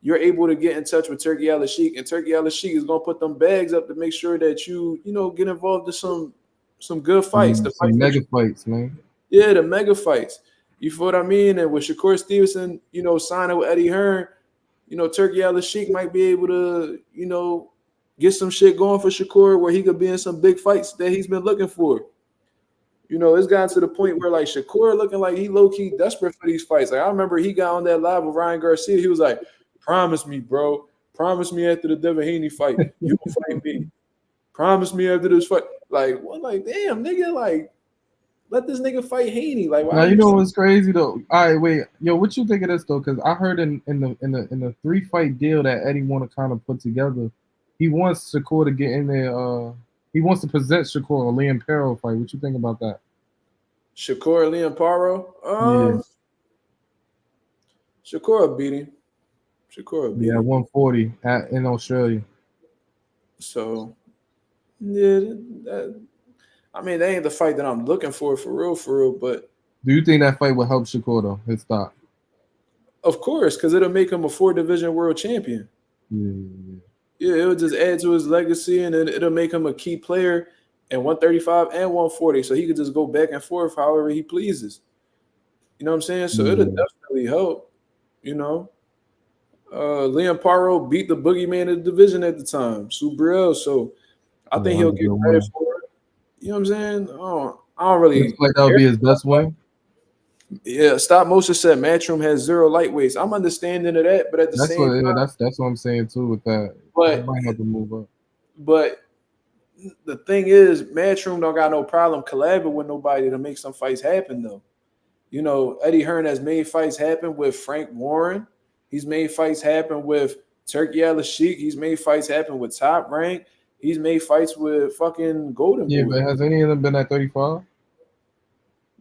S1: you're able to get in touch with Turki Al-Sheikh, and Turki Al-Sheikh is gonna put them bags up to make sure that you get involved in some some good fights. The
S2: Some
S1: fights
S2: mega fights, man.
S1: Yeah, the mega fights. You feel what I mean? And with Shakur Stevenson, signing with Eddie Hearn, Turkey Al-Sheikh might be able to, get some shit going for Shakur where he could be in some big fights that he's been looking for. It's gotten to the point where like Shakur looking like he low-key desperate for these fights. Like I remember he got on that live with Ryan Garcia. He was like, promise me, bro. Promise me after the Devin Haney fight, you will fight me. Promise me after this fight. Like, what? Like, damn, nigga, like, let this nigga fight Haney. Like, why?
S2: Now you know what's crazy though. All right, wait, yo, what you think of this though? Because I heard in the 3-fight deal that Eddie want to kind of put together, he wants Shakur to get in there. He wants to present Shakur a Liam Paro fight. What you think about that?
S1: Shakur Liam Paro?
S2: Yeah.
S1: Shakur beat him. Shakur beat him.
S2: 140 in Australia.
S1: So, yeah, I mean, that ain't the fight that I'm looking for real. But
S2: do you think that fight will help Shakur though? His stock?
S1: Of course, because it'll make him a 4-division world champion. Yeah, it'll just add to his legacy, and it'll make him a key player in 135 and 140, so he could just go back and forth however he pleases. You know what I'm saying? So it'll definitely help. Liam Paro beat the boogeyman of the division at the time, Subriel. So I think he'll get credit for it. You know what I'm saying? I don't really
S2: like that would be his best win.
S1: Yeah, Stop Motion said Matchroom has 0 lightweights. I'm understanding of that, but at the same time,
S2: that's what I'm saying too with that.
S1: But
S2: I might have to move up.
S1: But the thing is, Matchroom don't got no problem collaborating with nobody to make some fights happen though. Eddie Hearn has made fights happen with Frank Warren. He's made fights happen with Turkey Al-Sheikh. He's made fights happen with Top Rank. He's made fights with fucking Golden Boy.
S2: Yeah, but has any of them been at 35?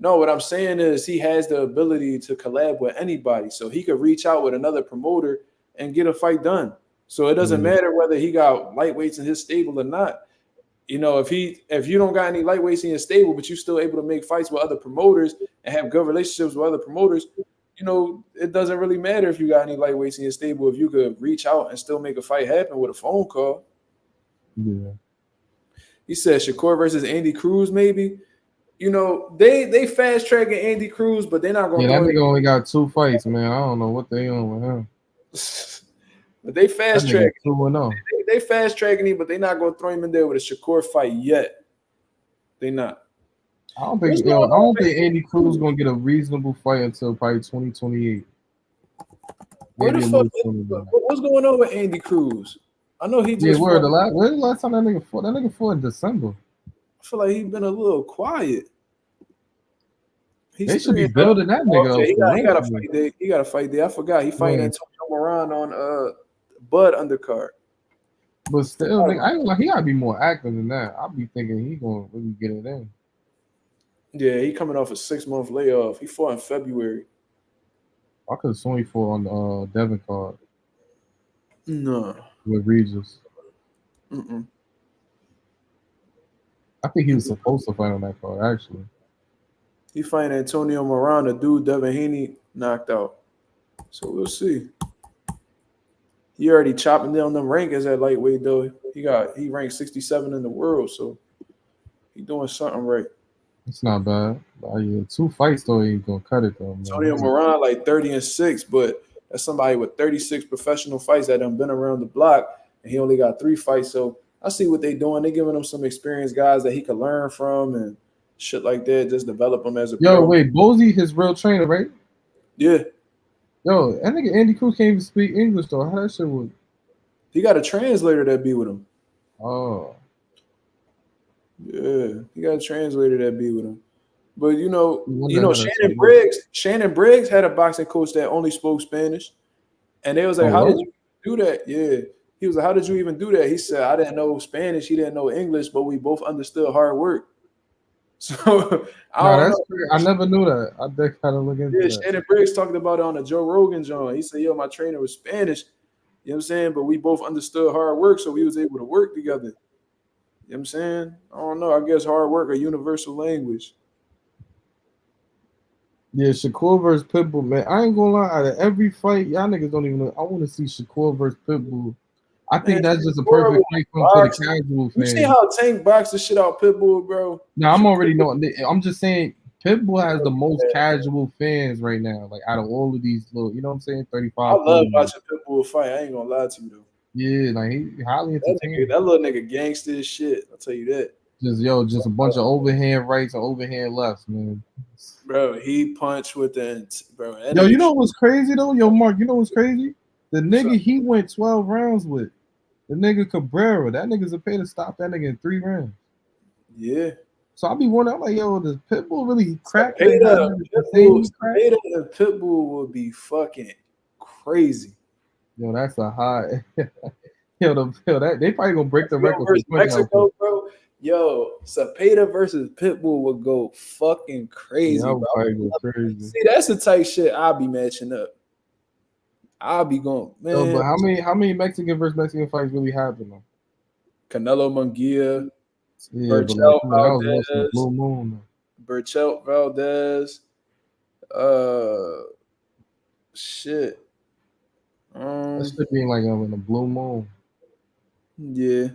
S1: No, what I'm saying is he has the ability to collab with anybody. So he could reach out with another promoter and get a fight done. So it doesn't matter whether he got lightweights in his stable or not. If you don't got any lightweights in your stable, but you're still able to make fights with other promoters and have good relationships with other promoters, it doesn't really matter if you got any lightweights in your stable if you could reach out and still make a fight happen with a phone call.
S2: Yeah.
S1: He said Shakur versus Andy Cruz, maybe. They fast tracking Andy Cruz, but they're not going to.
S2: Yeah, that nigga only got 2 fights, man. I don't know what they on with him.
S1: But they fast tracking.
S2: 2-0.
S1: They fast tracking him, but they're not going to throw him in there with a Shakur fight yet. They not.
S2: I don't think Andy Cruz gonna get a reasonable fight until probably 2028.
S1: What's going on with Andy Cruz? I know he just.
S2: Where's the last time that nigga fought? That nigga fought in December.
S1: I feel like he's been a little quiet.
S2: They should be building that nigga up.
S1: He got a fight day. He got a fight day. I forgot. He fighting Antonio Moran on Bud undercard.
S2: But still, nigga, he gotta be more active than that. I'll be thinking he gonna really get it in.
S1: Yeah, he coming off a 6-month layoff. He fought in February.
S2: I could have sworn he fought on the Devin card.
S1: No.
S2: With Regis.
S1: Mm-mm.
S2: I think he was supposed to fight on that card, actually.
S1: He fighting Antonio Moran, a dude Devin Haney knocked out. So we'll see. He already chopping down them rankings at lightweight, though. He ranked 67 in the world, so he doing something right.
S2: It's not bad. Yeah, 2 fights though, he gonna cut it though.
S1: Antonio Moran like 30-6, but that's somebody with 36 professional fights that done been around the block, and he only got 3 fights. So I see what they doing. They giving him some experienced guys that he could learn from and shit like that. Just develop him as a pro.
S2: Wait, Bozy his real trainer, right?
S1: Yeah.
S2: Yo, I think Andy Cruz can't even speak English though. How that shit work?
S1: He got a translator that be with him.
S2: Oh.
S1: Yeah, he got a translator that be with him. But Shannon Briggs had a boxing coach that only spoke Spanish. And they was like, how did you do that? Yeah. He was like, how did you even do that? He said, I didn't know Spanish, he didn't know English, but we both understood hard work. So I
S2: never knew that. I think kind of look into that.
S1: Shannon Briggs talked about it on the Joe Rogan joint. He said, my trainer was Spanish. You know what I'm saying? But we both understood hard work, so we was able to work together. You know what I'm saying? I don't know. I guess hard work a universal language.
S2: Yeah, Shakur versus Pitbull, man. I ain't gonna lie. Out of every fight, y'all niggas don't even know. I want to see Shakur versus Pitbull. I think
S1: Man,
S2: that's just a
S1: Bro,
S2: perfect fight for the
S1: boxing.
S2: casual
S1: You see
S2: fans.
S1: how Tank boxed the shit out Pitbull, bro?
S2: Now I'm already knowing. I'm just saying, Pitbull has the most casual fans right now. Like out of all of these little, you know what I'm saying, 35.
S1: I love watching Pitbull fight. I ain't gonna lie to you though.
S2: Yeah, like he highly entertaining.
S1: That little nigga gangster as shit. I'll tell you that.
S2: Just a bunch of overhand rights and overhand lefts, man.
S1: Bro, he punched with the bro.
S2: Yo, you know what's crazy though? Yo, Mark, you know what's crazy? The nigga he went 12 rounds with, the nigga Cabrera, that nigga's a pay to stop that nigga in 3 rounds.
S1: Yeah.
S2: So I'll be wondering, I'm like, yo, does Pitbull really crack?
S1: Pitbull and Pitbull would be fucking crazy.
S2: Yo, that's a high. That they probably gonna break the record
S1: versus Mexico, bro. Yo, Cepeda versus Pitbull would go fucking crazy.
S2: Yeah,
S1: bro. Crazy. See, that's the type shit I'll be matching up. I'll be going, man.
S2: Yo, but how many Mexican versus Mexican fights really happened though?
S1: Canelo Munguia,
S2: Berchelt Valdez, Blue Moon.
S1: Berchelt Valdez, shit.
S2: That should be like in the Blue Moon.
S1: Yeah.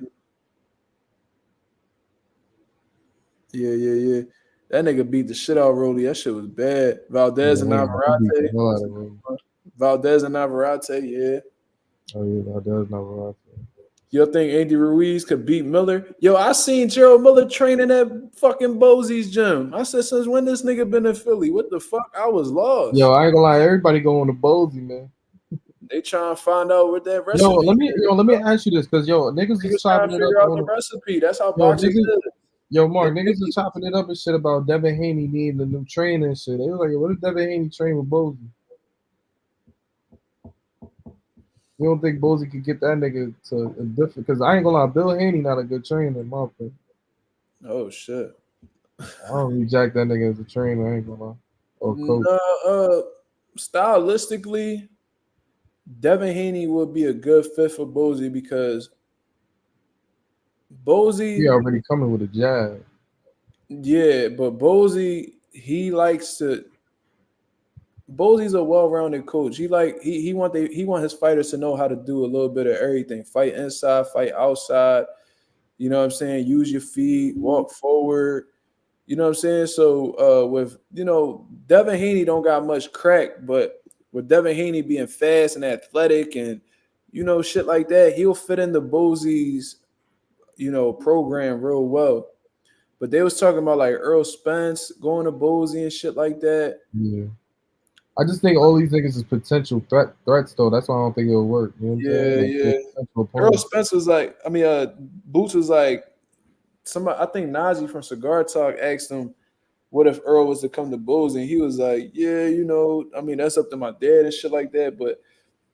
S1: Yeah. That nigga beat the shit out of Rolly. That shit was bad. Valdez and Navarrete. Valdez and Navarrete, yeah.
S2: Oh yeah, Valdez Navarrete.
S1: You think Andy Ruiz could beat Miller? Yo, I seen Gerald Miller training at fucking Bosie's gym. I said, since when this nigga been in Philly? What the fuck? I was lost.
S2: Yo, I ain't gonna lie, everybody going to Bosie, man.
S1: They trying to find out what that recipe.
S2: Let me ask you this, because niggas is chopping it up
S1: on the recipe. That's how boxing is.
S2: Yo, Mark, niggas are chopping it up and shit about Devin Haney needing a new trainer and shit. They was like, what if Devin Haney train with Bosie? You don't think Bosie could get that nigga to a different? Because I ain't gonna lie, Bill Haney not a good trainer, in my opinion.
S1: Oh shit!
S2: I don't reject that nigga as a trainer. I ain't gonna lie. Or coach.
S1: Stylistically, Devin Haney would be a good fit for Bosie because Bosie.
S2: He already coming with a jab.
S1: Yeah, but Bosie, he likes to. Bosie's a well-rounded coach. He want his fighters to know how to do a little bit of everything. Fight inside, fight outside. You know what I'm saying? Use your feet, walk forward. You know what I'm saying? So with Devin Haney don't got much crack, but with Devin Haney being fast and athletic and shit like that, he'll fit into Bosie's program real well. But they was talking about like Earl Spence going to Bosie and shit like that.
S2: Yeah. I just think all these niggas is potential threats though. That's why I don't think it'll work. You know what I'm saying?
S1: Earl Spence was like, Boots was like, somebody, I think Najee from Cigar Talk asked him, what if Earl was to come to Bosie? And he was like, yeah, that's up to my dad and shit like that. But,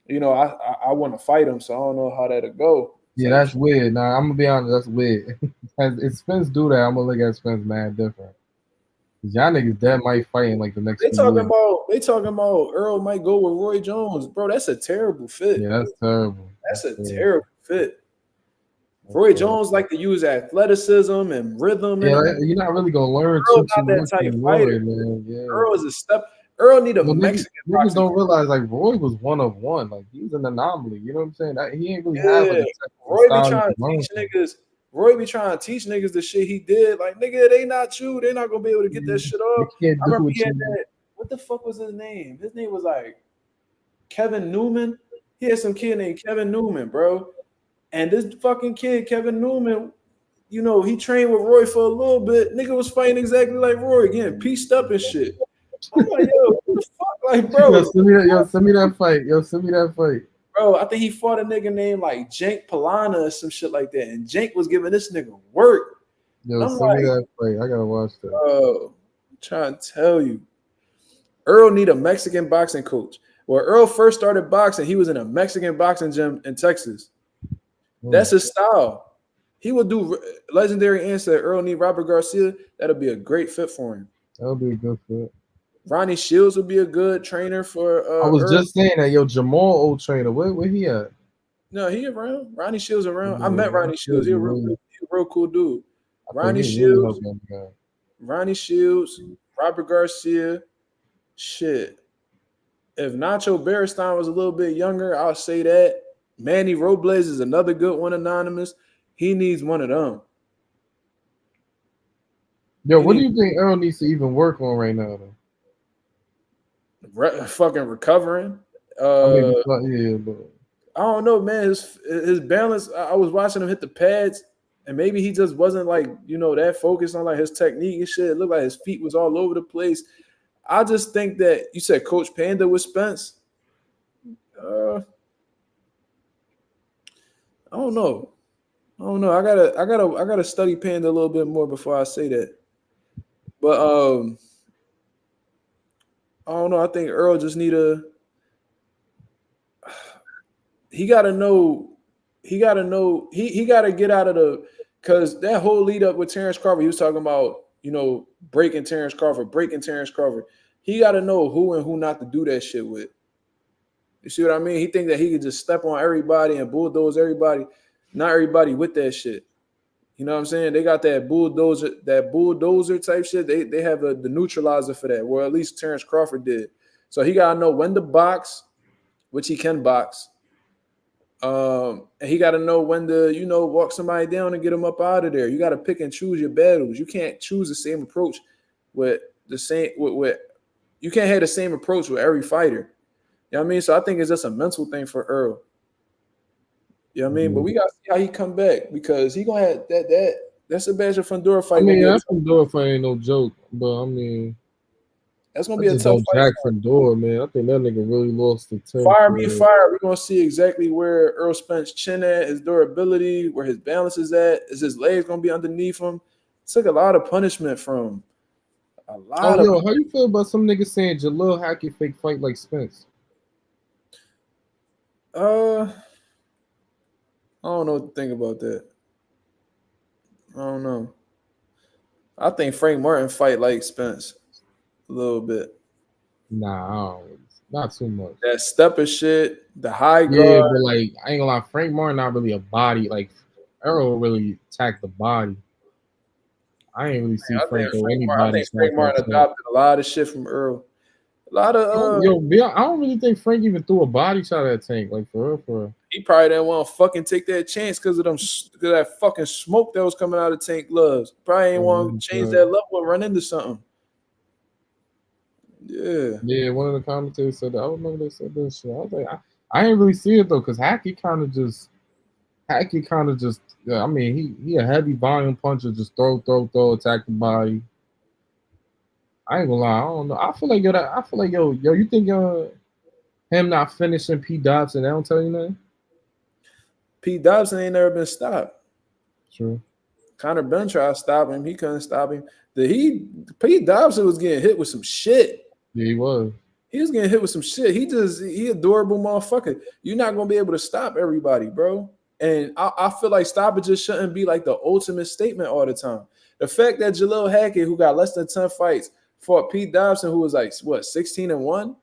S1: I want to fight him, so I don't know how that'll go.
S2: Yeah, that's weird. Nah, I'm going to be honest, that's weird. If Spence do that, I'm going to look at Spence mad different. Y'all niggas dead might fight in like the next.
S1: They talking about Earl might go with Roy Jones, bro. That's a terrible fit.
S2: Yeah, that's terrible.
S1: That's a terrible fit. Roy Jones like to use athleticism and rhythm.
S2: Yeah, you're not really gonna learn
S1: too much from Roy, man. Yeah. Earl is a step. Earl need a Mexican.
S2: Niggas don't realize like Roy was 1 of 1. Like he was an anomaly. You know what I'm saying? He ain't really have like
S1: Roy be trying to teach niggas. Roy be trying to teach niggas the shit he did. Like, nigga, they not you. They're not gonna be able to get that shit off. I remember he had that. What the fuck was his name? His name was like Kevin Newman. He had some kid named Kevin Newman, bro. And this fucking kid, Kevin Newman, he trained with Roy for a little bit. Nigga was fighting exactly like Roy, getting pieced up and shit. I'm like, yo, what the fuck? Like, bro.
S2: Send me that fight.
S1: Bro, I think he fought a nigga named like Jank Palana or some shit like that. And Jank was giving this nigga work.
S2: Yo, send me that fight. I gotta watch that.
S1: Bro, I'm trying to tell you. Earl need a Mexican boxing coach. When Earl first started boxing, he was in a Mexican boxing gym in Texas. That's his style. He would do legendary answer. Earl need Robert Garcia. That'll be a great fit for him.
S2: That'll be a good fit.
S1: Ronnie Shields would be a good trainer for
S2: I was
S1: Earl.
S2: just saying that, yo, Jamal, old trainer, where he at?
S1: No, he around. Ronnie Shields around. Yeah, I met Ronnie Shields. He's a real cool dude. Ronnie Shields, Robert Garcia. Shit. If Nacho Beristain was a little bit younger, I'll say that. Manny Robles is another good one, anonymous. He needs one of them.
S2: Yo, what do you think Earl needs to even work on right now,
S1: though? Fucking recovering.
S2: But
S1: I don't know, man. His balance. I was watching him hit the pads, and maybe he just wasn't like, that focused on like his technique and shit. It looked like his feet was all over the place. I just think that you said Coach Panda with Spence. I don't know. I gotta study Panda a little bit more before I say that. But I don't know. I think Earl just need he gotta know. He gotta get out of the, because that whole lead up with Terrence Crawford, he was talking about, breaking Terrence Crawford. He gotta know who and who not to do that shit with. You see what I mean? He think that he could just step on everybody and bulldoze everybody. Not everybody with that shit. You know what I'm saying? They got that bulldozer type shit. They have the neutralizer for that. Well, at least Terrence Crawford did. So he gotta know when to box, which he can box. And he got to know when to, walk somebody down and get them up out of there. You got to pick and choose your battles. You can't choose the same approach with you can't have the same approach with every fighter. You know what I mean? So I think it's just a mental thing for Earl. You know what I mean? But we got to see how he come back, because he gonna have that Sebastian Fundora fight.
S2: I mean, that Fundora fight ain't no joke, but I mean,
S1: that's gonna be a tough fight.
S2: Jack Fundora, man. I think that nigga really lost the temper.
S1: Fire. We're gonna see exactly where Earl Spence chin at, his durability, where his balance is at. Is his legs gonna be underneath him? Took a lot of punishment from a lot of.
S2: Yo, how you feel about some niggas saying Jalil Hackett fake fight like Spence?
S1: I don't know what to think about that. I don't know. I think Frank Martin fight like Spence a little bit.
S2: Nah, not too much.
S1: That stepper shit, the high guard.
S2: Yeah, but like, I ain't gonna lie, Frank Martin not really a body. Like, Earl really attacked the body. I ain't really see Frank or anybody.
S1: I think Frank Martin adopted a lot of shit from Earl. A lot of
S2: I don't really think Frank even threw a body shot at Tank. Like, for real.
S1: He probably didn't want to fucking take that chance because of that fucking smoke that was coming out of Tank gloves. Probably ain't want to change that level and run into something. Yeah,
S2: one of the commentators said that. I remember they said this shit. I was like, I ain't really see it though, because Hackett kind of just. I mean, he a heavy volume puncher, just throw, attack the body. I ain't gonna lie, I don't know. I feel like yo, you think him not finishing Pete Dobson, that don't tell you nothing?
S1: Pete Dobson ain't never been stopped.
S2: True.
S1: Conor Benn tried to stop him. He couldn't stop him. Pete Dobson was getting hit with some shit.
S2: Yeah, he was.
S1: He was getting hit with some shit. He adorable motherfucker. You're not gonna be able to stop everybody, bro. And I feel like stoppages shouldn't be like the ultimate statement all the time. The fact that Jalil Hackett, who got less than 10 fights, fought Pete Dobson, who was like, 16-1,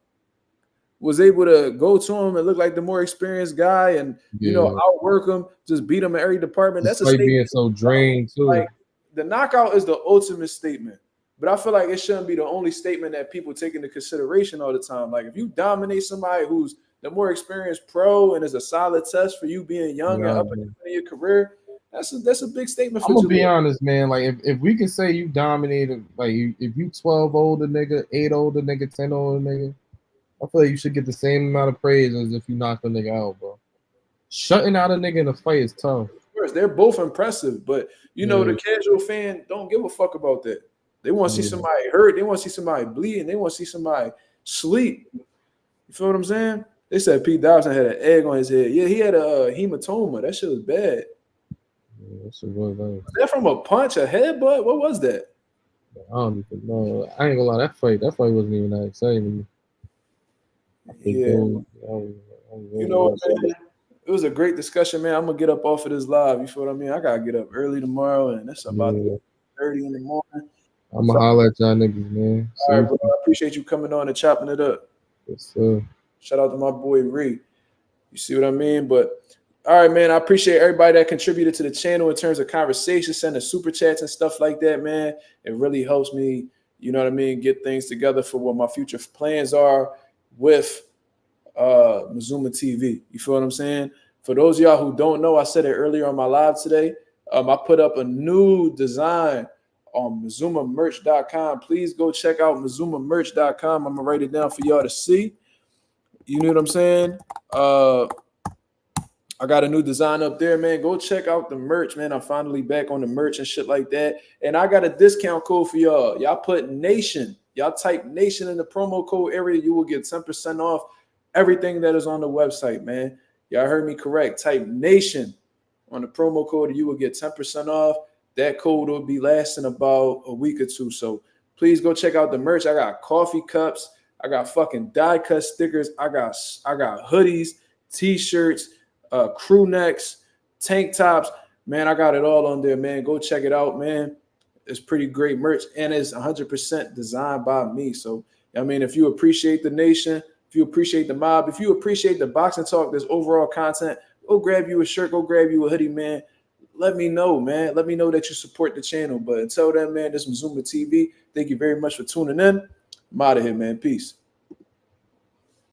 S1: was able to go to him and look like the more experienced guy and, outwork him, just beat him in every department. That's a statement.
S2: Being so drained, too.
S1: Like, the knockout is the ultimate statement. But I feel like it shouldn't be the only statement that people take into consideration all the time. Like, if you dominate somebody who's the more experienced pro and is a solid test for you being young and up in your career, that's a big statement for you.
S2: I'm gonna be honest, man. Like, if we can say you dominated, like, if you 12 older nigga, 8 older nigga, 10 older nigga, I feel like you should get the same amount of praise as if you knocked a nigga out, bro. Shutting out a nigga in a fight is tough.
S1: Of course, they're both impressive, but the casual fan don't give a fuck about that. They want to see somebody hurt. They want to see somebody bleeding. They want to see somebody sleep. You feel what I'm saying? They said Pete Dobson had an egg on his head. Yeah, he had a hematoma. That shit was bad.
S2: Yeah, that shit was bad.
S1: Was that from a punch, a headbutt? What was that?
S2: I don't even know. I ain't gonna lie. That fight wasn't even that exciting.
S1: Man, it was a great discussion, man. I'm gonna get up off of this live. You feel what I mean? I gotta get up early tomorrow, and it's about 30 in the morning.
S2: I'm gonna holler at y'all niggas, man.
S1: All right, bro. I appreciate you coming on and chopping it up.
S2: Yes, sir.
S1: Shout out to my boy Ree. You see what I mean? But all right, man. I appreciate everybody that contributed to the channel in terms of conversation, sending super chats and stuff like that, man. It really helps me, you know what I mean, get things together for what my future plans are with Mazuma TV. You feel what I'm saying? For those of y'all who don't know, I said it earlier on my live today. I put up a new design on MazumaMerch.com. Please go check out MazumaMerch.com. I'm gonna write it down for y'all to see. You know what I'm saying? I got a new design up there, man. Go check out the merch, man. I'm finally back on the merch and shit like that. And I got a discount code for y'all. Y'all put Nation. Y'all type Nation in the promo code area. You will get 10% off everything that is on the website, man. Y'all heard me correct. Type Nation on the promo code and you will get 10% off. That code will be lasting about a week or two. So please go check out the merch. I got coffee cups. I got fucking die cut stickers. I got hoodies, t-shirts, crew necks, tank tops. Man, I got it all on there, man. Go check it out, man. It's pretty great merch, and it's 100% designed by me. So, I mean, if you appreciate the Nation, if you appreciate the mob, if you appreciate the boxing talk, this overall content, go grab you a shirt, go grab you a hoodie, man. Let me know, man. Let me know that you support the channel. But until then, man, this is Mazuma TV. Thank you very much for tuning in. I'm out of here, man. Peace.